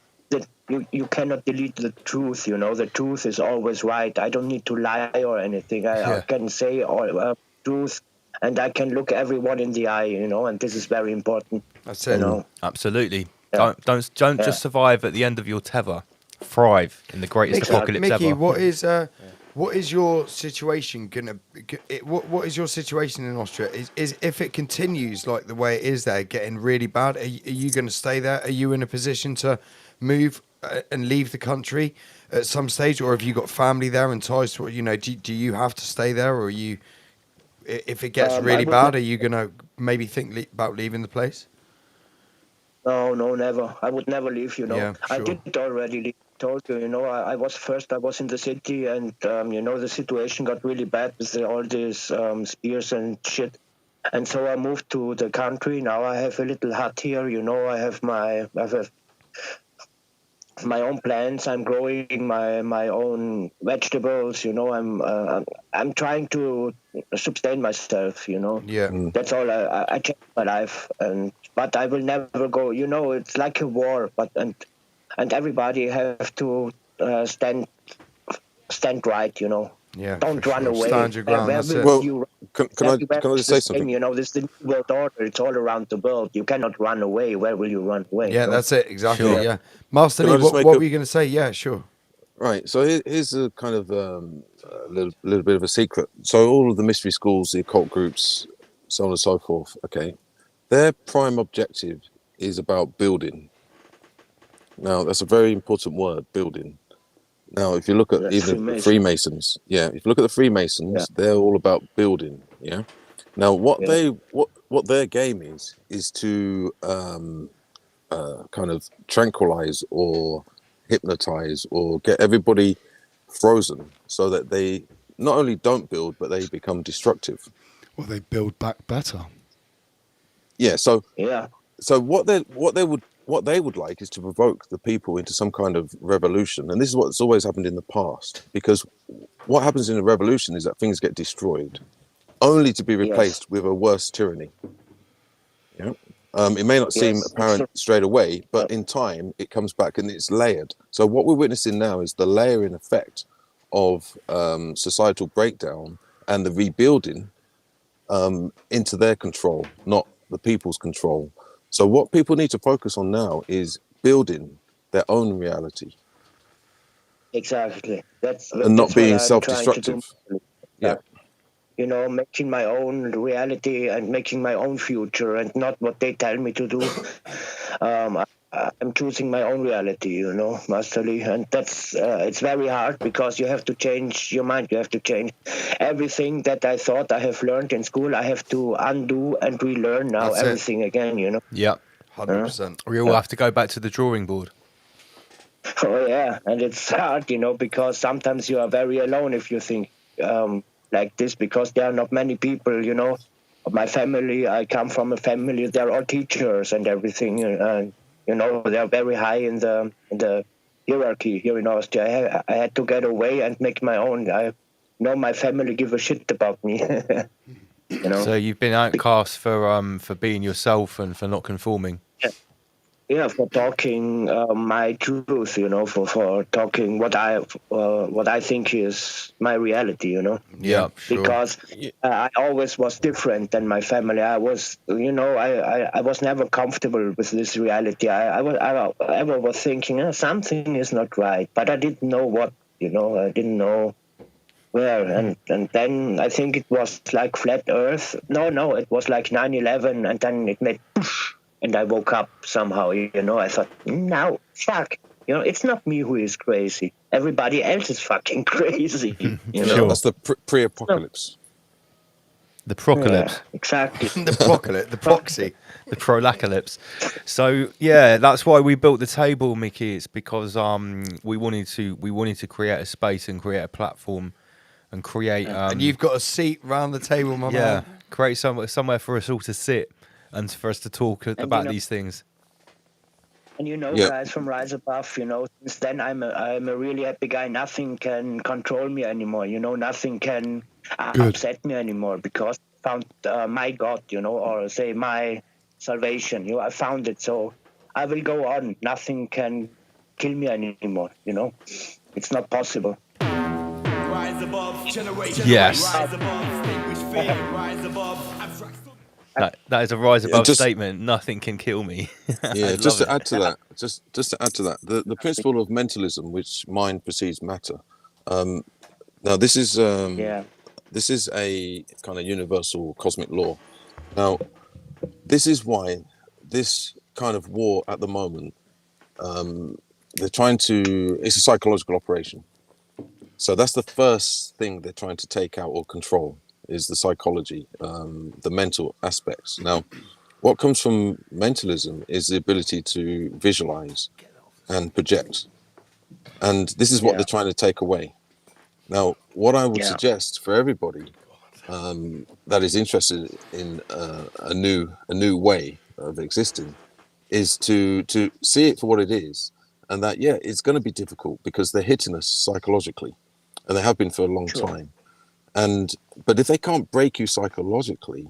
you cannot delete the truth, you know. The truth is always right. I don't need to lie or anything. I can say all truth, and I can look everyone in the eye, you know. And this is very important. That's it. You know? Absolutely. Don't just survive at the end of your tether. Thrive in the greatest apocalypse Mickey, ever. what is your situation gonna? What is your situation in Austria? Is if it continues like the way it is there, getting really bad? Are you going to stay there? Are you in a position to move and leave the country at some stage, or have you got family there and ties to? You know, do you have to stay there, or are you? If it gets really bad, are you going to maybe think about leaving the place? No, never. I would never leave, you know. Yeah, sure. I did already leave. Told you, you know, I was in the city, and, you know, the situation got really bad with all these spears and shit. And so I moved to the country. Now I have a little hut here, you know. I have my own plants. I'm growing my own vegetables, you know. I'm trying to sustain myself, you know. Yeah. That's all. I changed my life, but I will never go. You know, it's like a war, and everybody have to stand right, you know. Yeah. Don't run away. Stand your ground. That's it. Well, can I just say something? You know, this is the new world order. It's all around the world. You cannot run away. Where will you run away? Yeah, you know? that's it. Exactly. Sure. Yeah. Master Lee, what were you going to say? Yeah, sure. Right. So here's a kind of a little bit of a secret. So all of the mystery schools, the occult groups, so on and so forth. Okay, their prime objective is about building. Now that's a very important word, building. Now, if you look at even the Freemasons, if you look at the Freemasons, they're all about building. Yeah. Now, what their game is to kind of tranquilize or hypnotize or get everybody frozen so that they not only don't build, but they become destructive. Well, they build back better. Yeah. So what they would like is to provoke the people into some kind of revolution, and this is what's always happened in the past. Because what happens in a revolution is that things get destroyed, only to be replaced with a worse tyranny. Yeah. It may not seem apparent straight away, but in time it comes back and it's layered. So what we're witnessing now is the layering effect of societal breakdown and the rebuilding into their control, not the people's control. So what people need to focus on now is building their own reality. Exactly. And not being self-destructive. Yeah. You know, making my own reality and making my own future, and not what they tell me to do. I'm choosing my own reality, you know, Master Lee, and that's it's very hard because you have to change your mind. You have to change everything that I thought I have learned in school. I have to undo and relearn now. That's everything again, you know. Yeah, 100%. We all have to go back to the drawing board. Oh yeah, and it's hard, you know, because sometimes you are very alone if you think like this, because there are not many people, you know. My family, I come from a family, they're all teachers and everything, and you know, they're very high in the hierarchy here in Austria. I had to get away and make my own. I know my family give a shit about me. You know. So you've been outcast for being yourself and for not conforming. Yeah, for talking my truth, you know, for talking what I think is my reality, you know. Yeah, sure. Because I always was different than my family. I was, you know, I was never comfortable with this reality. I was thinking something is not right, but I didn't know what You know, I didn't know where. And then I think it was like flat Earth. No, it was like 9/11, and then it made poof, and I woke up somehow. You know, I thought, now, fuck. You know, it's not me who is crazy. Everybody else is fucking crazy. You know, that's the pre-apocalypse. The procalypse. Yeah, exactly. The procalypse, the proxy. The prolacalypse. So yeah, that's why we built the table, Mickey. It's because we wanted to create a space and create a platform and create and you've got a seat round the table, my man. Create somewhere for us all to sit and for us to talk about these things. And you know, guys from Rise Above, you know, since then I'm a really happy guy. Nothing can control me anymore. You know, nothing can upset me anymore, because I found my God, you know, or say my salvation. You know, I found it, so I will go on. Nothing can kill me anymore. You know, it's not possible. Rise above, generation. Yes. Rise above, distinguished fear. Rise above, abstract. That is a rise above statement. Nothing can kill me. Yeah, just to add to that, the principle of mentalism, which mind precedes matter. Now this is a kind of universal cosmic law. Now, this is why this kind of war at the moment, they're trying to. It's a psychological operation. So that's the first thing they're trying to take out or control, is the psychology, the mental aspects. Now, what comes from mentalism is the ability to visualize and project. And this is what they're trying to take away. Now, what I would suggest for everybody that is interested in a new way of existing is to see it for what it is. And that, it's going to be difficult because they're hitting us psychologically, and they have been for a long time. But if they can't break you psychologically,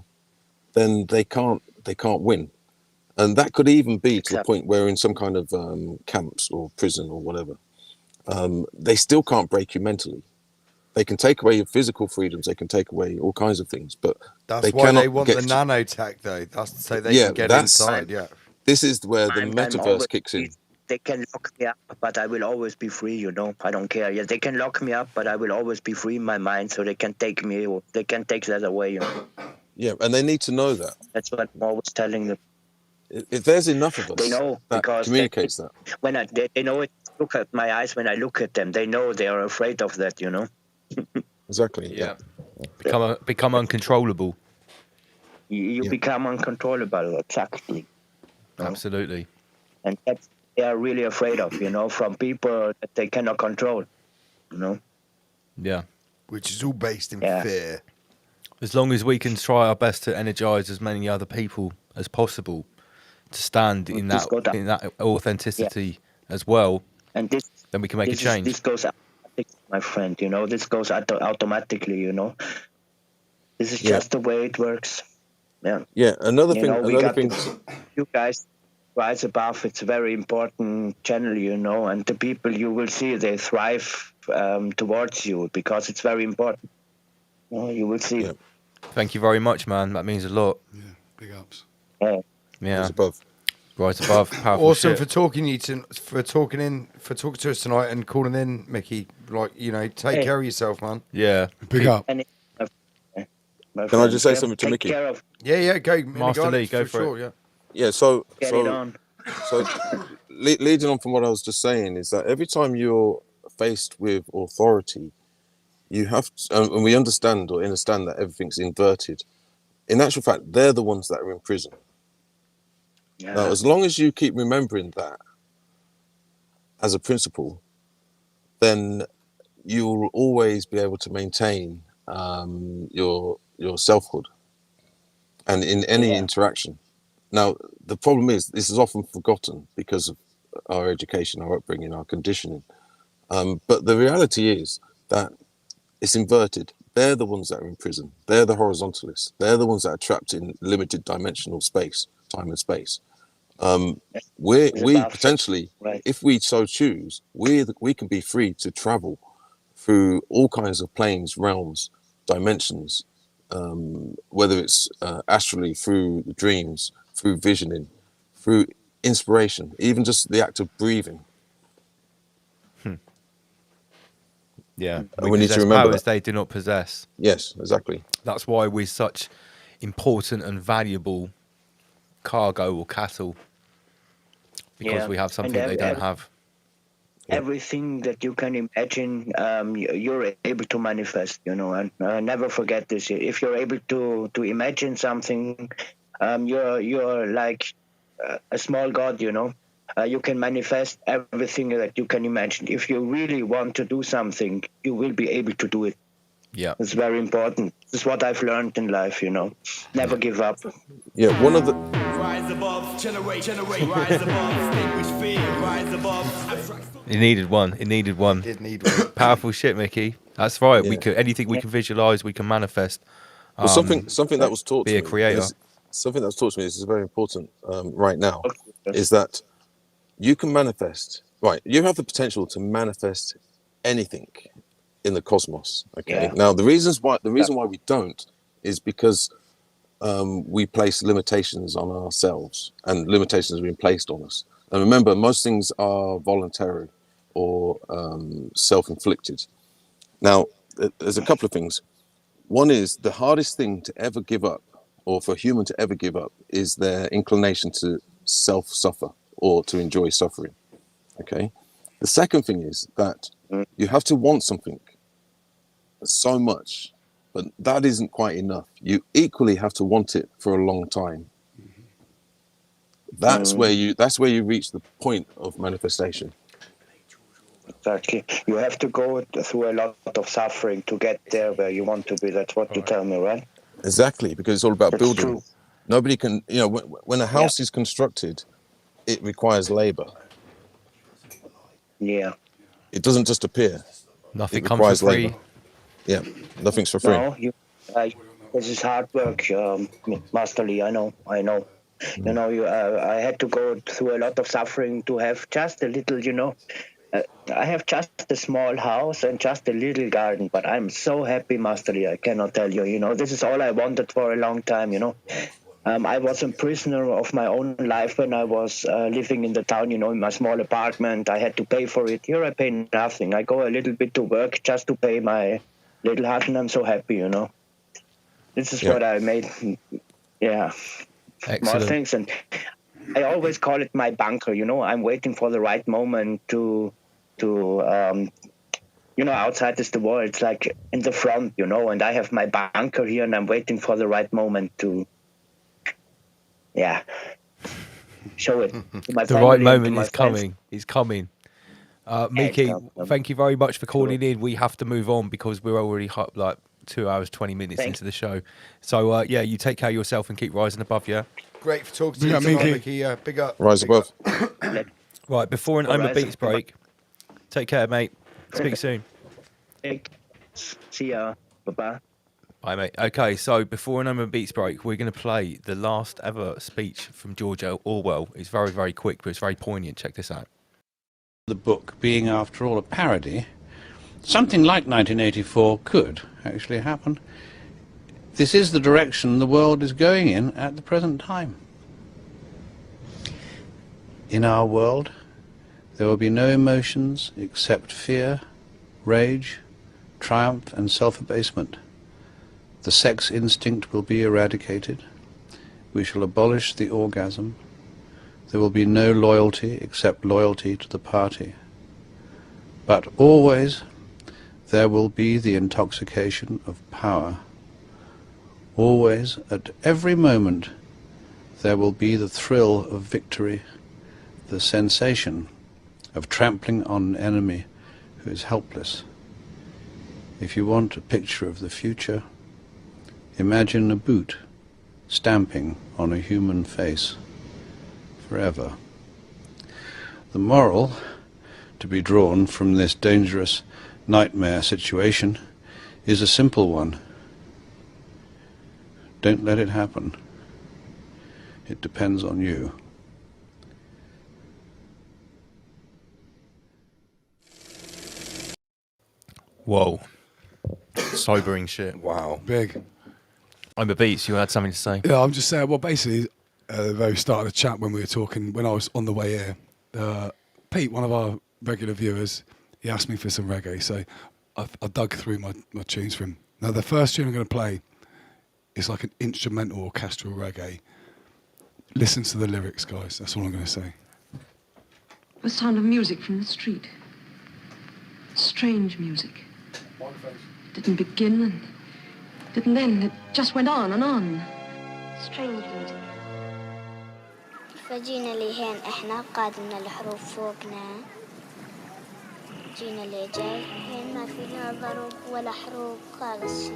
then they can't win. And that could even be to the point where in some kind of camps or prison or whatever, they still can't break you mentally. They can take away your physical freedoms, they can take away all kinds of things, but that's why they want the nanotech, though. That's so they can get inside. This is where the metaverse kicks in. They can lock me up, but I will always be free, you know. I don't care. Yeah, they can lock me up, but I will always be free in my mind, so they can take me, or they can take that away, you know. Yeah, and they need to know that. That's what I'm always telling them. If there's enough of us, they know, that because communicates that. When they know it, look at my eyes when I look at them. They know they are afraid of that, you know. Exactly. Yeah. Become uncontrollable. You become uncontrollable. Exactly. Absolutely. And that's they are really afraid of, you know, from people that they cannot control, you know. Yeah. Which is all based in fear. As long as we can try our best to energize as many other people as possible to stand in that authenticity as well, and then we can make a change. This goes automatically, my friend, you know. This goes automatically, you know. This is just the way it works. Yeah. Yeah. Another thing. You guys Rise Above, it's a very important channel, you know, and the people you will see, they thrive towards you because it's very important. You will see. Yeah. Thank you very much, man. That means a lot. Yeah, big ups. Yeah. Rise Above. Rise Above. Powerful awesome shit. for talking to us tonight and calling in, Mickey. Like, you know, take care of yourself, man. Yeah. Big up. Can I just say something to Mickey? Yeah, go. Master Lee, go for it. Yeah, so leading on from what I was just saying is that every time you're faced with authority, you have to, and we understand that everything's inverted. In actual fact, they're the ones that are in prison. Yeah. Now, as long as you keep remembering that as a principle, then you will always be able to maintain your selfhood and in any interaction. Now, the problem is this is often forgotten because of our education, our upbringing, our conditioning. But the reality is that it's inverted. They're the ones that are in prison. They're the horizontalists. They're the ones that are trapped in limited dimensional space, time and space. We potentially, if we so choose, we can be free to travel through all kinds of planes, realms, dimensions, whether it's astrally, through dreams, through visioning, through inspiration, even just the act of breathing. Yeah, and we need to possess remember powers that. they do not possess. Yes, exactly. That's why we're such important and valuable cargo or cattle, because we have something they don't have. Everything that you can imagine, you're able to manifest, you know, and never forget this. If you're able to imagine something, you're like a small god, you know. You can manifest everything that you can imagine. If you really want to do something, you will be able to do it. Yeah, it's very important. This is what I've learned in life, you know. Never give up. Yeah, one of the Rise above, generate, rise above, extinguish fear, rise above. it needed one. It needed one. Did need one. Powerful shit, Mickey. That's right. Yeah. We could anything we can visualize, we can manifest. Well, something that was taught be to a me. creator. Something that was taught to me. This is very important right now. Is that you can manifest. Right, you have the potential to manifest anything in the cosmos. Okay. Yeah. Now, the reason why we don't is because we place limitations on ourselves, and limitations have been placed on us. And remember, most things are voluntary or self-inflicted. Now, there's a couple of things. One is the hardest thing to ever give up, or for a human to ever give up, is their inclination to self-suffer or to enjoy suffering. Okay. The second thing is that you have to want something so much, but that isn't quite enough. You equally have to want it for a long time. That's where you reach the point of manifestation. Exactly. You have to go through a lot of suffering to get there where you want to be. That's what you tell me, right? Exactly, because it's all about That's building. true. Nobody can, you know, when a house is constructed, it requires labor. Yeah. It doesn't just appear. Nothing It comes requires for free. labor. Yeah, nothing's for free. No, this is hard work, Master Lee. I know. You know, I had to go through a lot of suffering to have just a little, you know. I have just a small house and just a little garden, but I'm so happy, Master Lee. I cannot tell you. You know, this is all I wanted for a long time. You know, I was a prisoner of my own life when I was living in the town. You know, in my small apartment. I had to pay for it. Here, I pay nothing. I go a little bit to work just to pay my little hut, and I'm so happy. You know, this is what I made. Yeah. More Excellent. things, and I always call it my bunker. You know, I'm waiting for the right moment to you know, outside is the war. It's like in the front, you know, and I have my bunker here, and I'm waiting for the right moment to, show it. To my The family right and to moment my is friends. coming. It's coming. Mickey, thank you very much for calling in. We have to move on because we're already like 2 hours, 20 minutes into the show. So, you take care of yourself and keep rising above, yeah? Great for talking to you, Mickey. Big up. Rise above. Right, before an Oma Beats break, take care, mate. Speak soon. See ya. Bye-bye. Bye, mate. Okay, so before an Oma Beats break, we're going to play the last ever speech from George Orwell. It's very, very quick, but it's very poignant. Check this out. The book being, after all, a parody, something like 1984 could actually happen. This is the direction the world is going in at the present time. In our world, there will be no emotions except fear, rage, triumph, and self-abasement. The sex instinct will be eradicated. We shall abolish the orgasm. There will be no loyalty except loyalty to the party. But always there will be the intoxication of power. Always, at every moment, there will be the thrill of victory, the sensation of trampling on an enemy who is helpless. If you want a picture of the future, imagine a boot stamping on a human face forever. The moral to be drawn from this dangerous nightmare situation is a simple one. Don't let it happen. It depends on you. Whoa. Sobering shit. Wow. Big. Oma Beats, you had something to say? Yeah, I'm just saying, well, basically, at the very start of the chat when we were talking, when I was on the way here, Pete, one of our regular viewers, he asked me for some reggae. So I've dug through my tunes for him. Now, the first tune I'm going to play is like an instrumental orchestral reggae. Listen to the lyrics, guys. That's all I'm going to say. The sound of music from the street. Strange music. Didn't begin and didn't end. It just went on and on. Strange music. فجينا لهين احنا قادمنا الحروف فوقنا. جينا اللي جاي هين ما فينا ضرب ولا حروب خالص شي.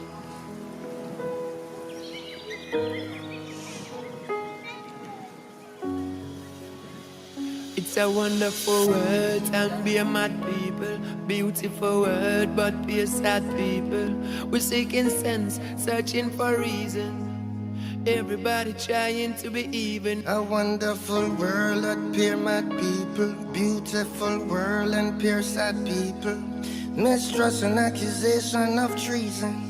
It's a wonderful word, and be a mad people. Beautiful word, but be a sad people. We're seeking sense, searching for reason. Everybody trying to be even. A wonderful world that pure mad people. Beautiful world and pure sad people. Mistrust and accusation of treason.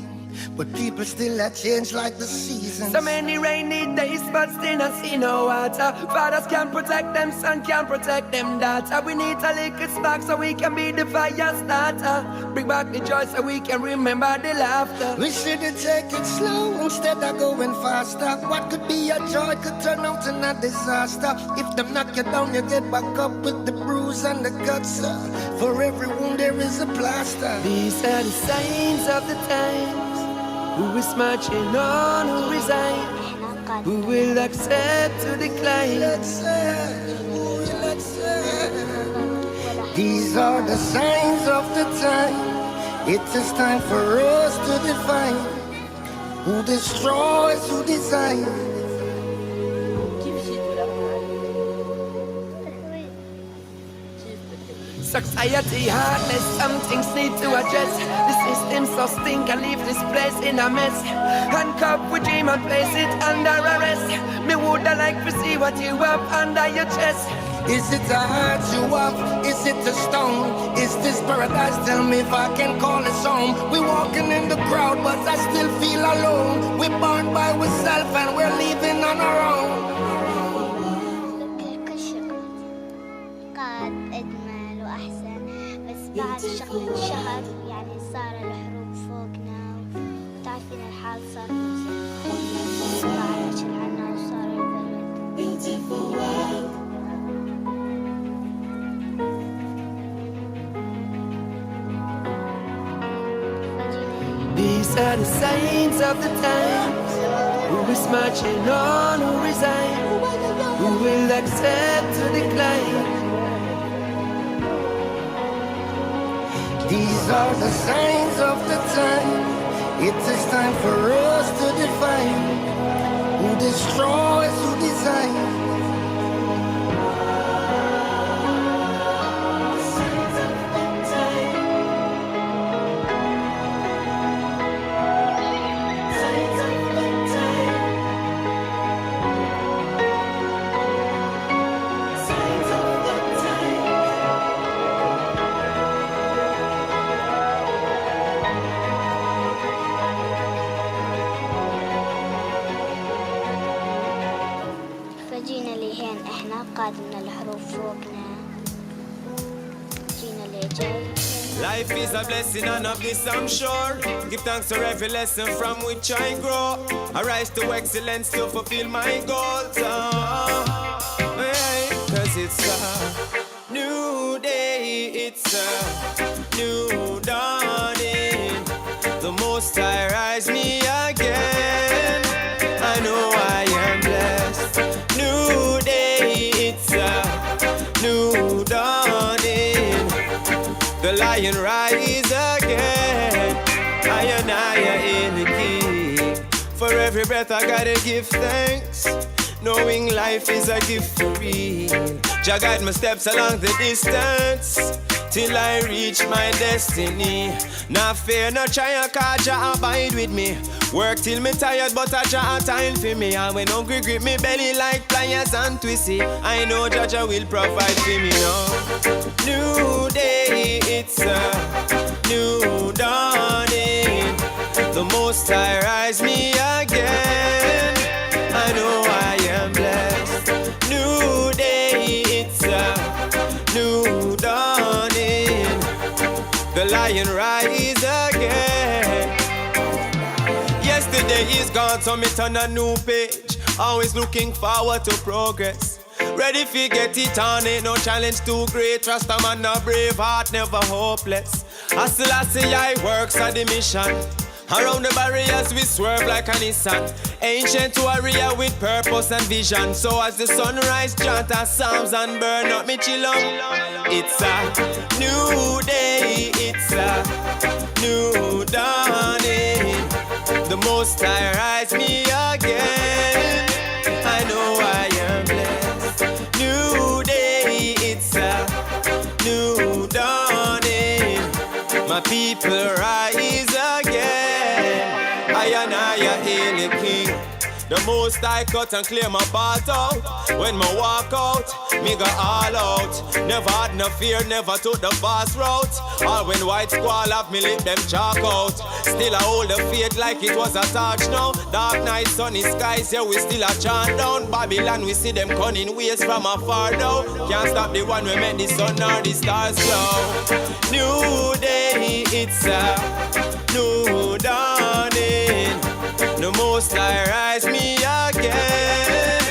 But people still a change like the seasons. So many rainy days, but still not see no water. Fathers can't protect them, son can't protect them daughter. We need a little spark so we can be the fire starter. Bring back the joy so we can remember the laughter. We should take it slow instead of going faster. What could be a joy could turn out in a disaster. If them knock you down, you get back up with the bruise and the guts. For every wound there is a plaster. These are the signs of the times. Who is marching on, who resign? Who will accept to decline? These are the signs of the time. It is time for us to define who destroys, who designs. Society heartless, some things need to address. The system so stink and leave this place in a mess. Handcuff with dream and place it under arrest. Me woulda like to see what you have under your chest. Is it a heart you have? Is it a stone? Is this paradise? Tell me if I can call it home. We walking in the crowd but I still feel alone. We're born by ourselves and we're leaving on our own. بعد شهر يعني صار الحروب فوقنا وتعرفين الحال صار بعد عنا وصار البرد. These are the signs of the times. Who is marching on, who resign? Who will accept to decline? These are the signs of the time. It is time for us to define who destroys, who designs. قادمنا الحروف فوقنا جينا اللي جاي. Life is a blessing and of this I'm sure. Give thanks for every lesson from which I grow. I rise to excellence to fulfill my goals. Cause it's a new day, it's a new dawning. The Most High rise me again. I know I am blessed. New day, it's a new dawning. The lion rise again. I and I are in the key. For every breath I gotta give thanks. Knowing life is a gift for me. Jah guide my steps along the distance till I reach my destiny. Not fear, not try, cause Jah abide with me. Work till me tired, but I Jah a time for me. And when hungry grip me belly like pliers and twisty, I know Jah will provide for me now. New day, it's a new dawning. The Most High rise me again. I know I am blessed. New day, it's a new dawning. The lion rise is gone, so me turn a new page. Always looking forward to progress. Ready fi get it on, ain't no challenge too great. Trust a man, a brave heart, never hopeless. Hustle, I works at the mission. Around the barriers we swerve like a Nissan. Ancient warrior with purpose and vision. So as the sunrise chant our psalms and burn up me chillum. It's a new day, it's a new dawning. The Most High rise me again. I know I am blessed. New day, it's a new dawning. My people rise again. I and I hail the King. The Most I cut and clear my path out. When my walk out, me go all out. Never had no fear, never took the fast route. All when white squall have me lip them chalk out. Still I hold the faith like it was a torch now. Dark night, sunny skies, yeah we still a chant down. Babylon we see them cunning ways from afar now. Can't stop the one we make the sun or the stars glow. New day, it's a new dawning. The Most High rise me again.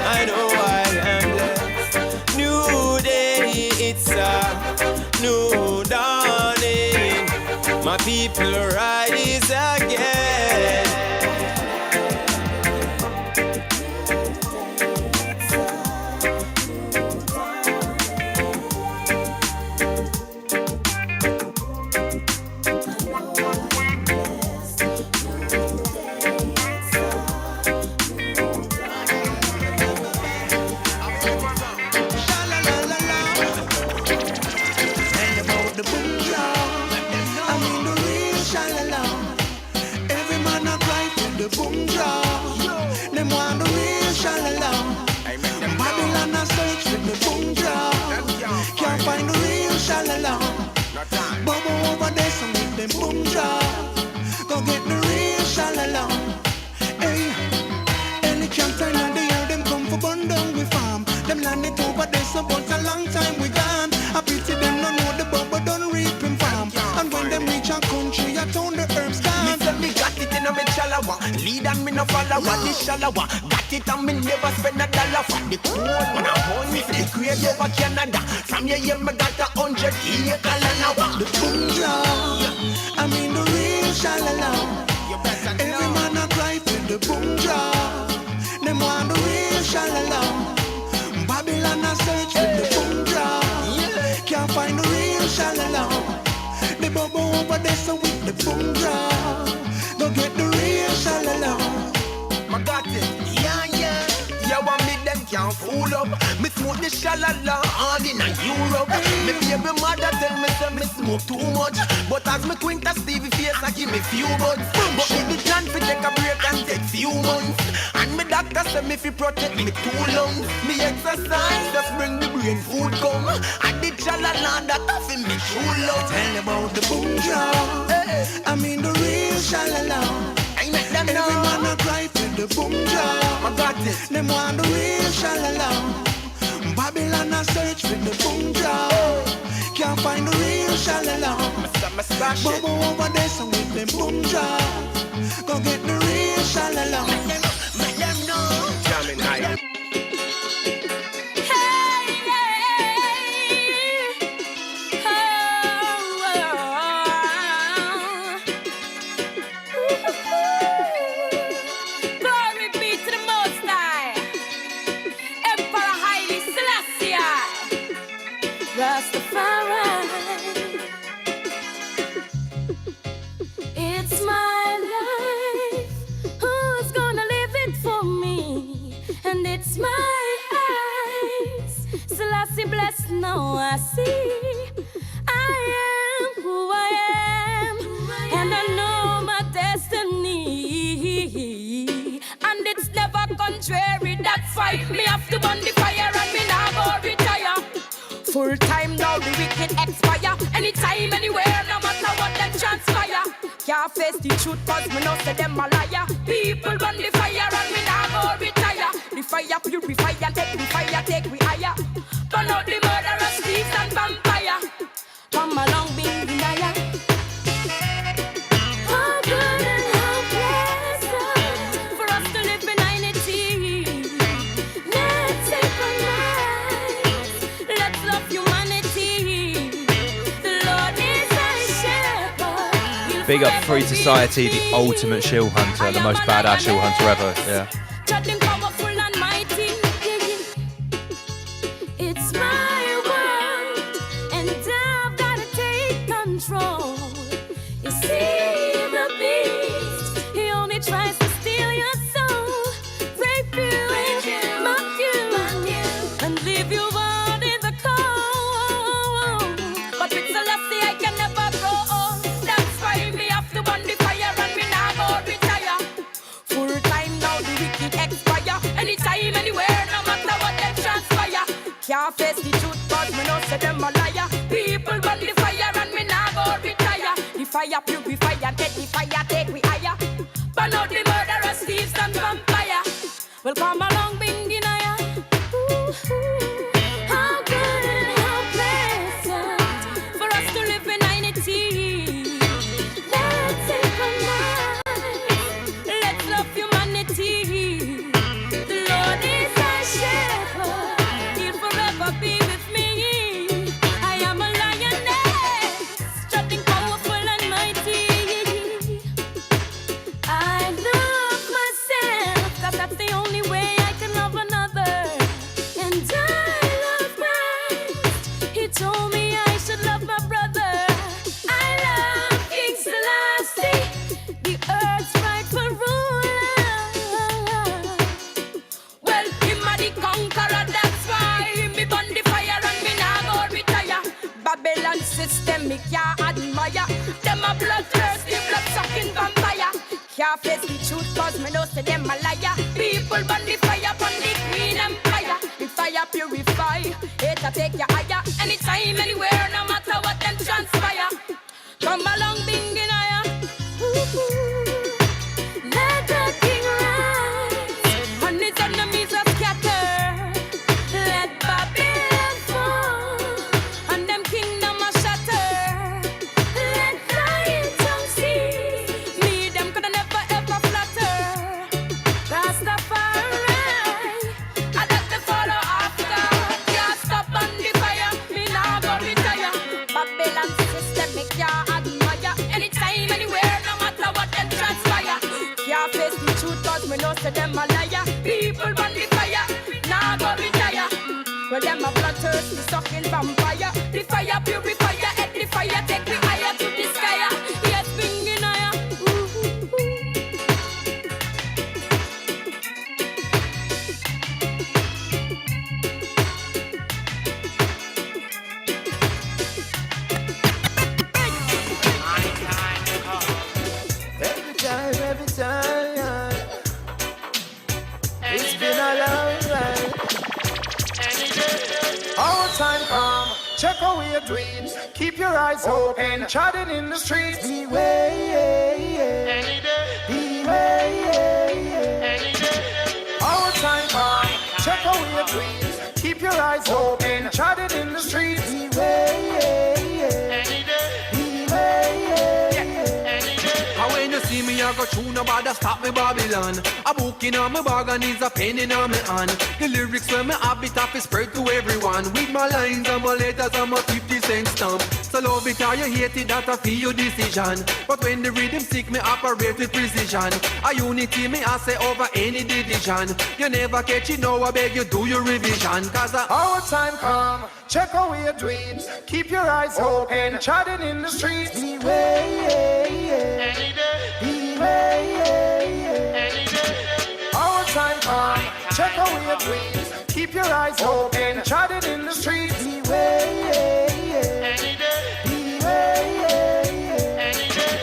I know I am blessed. New day, it's a new dawning. My people rise again. Lead and me no follow what the shallow. Got it and me never spend a dollar for the cool. When I hold me for the grave over Canada. From your year me got 100 acre land now. The boom drop, I mean the real shallow. Every man a cry for the boom drop. Them want the real shallow. Babylon a search for the boom drop. Can't find the real shallow. The bubble over there so with the boom drop. Don't get the real shallow. I got it, yeah. Yeah, one me them can't fool up. Me smoke the shalala all in a Europe. Me baby mother tell me say me smoke too much. But as me Quinta Stevie face I give me few buds. But me the plan fi take a break and take few months. And me doctor say me fi protect me too long. Me exercise just bring the brain food come. And the shalala that a fi me true love. Tell about the boom drop. I mean the real shalala. Every man a cry for the boom drop. I got it. Them want the real shalala. Babylon a search for the boom drop. Can't find the real shalala. Bubble over there so with them boom drop. Go get the real shalala. Make them know. Jamming high. It's my life. Who's gonna live it for me? And it's my eyes. Selassie blessed, now I see. I am who I am, and I know my destiny. And it's never contrary. That's why me have to burn the fire and me now go retire. Full time now the wicked expire. Anytime, anywhere, no matter what them transpire. Can't face the truth cause me know say them a liar. People burn the fire and me now go retire. The fire purify and take the fire, take we higher. Burn out the murderers, thieves and vampire. Come along, being denier. How good and how pleasant Big up Free Society, the ultimate shield hunter, the most badass shield hunter ever. Yeah. Chatting powerful and mighty. It's my world, and I've gotta take control. You see the beast, he only tries to steal your soul, rape you, mock you, and leave you out in the cold. But with Selassie I can never grow old. That's why me have to burn the fire and me now go retire. Full time now the wicked expire. Anytime, anywhere, no matter what them transpire. Can't face the truth cause me know say them a liar. People burn the fire and me now go retire. The fire purify and get the fire take we higher. Burn out the murderers, thieves and vampire. Well come along, Bingy Naya. How good and how pleasant for us to live in unity. Let's take a night. Let's love humanity. The Lord is our shepherd. He'll forever be with me. I am a lioness, strutting powerful and mighty. I love myself, cause that's the only way I can love another. And I love Christ. He told me I should love my brother. I love King Selassie, the earth's rightful ruler. Well, him a the conqueror, that's why me burn the fire and me nah go retire. Babylon system me can't admire. Them a bloodthirsty, blood-sucking vampire. Can't face the truth cause me know say them a liar. People burn the fire upon the Queen Empire. The fire purify, it'll take you higher. Anytime, anywhere, no matter what them transpire. Come along, Bingy Naya. Let the king rise, and his enemies are scattered. Let Babylon fall, and them kingdom are shattered. Let lying tongues cease, me them could never ever flatter. Rastafari, I let them follow after. Can't stop on the fire, me nah go retire. Babylon system me can't admire. Anytime, anywhere, no matter what them transpire. Can't face the truth cause me know say them a liar. People burn the fire, nah go retire. Well them a bloodthirsty sucking vampire. The fire purifier, and the fire take me higher to the sky. Yes, Bingy Naya. Every time, it's been a long ride. Our time come, check away your dreams. Keep your eyes open, chatting in the streets. Beware, Our time come, check away your dreams. Keep your eyes open, chatting in the streets. Beware. And when you see me, I go through nobody stop me Babylon. A book in on my bag and is a pen in on my hand. The lyrics when me have it up is spread to everyone. With my lines and my letters and my 50-cent stamp. So love it or you hate it, that's a for your decision. But when the rhythm sick, me operate with precision. A unity me I say over any division. You never catch it now, I beg you do your revision. Cause our time come, check away your dreams. Keep your eyes open, chatting in the streets. Beware. Our time come, check away your dreams. Keep your eyes open, chatting in the streets. Beware.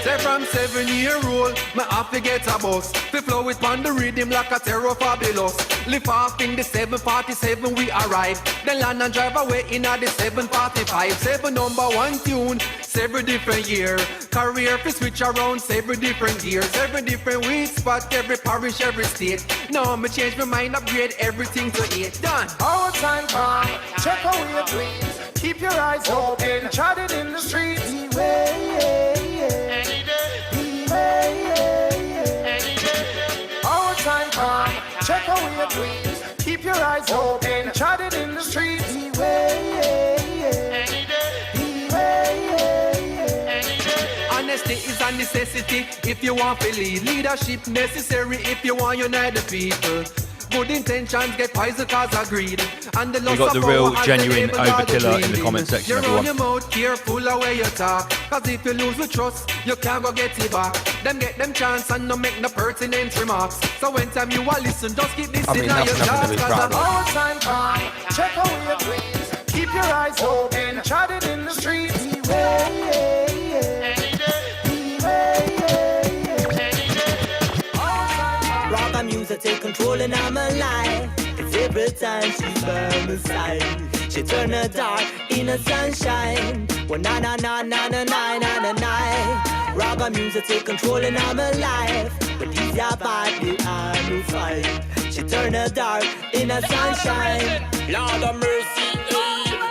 Say from 7-year-old, me have to get a bus. We flow it on the rhythm like a terror fabulous. Lift off in the 747 we arrive. Then land and drive away in the 745. 7 number 1 tune, 7 different year. Career fi switch around 7 different years. 7 different weeks, spot every parish, every state. Now me change my mind, upgrade everything to 8. Done. Our time come, check away your dreams. Keep your eyes open, chatting in the streets. Beware. Our time come, check away your dreams. Keep your eyes open, chatting in the streets. Beware. Honesty is a a necessity if you want to lead. Leadership necessary if you want to unite the people. Good intentions get poison cause of greed. And the We got the real genuine overkiller in the comment section, you everyone. run your mouth, careful of where you talk. Cause if you lose the trust, you can't go get it back. Them get them chance and no make no pertinent remarks. So when time you are listen, just keep this in your thoughts. Cause all time calm, check away your dreams. Keep your eyes open, chatting in the streets. Rock music take control and I'm alive. Cause every time she's by my side, she turn her dark in the sunshine. Well, na na na na na na na na na. Rock music take control and I'm alive. But these your body are no fight. She turn her dark in the sunshine. Lord of mercy,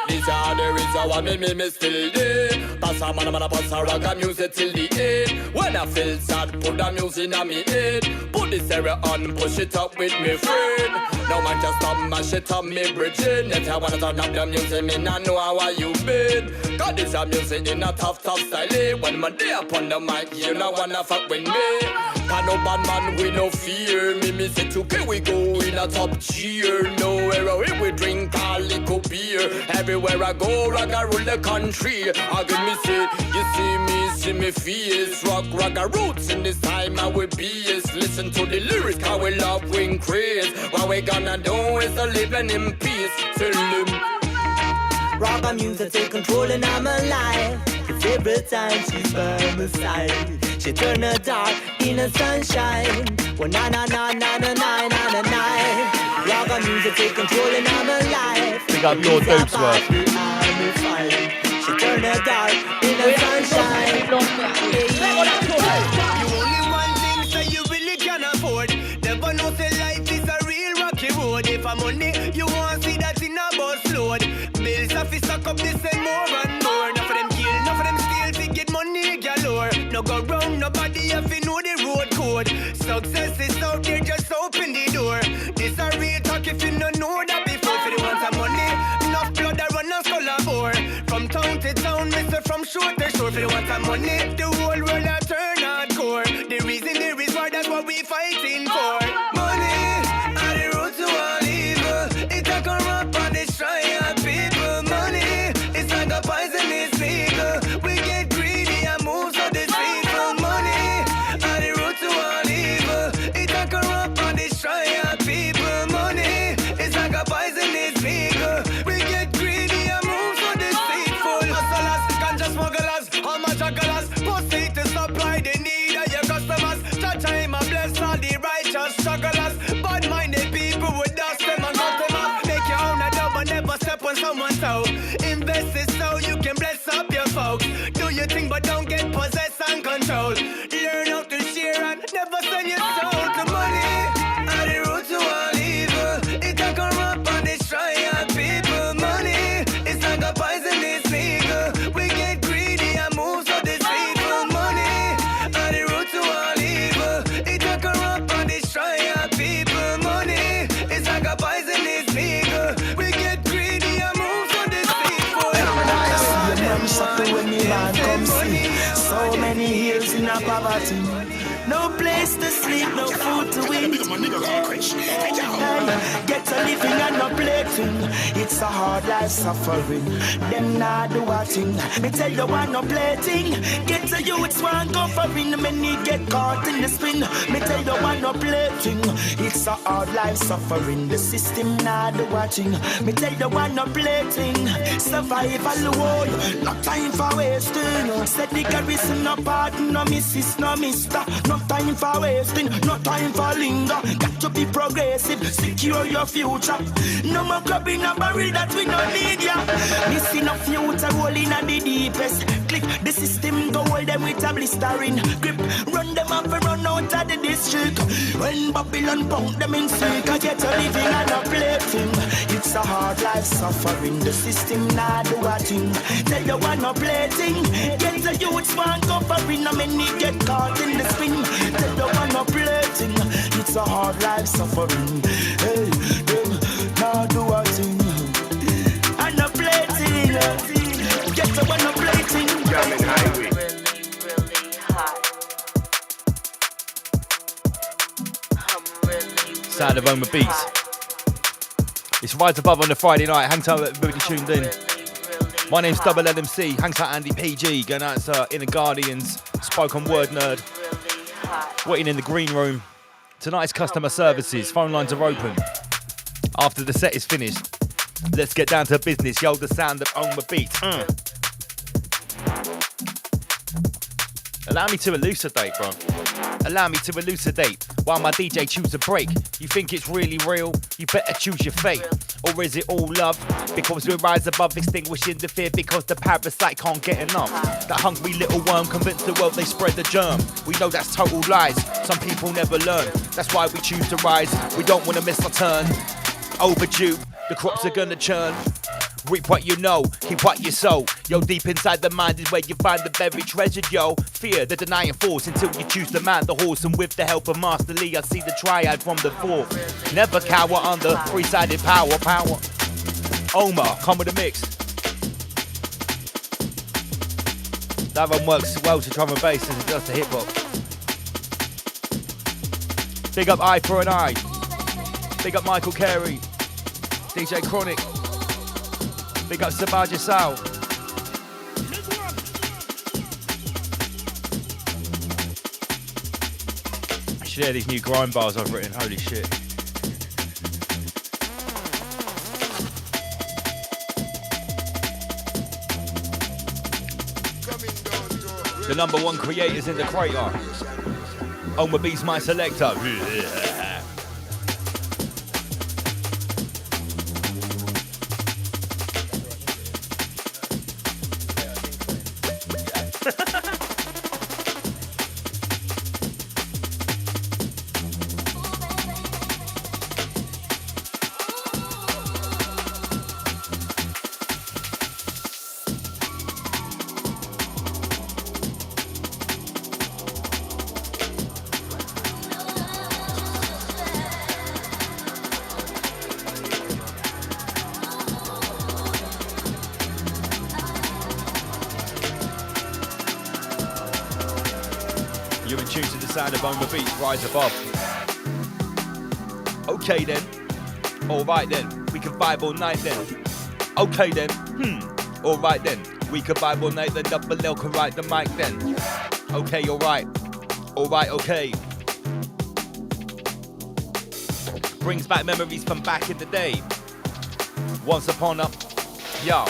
this are the reason why me still there. Pass a man pass a rock music till the end. When I feel sad, put the music in me head. Put the stereo on, push it up with me friend. No man just stop mash it up me bridging. If you wanna turn up the music, me not know how you been. Cause this a music in a tough style. When my day up on the mic, you know wanna fuck with me. Cause no bad man we no fear. Me say 2K we go in a top cheer. Nowhere away we drink a little beer. Everywhere I go, rock I rule the country. I give me say, you see me face. Rock a roots in this time I will be. Listen to the lyrics, how we love we increase. What we gonna do is to living in peace. Tell them. Rock music take control and I'm alive. Cause every time she's by my side, she turn her dark in the sunshine. Well, na na na na na na na na na. Rock music take control and I'm alive. Pick up your dopes work. She turn her dark in the sunshine. You only one thing so you really can afford. Never know say life is a real rocky road. If I'm money, you want see that in a bus load. Bills have to suck up this and more and more. Enough of them kill, enough of them steal to get money galore. No go round, nobody have to know the road code. Success is out there, just open the door. This a real talk if you don't know that before. If you want some money, enough blood that run a skull a bore. From town to town, mister from shore to shore. If you want some money, the whole world a turn hardcore. The reason there is war, that's what we fighting for. Money, are the road to all evil. It a corrupt and destroy our people. Money, it's like a poisonous needle. We get greedy and move so deceitful. Money, are the road to all evil. It a corrupt and destroy our people. Money, it's like a poisonous needle. We get greedy and move so deceitful. Hustlers, ganja smugglers, how much jugglers, pussy to supply the need of your customers. Cha-cha, bless all the righteous strugglers. Bad-minded people would dust them and cut them off. Make your own a double, never step on someone's toe. Invest it so you can bless up your folks. Do your thing but don't get possessed and control. Learn how to share and never send your soul to money. Are the root to all evil. It a corrupt and destroy our people. Money, it's like a poisonous needle. We get greedy and move so deceitful. Money, are the root to all evil. It a corrupt and destroy our people. Money, it's like a poisonous needle. We get greedy and move so deceitful. See a man suffer when the man come see. So many years in a poverty. No place to sleep, no food to eat. Get a living and no plating. It's a hard life suffering. Them not do a thing. Me tell you one no plating. Get a youths one covering. Many get caught in the spin. Me tell you one no plating. It's a hard life suffering. The system not do a thing. Me tell you one no plating. Survival world, no time for wasting. Said the garrison no pardon, no missus, no mister. No time for wasting, no time for linger. Got to be progressive, secure your future. No more grabbing a barrel that we don't need ya. Missing a future, rolling at the deepest. Click the system, go hold them with a blistering grip. Run them off and run out of the district. When Babylon pound them in sick, I get a living and a plaything. It's a hard life suffering, the system not do a thing. Tell you one no plaything. Get the youths one covering, no many get caught in the spin. Tell you one no plaything. It's a hard life suffering. Hey, them not do a thing. And no plaything. Get the one no plaything. Jamming highway. Really hot. sound of Oma Beats. It's Rise Above on the Friday night. Hang tight, everybody tuned in. My name's Double LMC. Hang tight, Andy PG. Going out to Inner Guardians, Spoken Word Nerd. Waiting in the green room. Tonight's customer services. Phone lines are open. After the set is finished, let's get down to business. Yo, the sound of Oma Beats. Allow me to elucidate, bro. Allow me to elucidate while my DJ choose a break. You think it's really real? You better choose your fate. Or is it all love? Because we rise above extinguishing the fear because the parasite can't get enough. That hungry little worm convinced the world they spread the germ. We know that's total lies. Some people never learn. That's why we choose to rise. We don't want to miss our turn. Overdue, the crops are gonna churn. Reap what you know, keep what you sow. Yo, deep inside the mind is where you find the buried treasure, yo. Fear the denying force until you choose to man the horse. And with the help of Master Lee, I see the triad from the fourth. Never cower under three-sided power. Omar, come with the mix. That one works well to drum and bass as just a hip hop. Big up Eye for an Eye. Big up Michael Carey. DJ Chronic. Big up Sabaja Sal. Share these new grime bars I've written, holy shit. The number one creators in the crater. Oma Beats my selector. You're in tune to the sound of Oma Beats, Rise Above. Okay then. Alright then. We can vibe all night then. Okay then. Alright then. We can vibe all night then. Double L can write the mic then. Okay, alright. Alright, okay. Brings back memories from back in the day. Once upon a... Yo.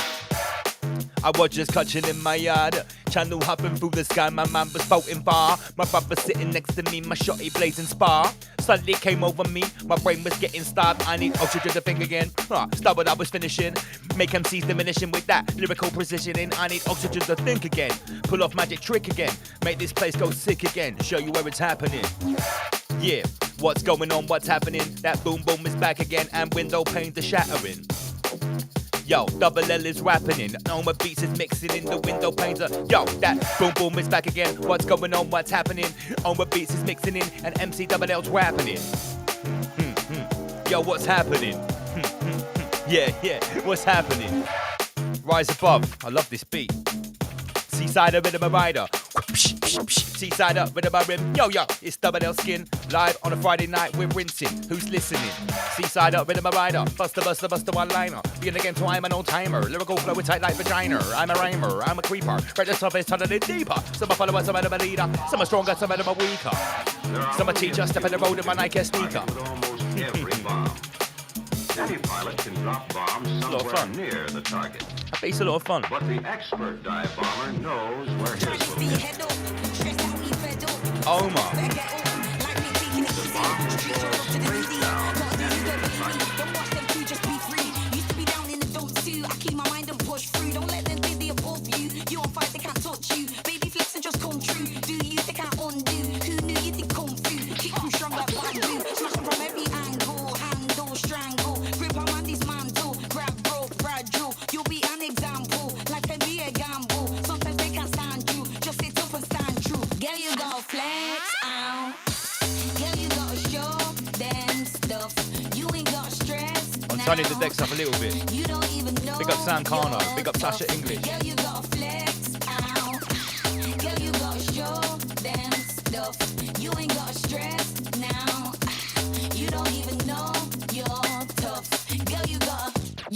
I was just clutching in my yard. Channel hopping through the sky, my man was floating far. My brother sitting next to me, my shotty blazing spar. Suddenly it came over me, my brain was getting starved. I need oxygen to think again. Start what I was finishing. Make MCs diminishing with that lyrical precisioning. I need oxygen to think again. Pull off magic trick again. Make this place go sick again. Show you where it's happening. Yeah, what's going on, what's happening? That boom boom is back again and window panes are shattering. Yo, Double L is rapping in. Oma Beats is mixing in the window panes. Yo, that boom boom is back again. What's going on? What's happening? Oma Beats is mixing in and MC Double L's rapping in. Yo, what's happening? Yeah, what's happening? Rise Above. I love this beat. Seaside rhythm a rider. Seaside up rhythm a rim. Yo, it's Double L Skin. Live on a Friday night, we're rinsing. Who's listening? Seaside up rhythm a rider. Buster, one liner. Begin again, so I'm an old timer. Lyrical flow with tight like vagina. I'm a rhymer, I'm a creeper. Spread the surface, turn it deeper. Some are followers, some of them are leader. Some are stronger, some of them are weaker. Some are teacher, step in the road in my Nike sneaker. Any pilot can drop bombs somewhere near the target. I think it's a lot of fun. But the expert dive bomber knows where his will be. Omar. The bomb will fall straight down and hit the target. Turning the decks up a little bit. Big up Sam Carno, big up Sasha English. You ain't got stress now. You don't even know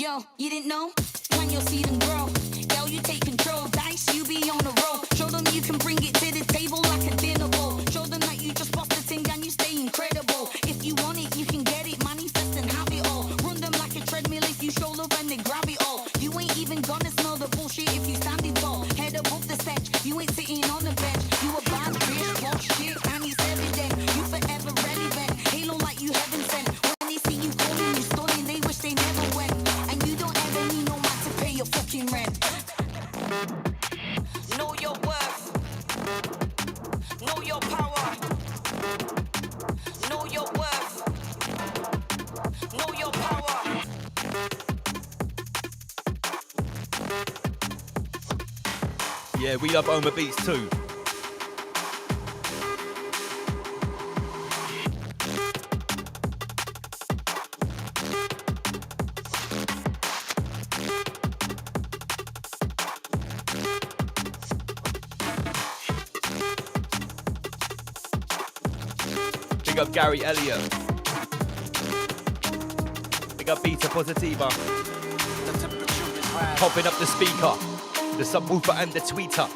Yo, you didn't know? When you'll see them grow. Yo, you take control. Dice, you be on the roll. Show them you can bring it to the table like a dinner bowl. Show them that you just bust the thing and you stay incredible. If you want it, you can get it. Manifest and have it all. Run them like a treadmill if you show love and they grab it all. You ain't even gonna smell the bullshit if you standing tall. Head above the sedge, you ain't sitting on the bench. You a bad bitch, watch shit, and it's evident. You forever relevant. Halo like you heaven sent. When they see you calling, you stalling, they wish they never went. And you don't ever need no man to pay your fucking rent. Know your worth. Know your power. Know your worth. Know your power. Yeah, we love Oma Beats too. Big up Gary Elliott. Big up Beta Positiva. Popping up the speaker, the subwoofer and the tweeter.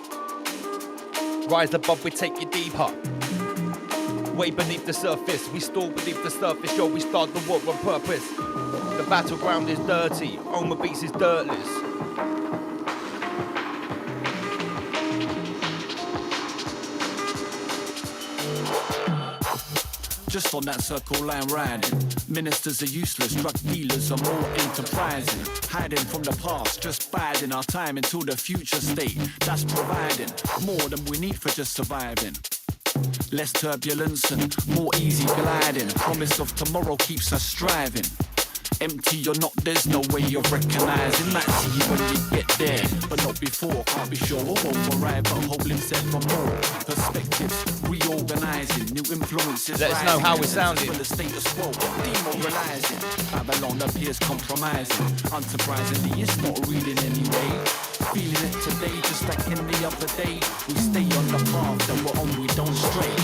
Rise above, we take you deeper. Way beneath the surface, we store beneath the surface. Yo, we start the war on purpose. The battleground is dirty, Oma Beats is dirtless. Just on that circle line riding. Ministers are useless, drug dealers are more enterprising. Hiding from the past, just biding our time until the future state. That's providing more than we need for just surviving. Less turbulence and more easy gliding. Promise of tomorrow keeps us striving. Empty or not, there's no way of recognizing. Might see you when you get there, but not before. Can't be sure or won't arrive, but hoping set for more perspectives, reorganizing, new influences. Let us know how we're sounding. For the status quo, demoralizing. Babylon appears compromising. Unsurprisingly, it's not reading anyway. Feeling it today, just like any other day. We stay on the path that we're on, we don't stray.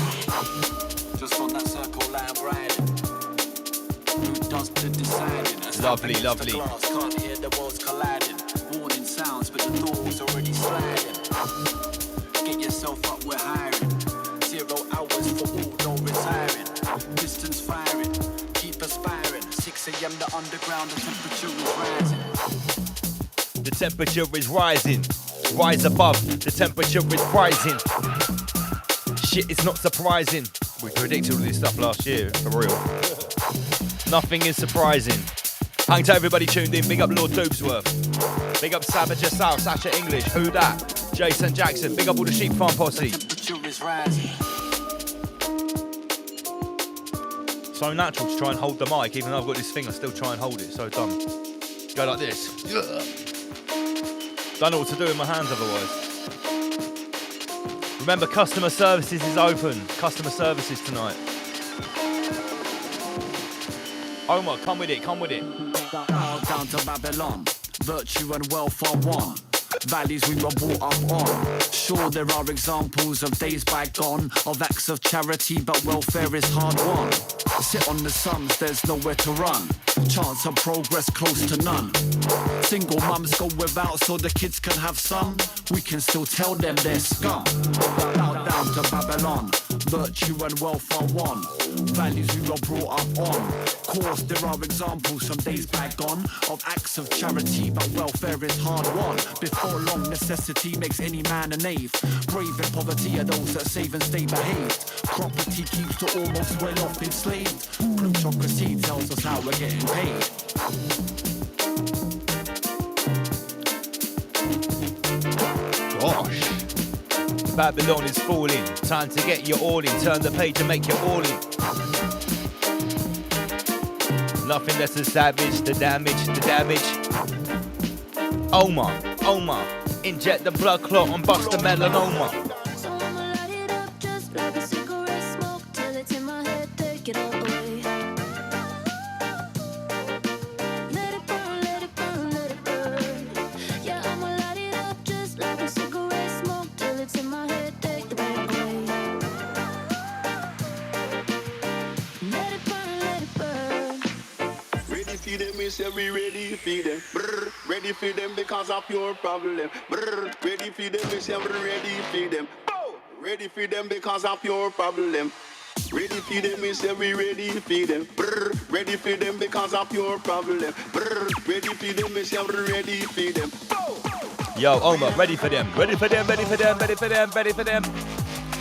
Just on that circle line riding. Does the deciding. Lovely, lovely. Can't hear the worlds colliding. Warning sounds, but the door's already sliding. Get yourself up, we're hiring. 0 hours for all, no retiring. Distance firing, keep aspiring. 6 a.m. the underground, the temperature is rising. The temperature is rising. Rise above, the temperature is rising. Shit, it's not surprising. We predicted all this stuff last year, for real. Nothing is surprising. Thanks to everybody tuned in. Big up Lord Doobsworth. Big up Savage South, Sasha English. Who that? Jason Jackson. Big up all the Sheep Farm posse. So natural to try and hold the mic. Even though I've got this thing, I still try and hold it. So dumb. Go like this. Don't know what to do with my hands otherwise. Remember, customer services is open. Customer services tonight. Omar, come with it, come with it. All down to Babylon, virtue and wealth are one. Values we were brought up on. Sure, there are examples of days bygone, of acts of charity, but welfare is hard won. Sit on the sums, there's nowhere to run. Chance of progress close to none. Single mums go without so the kids can have some. We can still tell them they're scum. Bow down to Babylon, virtue and wealth are one. Values we were brought up on. Course, there are examples from days bygone of acts of charity, but welfare is hard won. Before long, necessity makes any man a knave. Brave in poverty are those that save and stay behaved. Property keeps the almost well off enslaved. Plutocracy tells us how we're getting paid. Gosh. Babylon is falling. Time to get your all in. Turn the page and make your all in. Nothing less than savage. The damage, the damage. Omar, Omar. Inject the blood clot and bust the melanoma. So I'ma light it up just like a cigarette smoke till it's in my head, take it all away. Let it burn, let it burn, let it burn. Yeah, I'ma light it up just like a cigarette smoke till it's in my head, take the pain away. Let it burn, let it burn. Ready for them me say we ready for them. Brr, ready for them because of your problem. Brr, ready for them, me say we ready for them. Bow, ready for them because of your problem. Ready for them, me say we ready for them. Brr, ready for them because of your problem. Brr, ready for them, me say we ready for them. Bow. Yo, Omar, ready for them. Ready for them, ready for them, ready for them, ready for them.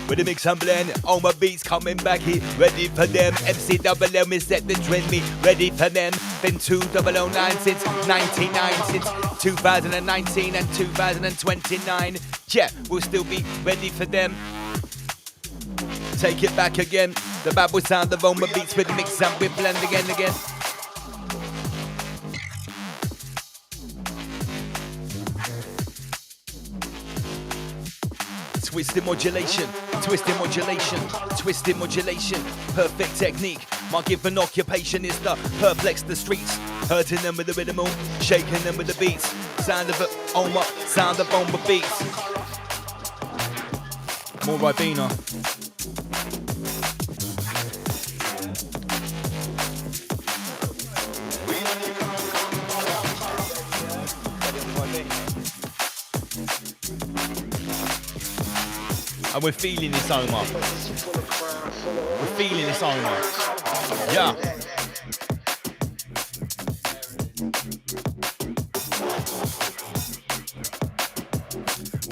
With the mix and blend, all my beats coming back here. Ready for them, MCLL, me set the trend, me ready for them. Been 2009 since 99, since 2019 and 2029. Yeah, we'll still be ready for them. Take it back again. The bad boy sound of all my beats with the mix and we blend again. Twisted modulation, perfect technique. My given occupation is to perplex the streets, hurting them with the rhythm, shaking them with the beats. Sound of it, Omar, sound of Omar beats. More Ribena. And we're feeling this, Omar. We're feeling this, Omar. Yeah.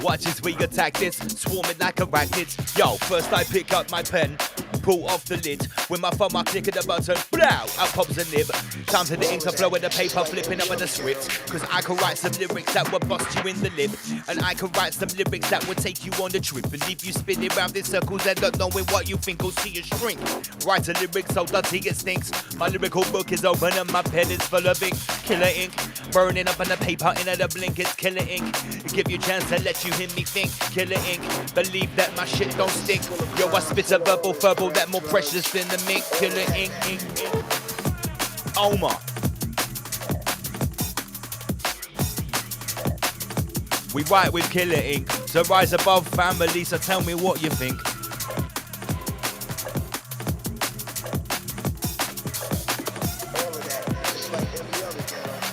Watch as we attack this, swarming like arachnids. Yo, first I pick up my pen, pull off the lid. With my thumb I click at the button, blow, out pops a nib. Time for the ink to flow in the paper, flipping up in the script. Cause I can write some lyrics that will bust you in the lip. And I can write some lyrics that will take you on the trip and leave you spinning round in circles and not knowing what you think or see you shrink. Write a lyric so dirty it stinks. My lyrical book is open and my pen is full of ink. Killer ink, burning up on the paper in the blink. It's killer ink. Give you a chance to let you hear me think. Killer ink, believe that my shit don't stink. Yo, I spit a verbal that more precious than the mink. Killer ink. Omar. We write with killer ink, so rise above family, so tell me what you think.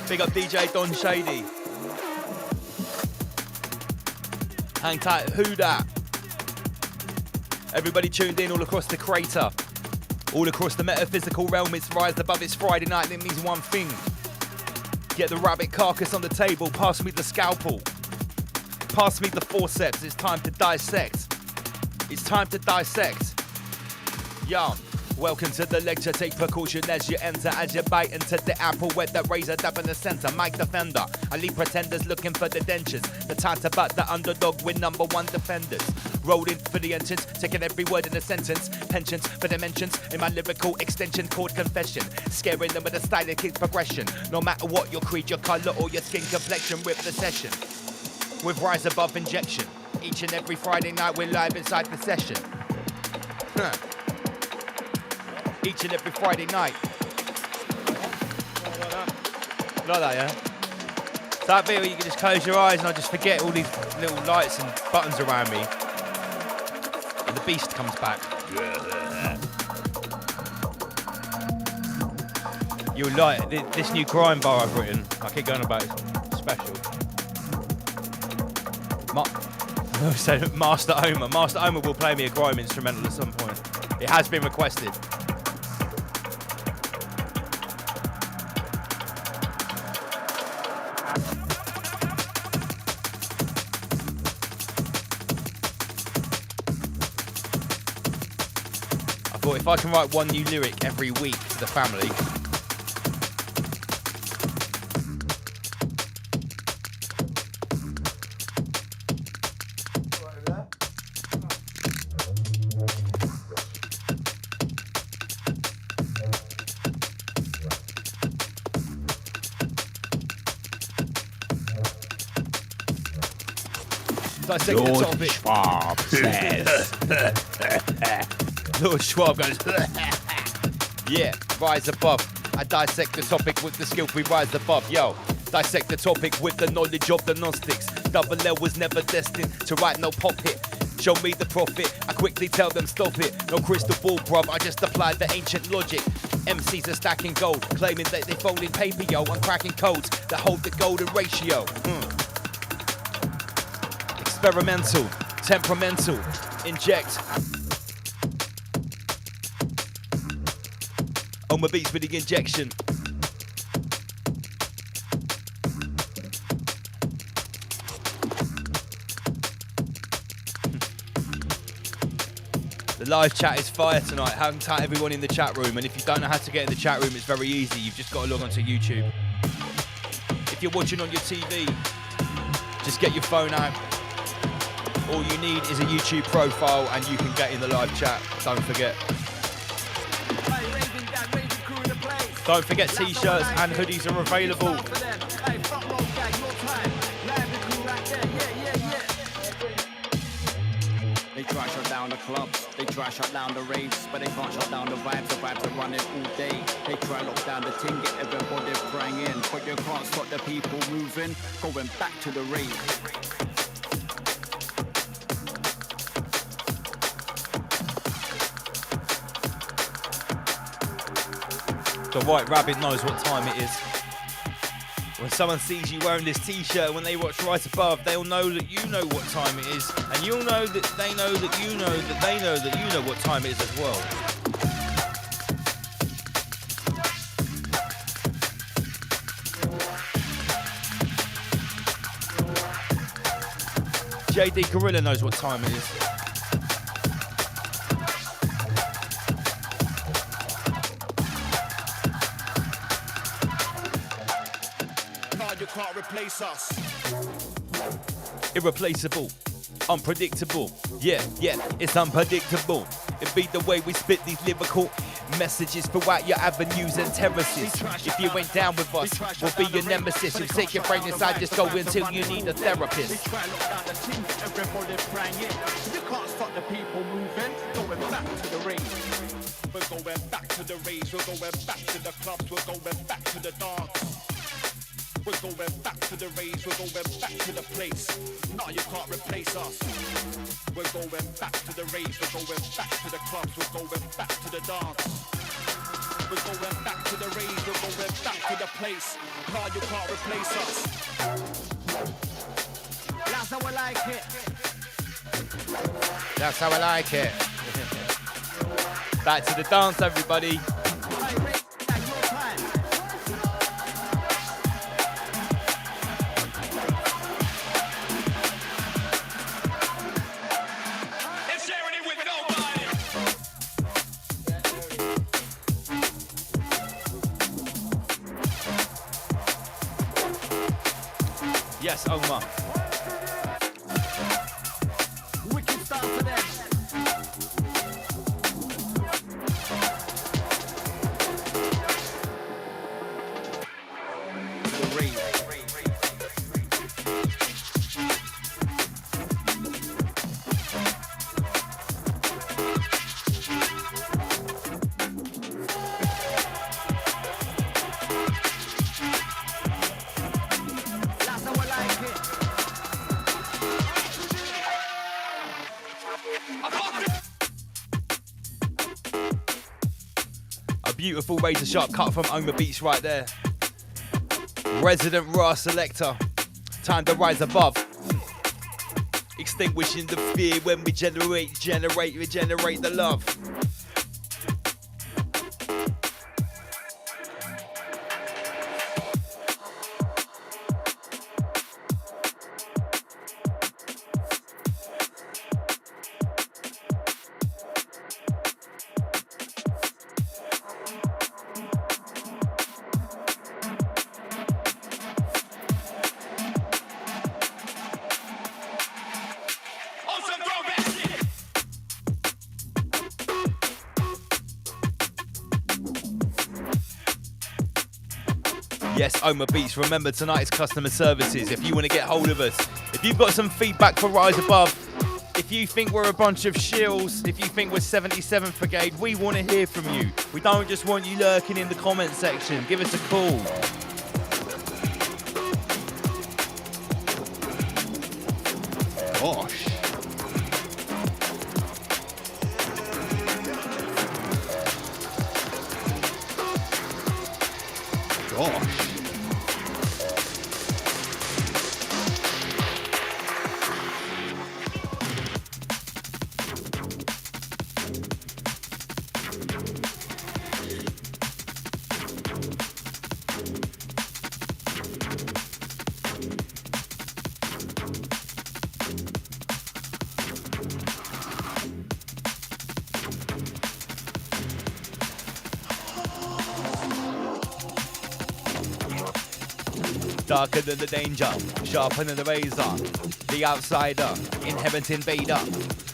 Big up DJ Don Shady. Hang tight, who that? Everybody tuned in all across the crater. All across the metaphysical realm, it's rise above, it's Friday night, and it means one thing. Get the rabbit carcass on the table, pass me the scalpel. Pass me the forceps, it's time to dissect. It's time to dissect. Yo, welcome to the lecture, take precaution as you enter. As you bite into the apple, wet that razor dab in the center. Mike defender, I leave pretenders looking for the dentures. The time to butt the underdog with number one defenders. Rolling for the entrance, taking every word in a sentence. Penchants for dimensions in my lyrical extension called confession. Scaring them with a stylic progression. No matter what your creed, your colour or your skin complexion, rip the session. With Rise Above injection. Each and every Friday night we're live inside the session. Each and every Friday night. Like that, yeah? So that bit where you can just close your eyes and I just forget all these little lights and buttons around me. And the beast comes back. You'll like this new grime bar I've written. I keep going about it. Special. Master Omer. Master Omer will play me a grime instrumental at some point. It has been requested. I thought if I can write one new lyric every week for the family. Lord Schwab says. Lord Schwab goes. Yeah, rise above. I dissect the topic with the skill we rise above. Yo, dissect the topic with the knowledge of the Gnostics. Double L was never destined to write no pop hit. Show me the profit, I quickly tell them stop it. No crystal ball, bruv, I just apply the ancient logic. MCs are stacking gold, claiming that they fold in paper, yo. I'm cracking codes that hold the golden ratio. Experimental, temperamental, inject. On my beats with the injection. The live chat is fire tonight. Hang tight everyone in the chat room, and if you don't know how to get in the chat room, it's very easy. You've just got to log onto YouTube. If you're watching on your TV, just get your phone out. All you need is a YouTube profile and you can get in the live chat. Don't forget. Don't forget t-shirts and hoodies are available. They try shut down the clubs, they try shut down the raves, but they can't shut down the vibes are running all day. They try lock down the thing, get everybody praying in, but you can't stop the people moving, going back to the rave. The White Rabbit knows what time it is. When someone sees you wearing this t-shirt, when they watch right above, they'll know that you know what time it is, and you'll know that they know that you know that they know that you know what time it is as well. JD Gorilla knows what time it is. You can't replace us. Irreplaceable, unpredictable. Yeah, it's unpredictable. It be the way we spit these lyrical messages throughout your avenues and terraces. If you ain't down with us, we'll be your nemesis. You'll take your brain inside, just go until you need a therapist. They try lock down the team, everybody praying it. You can't stop the people moving, going back to the rave. We're going back to the raves, we're going back to the clubs, we're going back to the dance. We're going back to the raves, we're going back to the place. No, you can't replace us. We're going back to the raves, we're going back to the clubs, we're going back to the dance. We're going back to the raves, we're going back to the place. No, you can't replace us. That's how I like it. That's how I like it. Back to the dance, everybody. Yes, Omar. Wicked start for them. The rave. Beautiful razor sharp cut from Oma Beats right there. Resident raw selector. Time to rise above. Extinguishing the fear when we regenerate the love. Yes, Oma Beats. Remember, tonight's customer services. If you want to get hold of us, if you've got some feedback for Rise Above, if you think we're a bunch of shills, if you think we're 77th Brigade, we want to hear from you. We don't just want you lurking in the comment section. Give us a call. Gosh. Darker than the danger, sharper than the razor. The outsider, inherent invader.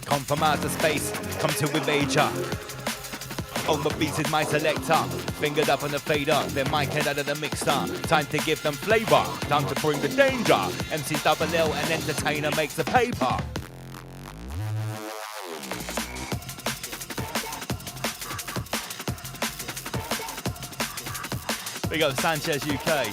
Come from outer space, come to invade ya. On the beats is my selector. Fingered up on the fader, then mic head out of the mixer. Time to give them flavor, time to bring the danger. MC's double L, an entertainer makes the paper. We got Sanchez UK.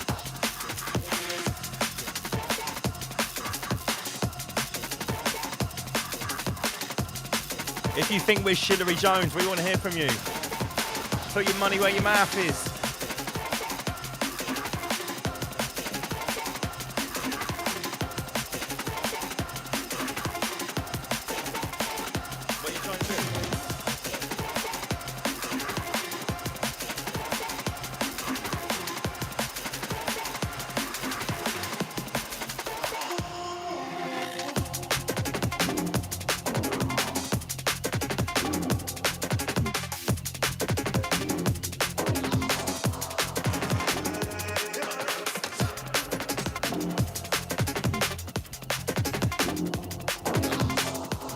If you think we're Shillery Jones, we want to hear from you. Put your money where your mouth is. What are you trying to do?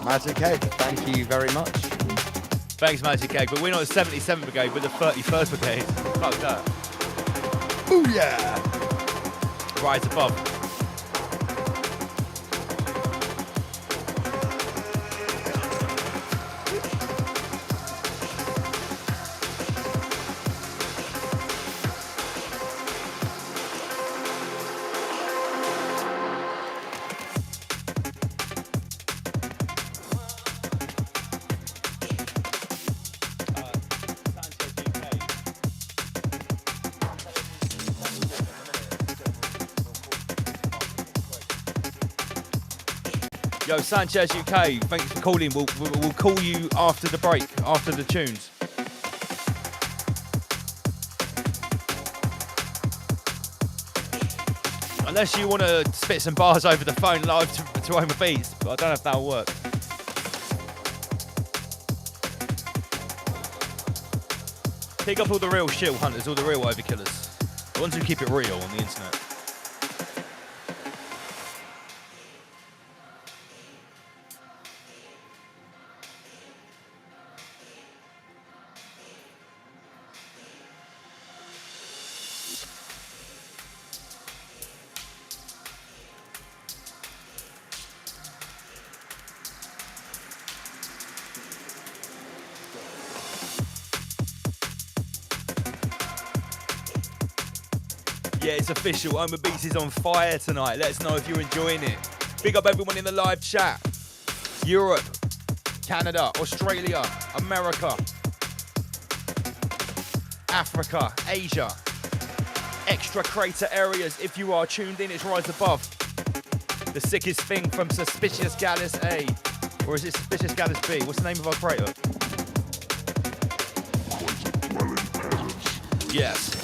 Magic Egg, thank you very much. Thanks, Magic Egg, but we're not the 77th Brigade, we're the 31st Brigade. Fuck that. Booyah! Rise above. Yo, Sanchez UK, thanks for calling. We'll call you after the break, after the tunes. Unless you want to spit some bars over the phone live to Homer Beats, but I don't know if that'll work. Pick up all the real shield hunters, all the real overkillers. The ones who keep it real on the internet. Yeah, it's official. Homer Beats is on fire tonight. Let us know if you're enjoying it. Big up everyone in the live chat. Europe, Canada, Australia, America, Africa, Asia, extra crater areas. If you are tuned in, it's right above. The sickest thing from Suspicious Gallus A. Or is it Suspicious Gallus B? What's the name of our crater? Yes.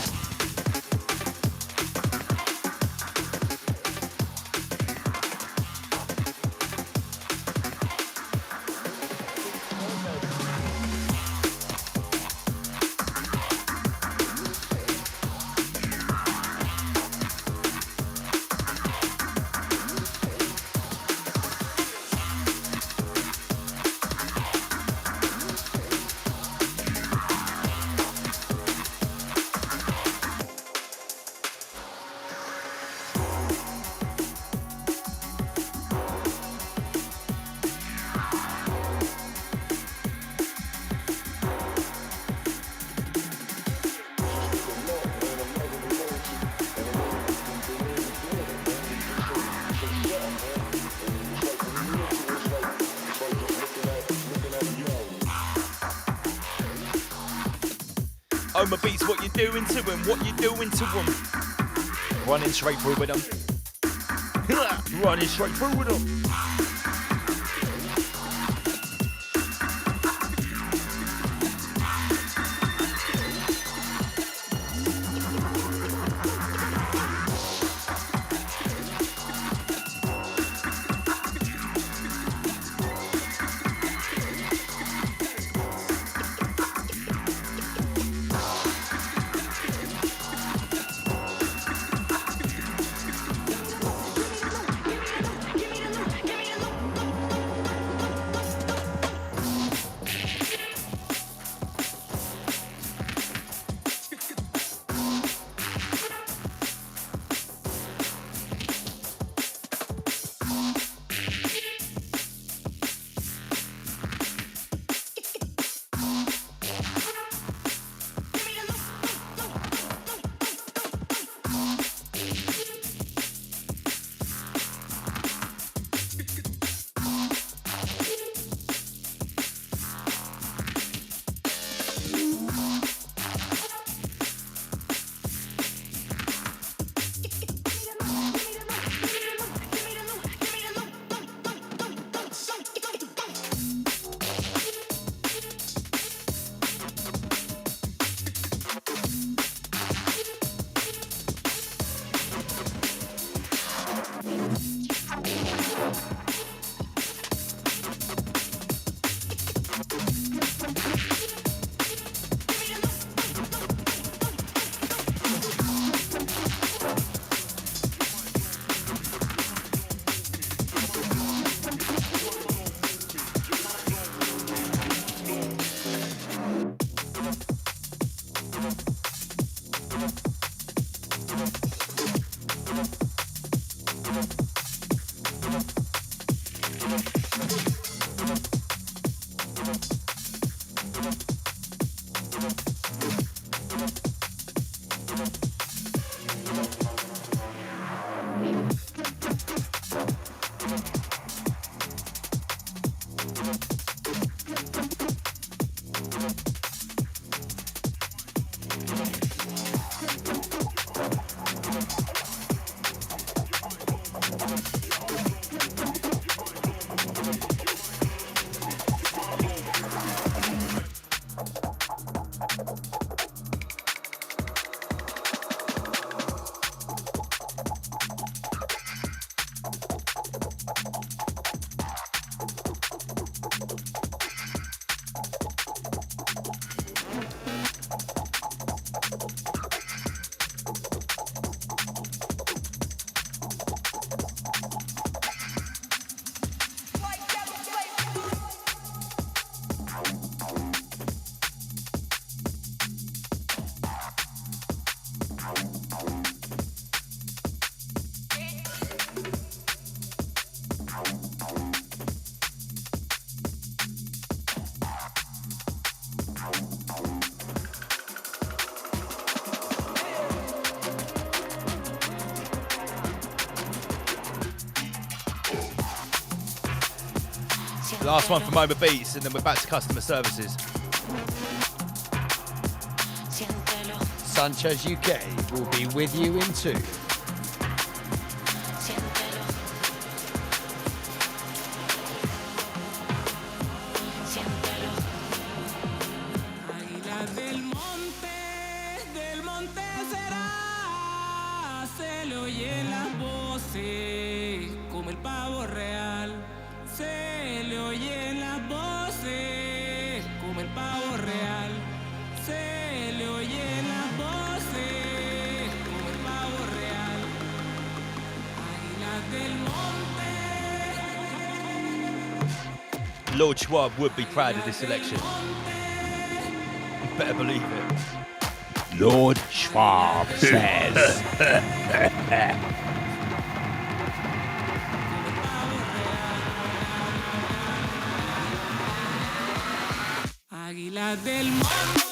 Homer Beats, what you doing to him? What you doing to him? Running straight through with him. Running straight through with him. Last one from Moma Beats, and then we're back to customer services. Sanchez UK will be with you in 2. Lord Schwab would be proud of this election. You better believe it. Lord Schwab says. Águila del monte.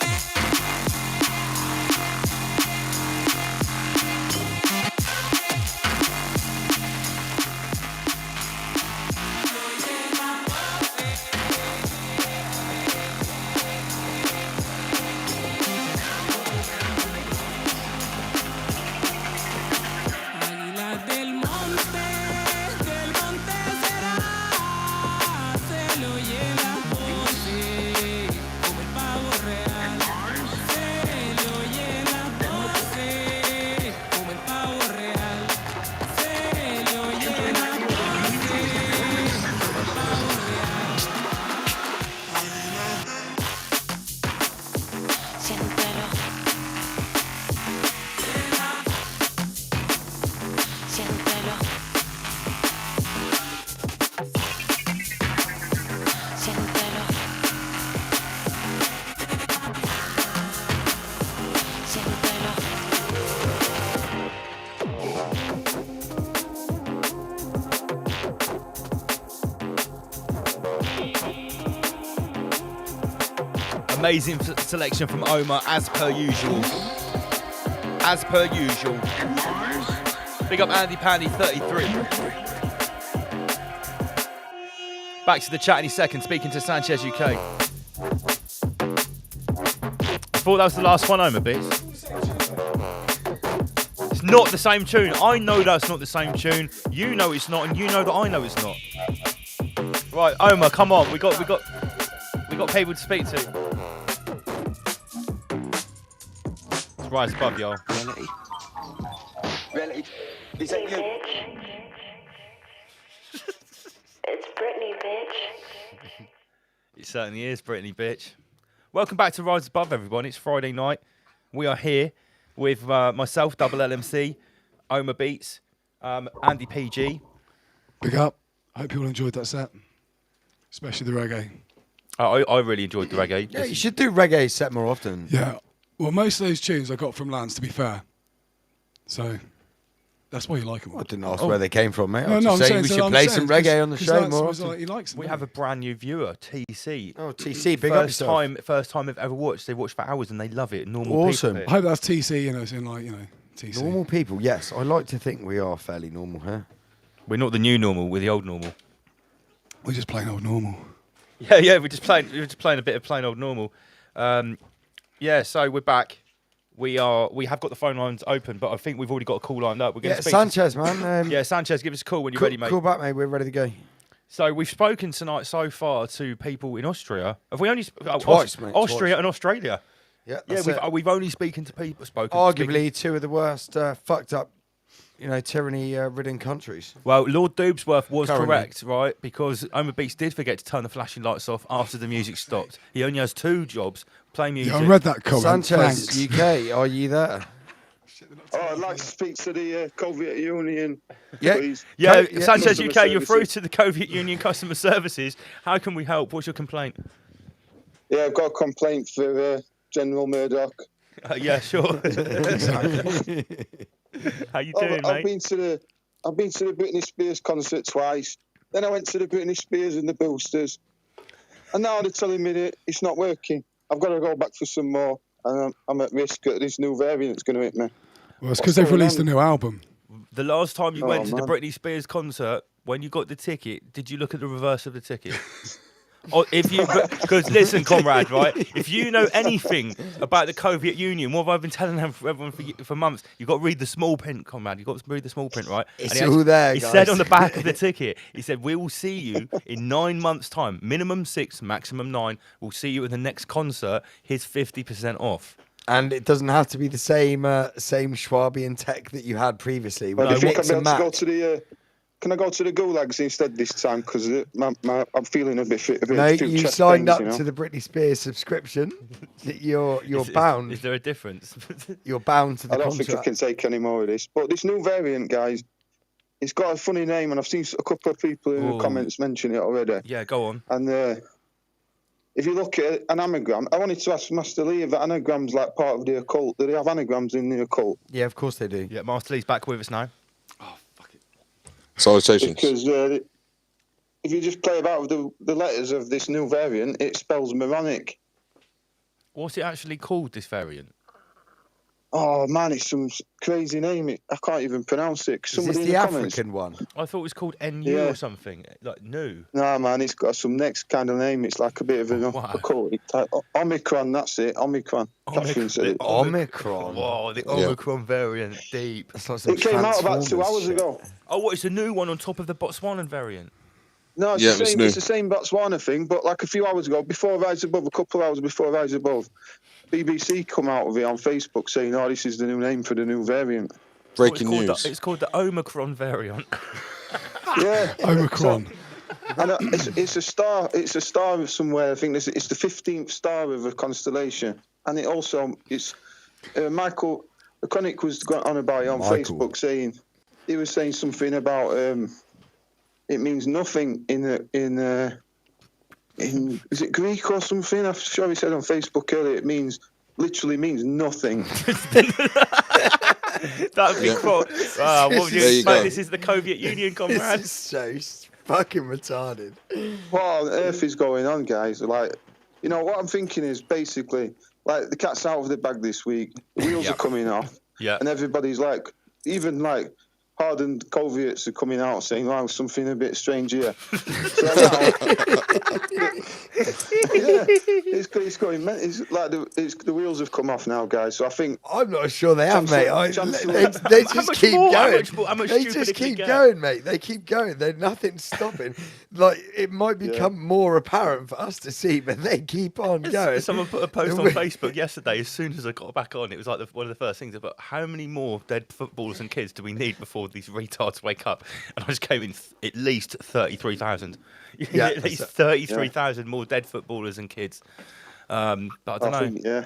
Amazing selection from Omar, as per usual. As per usual. Big up Andy Pandy 33. Back to the chat any second, speaking to Sanchez UK. I thought that was the last one, Omar Beats. It's not the same tune. I know that's not the same tune. You know it's not, and you know that I know it's not. Right, Omar, come on. We got people to speak to. It's right above y'all. Really? Really? Is that you? It's Brittany, bitch. It certainly is, Brittany, bitch. Welcome back to Rise Above, everyone. It's Friday night. We are here with myself, Double LMC, Omar Beats, Andy PG. Big up. I hope you all enjoyed that set, especially the reggae. I really enjoyed the reggae. Yeah, you should do reggae set more often. Yeah. Well, most of those tunes I got from Lance, to be fair. So that's why you like them. I didn't ask where they came from, mate. No, I'm saying, saying we should play some reggae on the show more often. He likes them. We have a brand new viewer, TC. Oh, TC, big up yourself. First time they've ever watched. They watch for hours and they love it. Normal Awesome. people. I hope that's TC, saying TC. Normal people, yes. I like to think we are fairly normal here. We're not the new normal. We're the old normal. We're just plain old normal. Yeah. We're just playing a bit of plain old normal. Yeah. So we're back. We have got the phone lines open, but I think we've already got a call lined up. We're going to speak Sanchez, man. Yeah, Sanchez, give us a call when you're ready, mate. Call back, mate. We're ready to go. So we've spoken tonight so far to people in Austria. Have we only twice, mate? Austria and Australia? Yeah, we've only spoken to people. Arguably two of the worst fucked up, tyranny-ridden countries. Well, Lord Doobsworth was correct, right? Because Omar Beats did forget to turn the flashing lights off after the music stopped. He only has 2 jobs: play music. Yeah, I read that comment. Sanchez, Thanks. UK, are you there? Oh, I'd like to speak to the Soviet Union, Yeah. please. Yeah, Yeah. Sanchez Customer UK, you're through services. to the Soviet Union Customer Services. How can we help? What's your complaint? Yeah, I've got a complaint for General Murdoch. Yeah, sure. How you doing, mate? I've been to the Britney Spears concert twice. Then I went to the Britney Spears and the Boosters, and now they're telling me that it's not working. I've got to go back for some more, and I'm at risk that this new variant's going to hit me. Well, it's because they've released a new album. The last time you went to the man. Britney Spears concert, when you got the ticket, did you look at the reverse of the ticket? Or if you, because listen, comrade, right? If you know anything about the Soviet Union, what have I been telling everyone for months? You've got to read the small print, comrade. You've got to read the small print, right? It's all there, He guys. said on the back of the ticket, he said, "We will see you in 9 months' time. Minimum 6, maximum 9. We'll see you at the next concert. Here's 50% off." And it doesn't have to be the same Schwabian tech that you had previously. Well, With do you mix think and I'll be able match. to go to the? Can I go to the Gulags instead this time? Because I'm feeling a bit fit. No, you signed up to the Britney Spears subscription. You're bound. Is there a difference? You're bound to the I don't contract. think I can take any more of this. But this new variant, guys, it's got a funny name, and I've seen a couple of people in the comments mention it already. Yeah, go on. And if you look at an anagram, I wanted to ask Master Lee if the anagram's like part of the occult. Do they have anagrams in the occult? Yeah, of course they do. Yeah, Master Lee's back with us now. Salutations. Because if you just play about with the letters of this new variant, it spells moronic. What's it actually called, this variant? Oh man, it's some crazy name. I can't even pronounce it. Is Somebody this in the comments. African one? I thought it was called NU or something, like new. Nah, man, it's got some next kind of name. It's like a bit of an occult. Type. Omicron, that's it. Omicron. Catherine said it. Omicron. Whoa, the Omicron variant, deep. It came out about 2 hours ago. Oh, what? It's a new one on top of the Botswanan variant. No, it's the same Botswana thing, but like a few hours ago, before Rise Above, a couple of hours before Rise Above, BBC come out with it on Facebook saying, "Oh, this is the new name for the new variant." Breaking news. It's called the Omicron variant. Yeah, Omicron. And it's a star. It's a star of somewhere. I think it's the 15th star of a constellation, and it also it's Michael Connick was going on about it on Facebook saying he was saying something about it means nothing in is it Greek or something? I'm sure he said on Facebook earlier it literally means nothing. That'd be cool. What would you expect? This is the Soviet Union, comrade. This is so fucking retarded. What on earth is going on, guys? Like, what I'm thinking is basically like the cat's out of the bag this week. The wheels are coming off. Yeah. And everybody's like, even like hardened Soviets are coming out saying, "Oh, something a bit strange here." So now, it's going. It's like the wheels have come off now, guys. So I think I'm not sure they have, mate. They just keep going. They just keep going, mate. They keep going. There's nothing stopping. Like it might become more apparent for us to see, but they keep on going. Someone put a post on Facebook yesterday. As soon as I got back on, it was like one of the first things about how many more dead footballers and kids do we need before these retards wake up? And I just came in at least 33,000. Yeah, at least 33,000 more dead footballers and kids. But I don't know.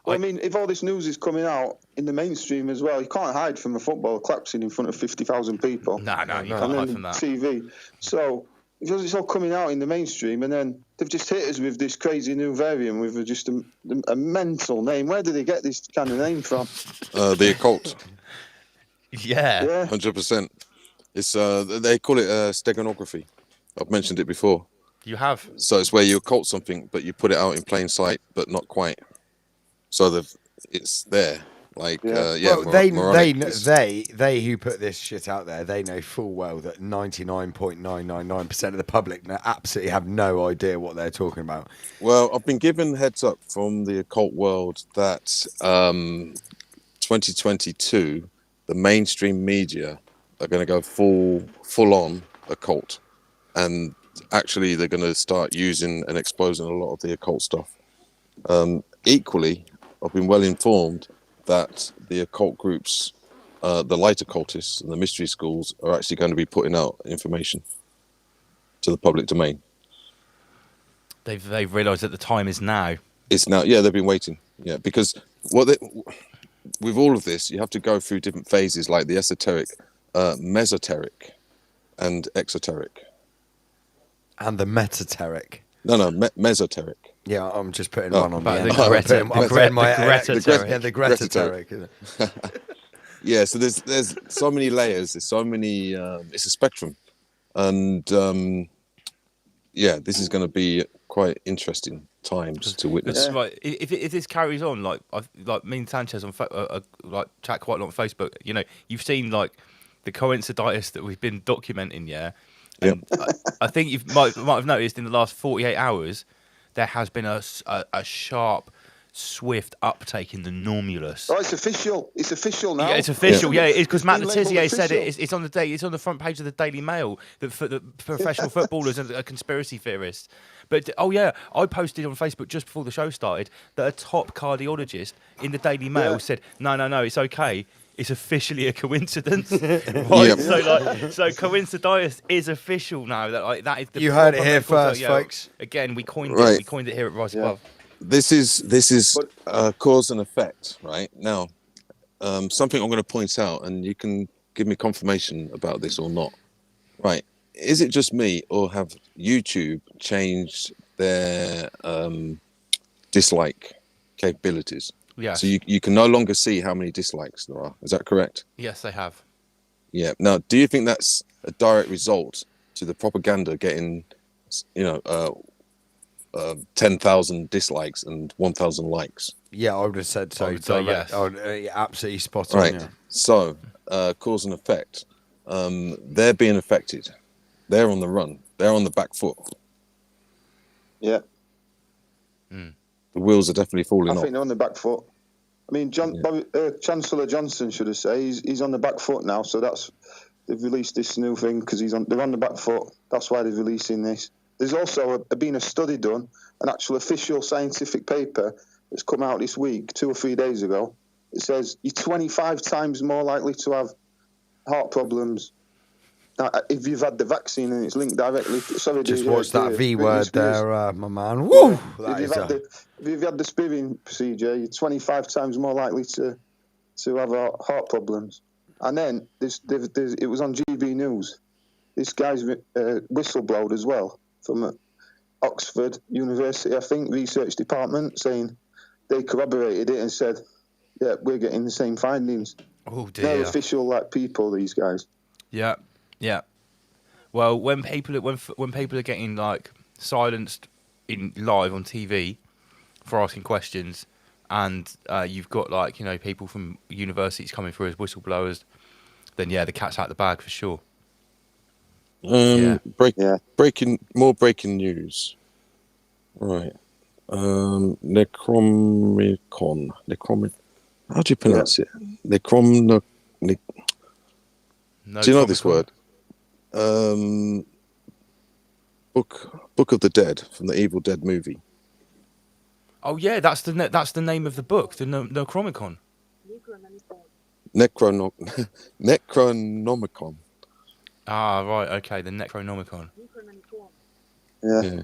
Well, I mean, if all this news is coming out in the mainstream as well, you can't hide from a footballer collapsing in front of 50,000 people. No, you can't hide from that. TV. So it's all coming out in the mainstream, and then they've just hit us with this crazy new variant with just a mental name. Where did they get this kind of name from? The occult. Yeah. 100%. It's they call it steganography. I've mentioned it before. You have. So it's where you occult something, but you put it out in plain sight, but not quite. So it's there. Like, they who put this shit out there, they know full well that 99.999% of the public absolutely have no idea what they're talking about. Well, I've been given heads up from the occult world that 2022, the mainstream media are going to go full on occult, and actually they're going to start using and exposing a lot of the occult stuff. Equally, I've been well informed that the occult groups, the light occultists and the mystery schools, are actually going to be putting out information to the public domain. They've realised that the time is now. It's now, yeah. They've been waiting, yeah, because with all of this, you have to go through different phases, like the esoteric, mesoteric, and exoteric, and the metateric. No, mesoteric. Yeah, I'm just putting one on the end. The Gretateric. Yeah, so there's so many layers. There's so many. It's a spectrum, and yeah, this is going to be quite interesting times to witness. Like, if this carries on, like me and Sanchez on like chat quite a lot on Facebook. You know, you've seen like the coinciditis that we've been documenting, yeah. And I think you might have noticed in the last 48 hours. There has been a sharp, swift uptake in the normulus. Oh, it's official. It's official now. Yeah, it's official. Yeah, it is, because Matt Letizia said it. It's on the day. It's on the front page of the Daily Mail. That for the professional footballers and conspiracy theorists. But I posted on Facebook just before the show started that a top cardiologist in the Daily Mail said, "No, it's okay. It's officially a coincidence." Right? So coinciditis is official now. That is the you heard it here first, folks. Again, we coined it. We coined it here at Rise Above. This is cause and effect, right? Now, something I'm going to point out, and you can give me confirmation about this or not. Right? Is it just me, or have YouTube changed their dislike capabilities? Yeah. So you can no longer see how many dislikes there are. Is that correct? Yes, they have. Yeah. Now, do you think that's a direct result to the propaganda getting, 10,000 dislikes and 1,000 likes? Yeah, I would have said so. Yes. Absolutely spot on. Right. Yeah. So, cause and effect. They're being affected. They're on the run. They're on the back foot. Yeah. The wheels are definitely falling off. I think they're on the back foot. I mean, Chancellor Johnson, should I say, he's on the back foot now. So they've released this new thing because they're on the back foot. That's why they're releasing this. There's also been a study done, an actual official scientific paper that's come out this week, 2 or 3 days ago. It says you're 25 times more likely to have heart problems if you've had the vaccine, and it's linked directly. Just watch that V word there, my man. Woo! If you've had the spearing procedure, you're 25 times more likely to have heart problems. And then it was on GB News. This guy's whistleblowed as well from Oxford University, I think, research department, saying they corroborated it and said, "Yeah, we're getting the same findings." Oh dear! They're official people, these guys. Yeah. Yeah, well, when people are getting like silenced in live on TV for asking questions, and you've got people from universities coming through as whistleblowers, then the cat's out of the bag for sure. Breaking news. Right, Necromicon. How do you pronounce it? Do you know this word? Book of the Dead from the Evil Dead movie. Oh yeah, that's the name of the book, the Necromicon. Necronomicon. Ah, right, okay, the Necronomicon. Yeah.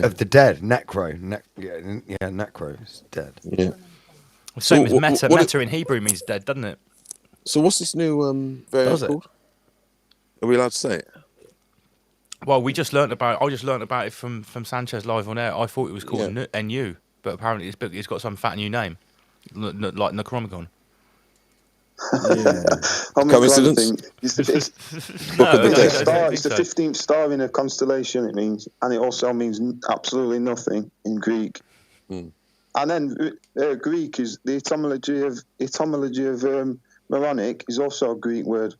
Of the dead, Necro. Necro is dead. Yeah. Same as meta. Meta in Hebrew means dead, doesn't it? So what's this new variant called? Are we allowed to say it? Well, I just learnt about it from Sanchez live on air. I thought it was called NU, but apparently it's got some fat new name, like Necromicon. Yeah. Coincidence? It's the 15th star in a constellation, it means, and it also means absolutely nothing in Greek. And then Greek is the etymology of moronic is also a Greek word.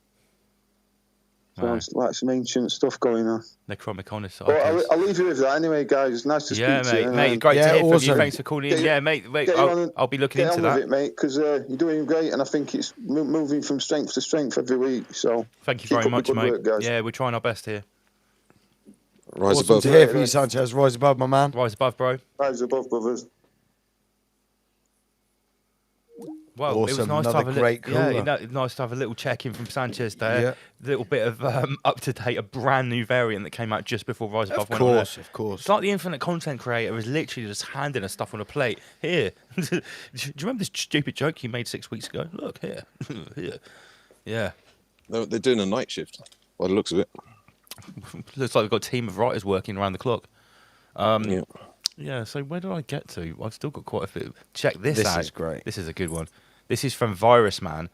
So it's like some ancient stuff going on. Necronomicon. Well, I'll leave you with that anyway, guys. Nice to speak to you. Mate, great to hear from you. Thanks for calling in. Yeah, mate, I'll be looking into that. Get on with it, mate, because you're doing great, and I think it's moving from strength to strength every week. So thank you very much, mate. Work, guys. Yeah, we're trying our best here. Rise above. To hear from you, Sanchez. Rise above, my man. Rise above, bro. Rise above, brothers. Well, awesome. It was nice Another to have great caller. Nice to have a little check-in from Sanchez there. Yeah. A little bit of up-to-date, a brand new variant that came out just before Rise Above went on there. Of course. It's like the infinite content creator is literally just handing us stuff on a plate. Here. Do you remember this stupid joke you made 6 weeks ago? Look, here. Here. Yeah. They're doing a night shift, by the looks of it. Looks like we've got a team of writers working around the clock. Yeah, so where did I get to? I've still got quite a few. Check this out. This is great. This is a good one. This is from Virus Man.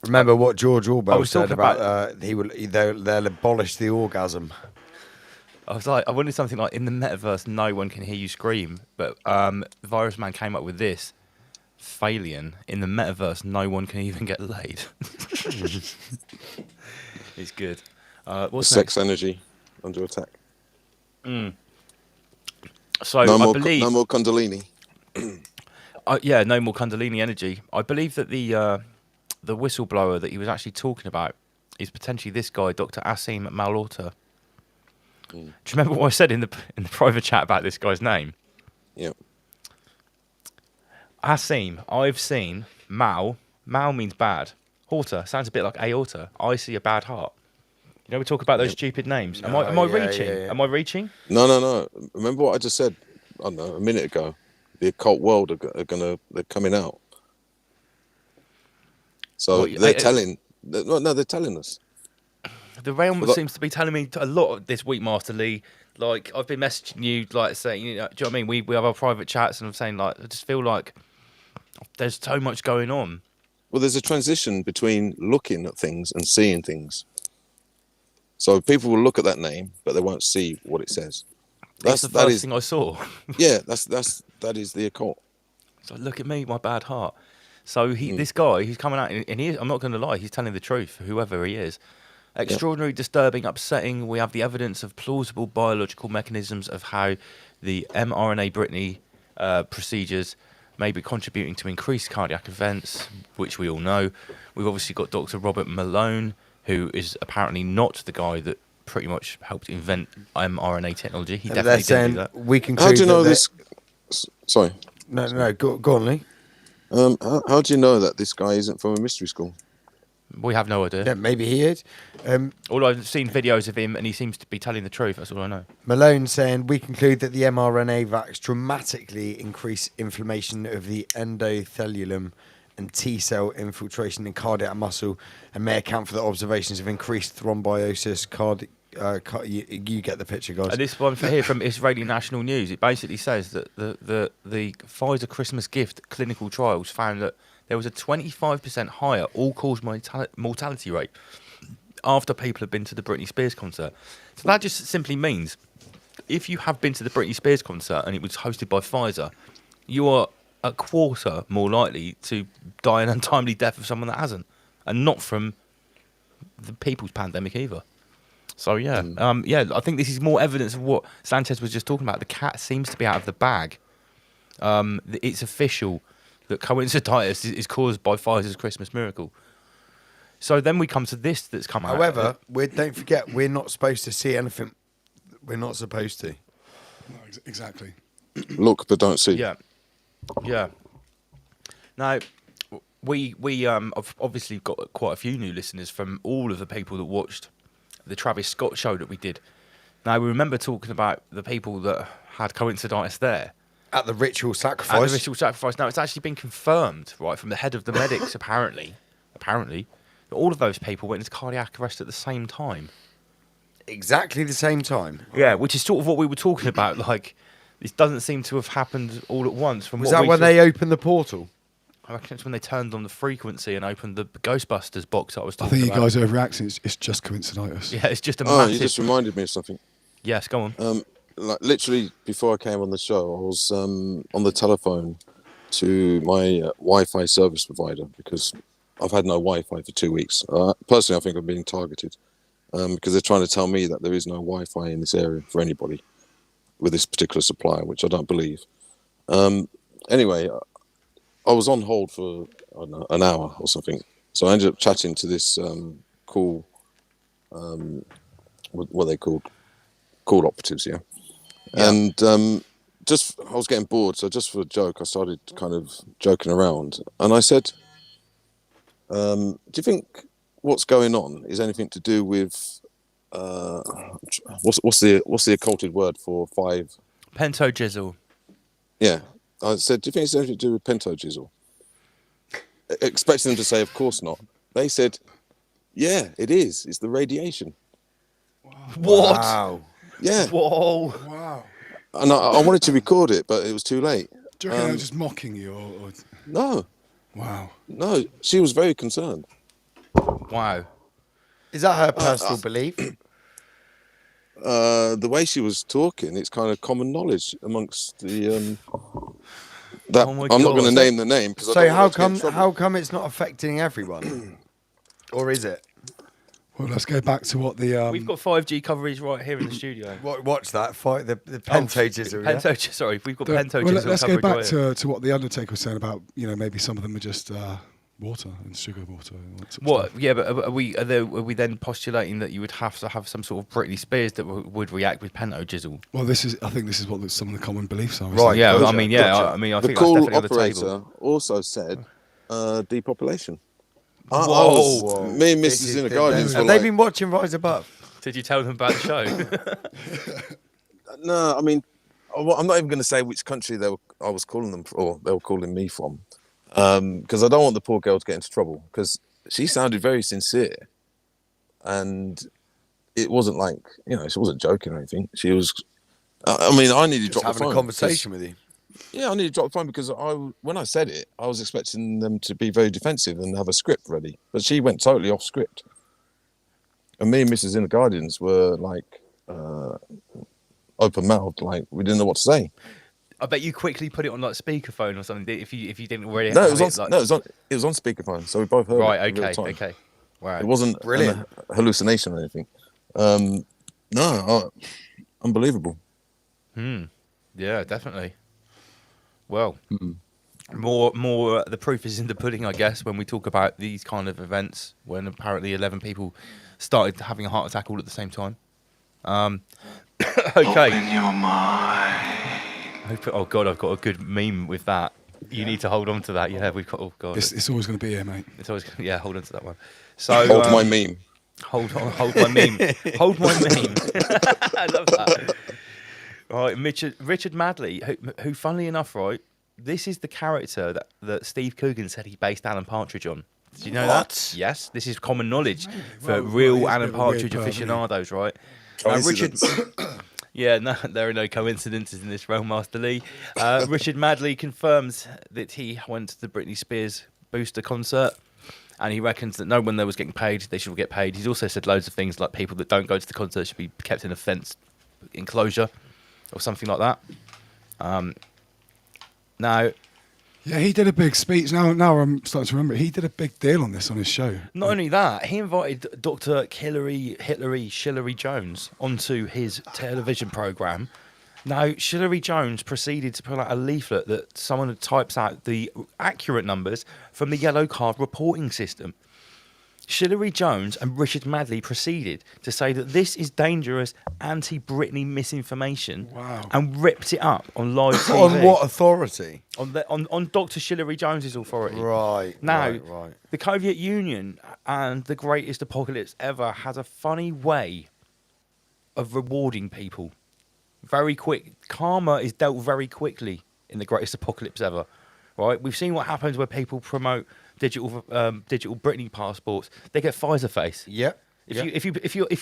Remember what George Orwell said about they'll abolish the orgasm. I was like, I wanted something like, in the metaverse, no one can hear you scream. But Virus Man came up with this. Phalian. In the metaverse, no one can even get laid. It's good. What's sex energy under attack. So no I believe... No more Kundalini. Yeah, no more Kundalini energy. I believe that the whistleblower that he was actually talking about is potentially this guy, Dr. Asim Malhotra. Do you remember what I said in the private chat about this guy's name? Yeah. Asim, I've seen Mal. Mal means bad. Horta sounds a bit like aorta. I see a bad heart. You know, we talk about those stupid names. Am I reaching? Yeah. Am I reaching? No. Remember what I just said? I don't know, a minute ago. The occult world they're coming out. So they're telling us. The realm seems to be telling me a lot this week, Master Lee. Like, I've been messaging you, like, saying, you know, do you know what I mean? We have our private chats, and I'm saying, like, I just feel like there's so much going on. Well, there's a transition between looking at things and seeing things. So people will look at that name, but they won't see what it says. That's the first thing I saw. Yeah, that is the occult. So look at me, my bad heart. So this guy, he's coming out, and I'm not going to lie, he's telling the truth, whoever he is. Extraordinary, disturbing, upsetting. We have the evidence of plausible biological mechanisms of how the mRNA Brittany procedures may be contributing to increased cardiac events, which we all know. We've obviously got Dr. Robert Malone, who is apparently not the guy that pretty much helped invent mRNA technology. He definitely didn't do that. We can. How do you know this? Sorry. No. Go on, Lee. How do you know that this guy isn't from a mystery school? We have no idea. Yeah, maybe he is. All I've seen videos of him, and he seems to be telling the truth. That's all I know. Malone saying, we conclude that the mRNA vax dramatically increase inflammation of the endothelium and T-cell infiltration in cardiac muscle, and may account for the observations of increased thrombosis. You get the picture, guys. And this one here from Israeli National News, it basically says that the Pfizer Christmas gift clinical trials found that there was a 25% higher all-cause mortality rate after people had been to the Britney Spears concert. So that just simply means if you have been to the Britney Spears concert and it was hosted by Pfizer, you are a quarter more likely to die an untimely death of someone that hasn't, and not from the people's pandemic either. So I think this is more evidence of what Sanchez was just talking about. The cat seems to be out of the bag. It's official that coinciditis is caused by Pfizer's Christmas miracle. So then we come to this that's come out. However, don't forget, we're not supposed to see anything. We're not supposed to. No, exactly. Look, but don't see. Yeah. Now, we have obviously got quite a few new listeners from all of the people that watched the Travis Scott show that we did. Now, we remember talking about the people that had coinciditis there. At the ritual sacrifice. Now, it's actually been confirmed, right, from the head of the medics, apparently, that all of those people went into cardiac arrest at the same time. Exactly the same time? Yeah, which is sort of what we were talking about. Like, this doesn't seem to have happened all at once. Was that when they opened the portal? I reckon it's when they turned on the frequency and opened the Ghostbusters box I was talking about. I think you guys are overreacting. It's just coinciditis. Yeah, it's just a massive... you just reminded me of something. Yes, go on. like literally before I came on the show, I was on the telephone to my Wi-Fi service provider because I've had no Wi-Fi for 2 weeks. Personally, I think I'm being targeted because they're trying to tell me that there is no Wi-Fi in this area for anybody with this particular supplier, which I don't believe. Anyway, I was on hold for, I don't know, an hour or something. So I ended up chatting to this cool, what are they called? Call operatives, yeah. And just, I was getting bored. So just for a joke, I started kind of joking around. And I said, do you think what's going on is anything to do with, what's the occulted word for 5? Pentojizzle. Yeah. I said, do you think it's anything to do with pentojizzle? Expecting them to say, of course not. They said, yeah, it is. It's the radiation. What? Wow. Yeah. Whoa. Wow. And I wanted to record it, but it was too late. Do you reckon they were just mocking you? Or... No. Wow. No, she was very concerned. Wow. Is that her personal belief? The way she was talking, it's kind of common knowledge amongst the... that I'm not going to name the name. So how come it's not affecting everyone? Or is it? Well, let's go back to what the... We've got 5G coverage right here in the studio. Watch that fight, the pentojizzle. Sorry, we've got pentojizzle. Well, let's go back right to what the Undertaker was saying about, maybe some of them are just water and sugar water. What? Yeah, but are we then postulating that you would have to have some sort of Britney Spears that would react with pentojizzle? Well, I think this is what some of the common beliefs are. Right. Yeah. Gotcha. I mean, I think the that's call definitely operator on the table. also said depopulation. Whoa. Me and Mrs. in the Guardians. Have they been watching Rise Above? Did you tell them about the show? No, I mean, I'm not even going to say which country I was calling them, or they were calling me from, because I don't want the poor girl to get into trouble. Because she sounded very sincere, and it wasn't like she wasn't joking or anything. She was. I mean, I needed to drop the phone. Having a conversation with you. Yeah, I needed to drop the phone because when I said it, I was expecting them to be very defensive and have a script ready. But she went totally off script. And me and Mrs. in the Guardians were like open-mouthed, like we didn't know what to say. I bet you quickly put it on like speakerphone or something if you didn't already. No, it was on speakerphone, so we both heard it. Right. Okay. Wow. It wasn't brilliant hallucination or anything. Unbelievable. Yeah, definitely. Well, more. The proof is in the pudding, I guess, when we talk about these kind of events. When apparently 11 people started having a heart attack all at the same time. Okay. Open your mind. Oh God, I've got a good meme with that. You need to hold on to that. Yeah, we've got. Oh God, it's always going to be here, mate. It's always hold on to that one. So hold my meme. Hold my meme. Hold my meme. I love that. Right, Richard Madley, who, funnily enough, right, this is the character that Steve Coogan said he based Alan Partridge on. Did you know that? Yes, this is common knowledge for real Alan Partridge aficionados, right? Richard. Yeah, no, there are no coincidences in this realm, Master Lee. Richard Madley confirms that he went to the Britney Spears booster concert, and he reckons that no one there was getting paid. They should all get paid. He's also said loads of things like people that don't go to the concert should be kept in a fenced enclosure or something like that. Now, yeah, he did a big speech. Now I'm starting to remember. He did a big deal on this on his show. Not only that, he invited Dr. Hillary Jones onto his television program. Now, Hillary Jones proceeded to pull out a leaflet that someone types out the accurate numbers from the yellow card reporting system. Hillary Jones and Richard Madley proceeded to say that this is dangerous anti-Britney misinformation, and ripped it up on live TV. On what authority? On Dr. Hillary Jones's authority. Right. Now, right. The Soviet Union and the greatest apocalypse ever has a funny way of rewarding people. Very quick. Karma is dealt very quickly in the greatest apocalypse ever. Right? We've seen what happens when people promote digital Britney passports. They get Pfizer face. Yep. If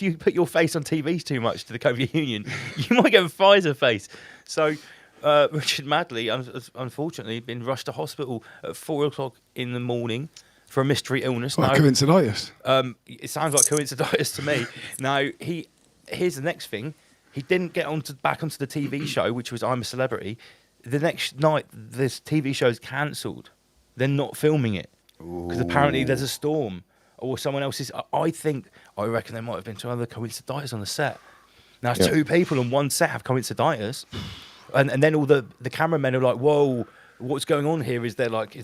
you put your face on TVs too much to the Soviet Union, you might get a Pfizer face. So Richard Madley, unfortunately, been rushed to hospital at 4:00 in the morning for a mystery illness. Well, coinciditis. It sounds like coinciditis to me. Now here's the next thing. He didn't get back onto the TV show, which was I'm a Celebrity. The next night, this TV show is cancelled. They're not filming it because apparently there's a storm or someone else is. I reckon there might have been 2 other coinciditis on the set. Now, it's 2 people on one set have coinciditis, and then all the cameramen are like, "Whoa, what's going on here? Is there like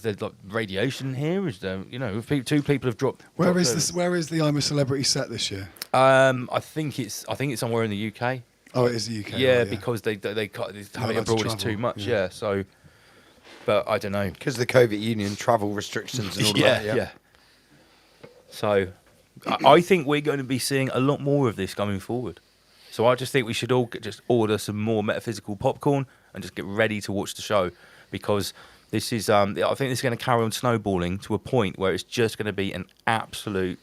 radiation here? Is there 2 people have dropped?" Where is the I'm a Celebrity set this year? I think it's somewhere in the UK. Oh, it is the UK. Yeah, right, yeah. because they having it abroad is too much. Yeah, so. But I don't know. Because of the COVID union travel restrictions and all that. Yeah. So I think we're going to be seeing a lot more of this going forward. So I just think we should all just order some more metaphysical popcorn and just get ready to watch the show, because this is I think this is going to carry on snowballing to a point where it's just going to be an absolute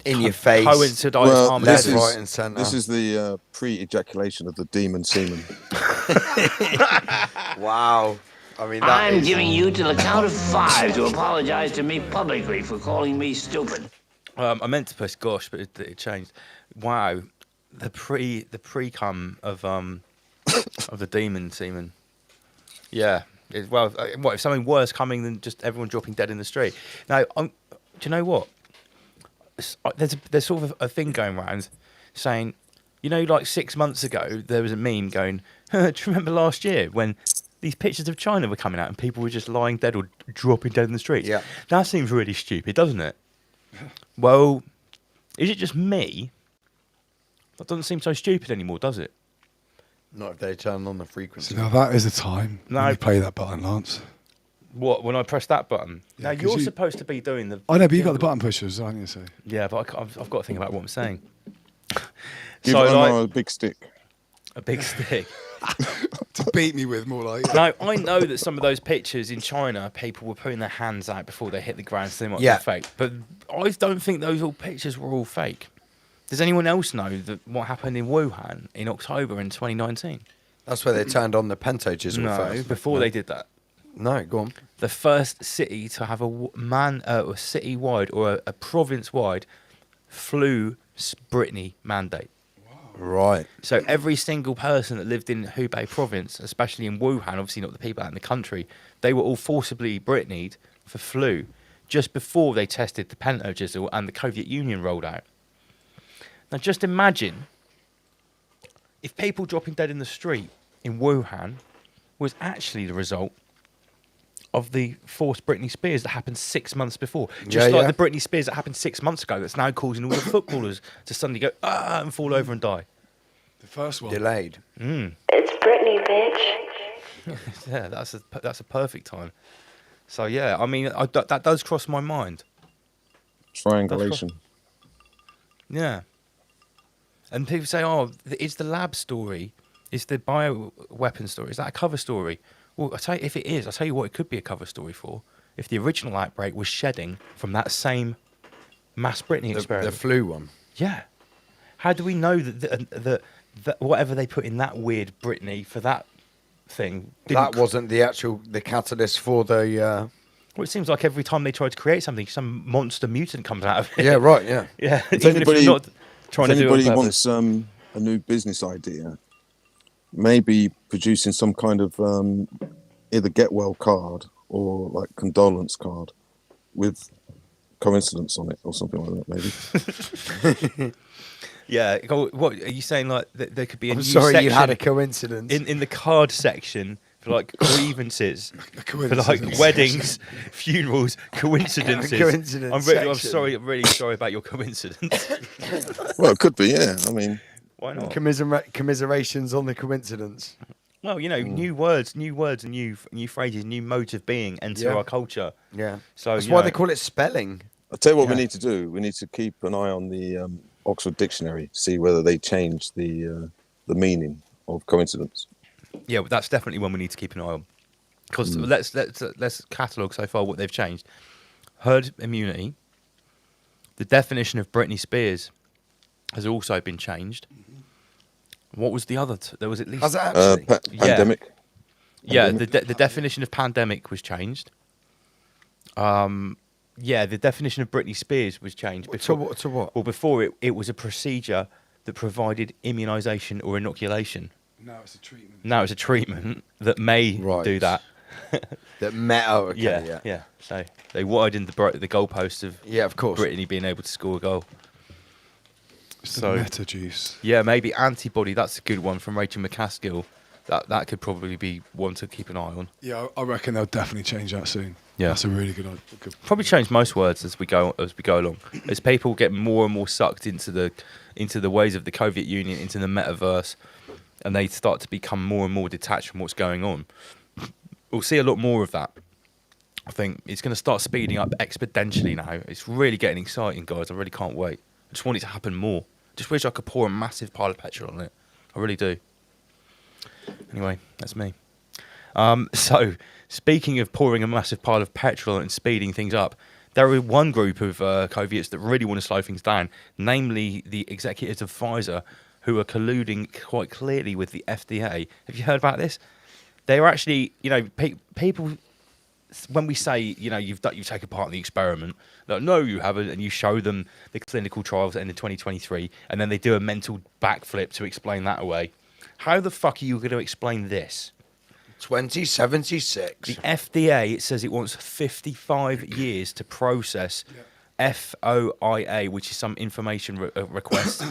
in your face coincidental this right and centre. This is the pre-ejaculation of the demon semen. Wow. I mean, I'm giving you to the count of 5 to apologize to me publicly for calling me stupid. I meant to press gosh, but it changed. Wow, the pre-cum of the demon semen. Yeah. What if something worse coming than just everyone dropping dead in the street? Now, do you know what? There's sort of a thing going around saying, like 6 months ago, there was a meme going, do you remember last year when these pictures of China were coming out and people were just lying dead or dropping dead in the streets? Yeah. That seems really stupid, doesn't it? Well, is it just me? That doesn't seem so stupid anymore, does it? Not if they turn on the frequency. So now that is the time when you play that button, Lance. What, when I press that button? Yeah, now, you're supposed to be doing the... I know, but you got the button pushers, aren't you? So. Yeah, but I've got to think about what I'm saying. Give Omar a big stick. A big stick? To beat me with, more like. No, I know that some of those pictures in China, people were putting their hands out before they hit the ground, so they might be fake. But I don't think those all pictures were all fake. Does anyone else know that what happened in Wuhan in October in 2019? That's where they turned on the pentojizzle first. No, before they did that. No, go on. The first city to have a city-wide or a province-wide flu Brittany mandate. Right. So every single person that lived in Hubei province, especially in Wuhan, obviously not the people out in the country, they were all forcibly Brittany'd for flu just before they tested the pentojizzle and the Soviet Union rolled out. Now just imagine if people dropping dead in the street in Wuhan was actually the result of the forced Britney Spears that happened 6 months before. Just like the Britney Spears that happened 6 months ago that's now causing all the footballers to suddenly go, and fall over and die. The first one. Delayed. It's Britney, bitch. Yeah, that's a perfect time. So, yeah, I mean, that does cross my mind. Triangulation. Yeah. And people say, it's the lab story, it's the bioweapon story, is that a cover story? Well, if it is, I'll tell you what it could be a cover story for. If the original outbreak was shedding from that same mass Britney experiment. The flu one. Yeah. How do we know that whatever they put in that weird Britney for that thing... That wasn't the catalyst for the... Well, it seems like every time they try to create something, some monster mutant comes out of it. Yeah, right, yeah. Yeah, If even if you're not trying to do it on anybody purpose. wants a new business idea, maybe producing some kind of either get well card or like condolence card with coincidence on it or something like that, maybe. Yeah, what are you saying? Like there could be a I'm new sorry, section you had a coincidence in the card section for like grievances, for like section. weddings, funerals, coincidences. Coincidence I'm section. really sorry about your coincidence. Well, it could be, yeah. I mean, why not? Commiserations on the coincidence. Well, new words, and new phrases, new modes of being enter our culture. Yeah. So that's why they call it spelling. I'll tell you what we need to do. We need to keep an eye on the Oxford Dictionary, see whether they change the meaning of coincidence. Yeah, but that's definitely one we need to keep an eye on. Because let's catalogue so far what they've changed. Herd immunity. The definition of Britney Spears has also been changed. What was the other? There was at least... Has it actually? Pandemic. Yeah, the definition of pandemic was changed. Yeah, the definition of Britney Spears was changed. To what? Well, before it was a procedure that provided immunisation or inoculation. Now it's a treatment. Now it's a treatment that may do that. That yeah. So they widened the goalpost of of course Brittany being able to score a goal. It's the meta juice. Yeah, maybe antibody. That's a good one from Rachel McCaskill. That could probably be one to keep an eye on. Yeah, I reckon they'll definitely change that soon. Yeah, that's a really good. Probably change most words as we go along. As people get more and more sucked into the ways of the Soviet Union, into the metaverse, and they start to become more and more detached from what's going on. We'll see a lot more of that. I think it's going to start speeding up exponentially now. It's really getting exciting, guys. I really can't wait. I just want it to happen more. Just wish I could pour a massive pile of petrol on it. I really do. Anyway, that's me. So, speaking of pouring a massive pile of petrol and speeding things up, there are one group of Coviots that really want to slow things down, namely the executives of Pfizer, who are colluding quite clearly with the FDA. Have you heard about this? They are actually, people, when we say, you've taken part in the experiment, like, no, you haven't, and you show them the clinical trials at the end of 2023, and then they do a mental backflip to explain that away. How the fuck are you going to explain this? 2076. The FDA, it says it wants 55 years to process FOIA, which is some information request,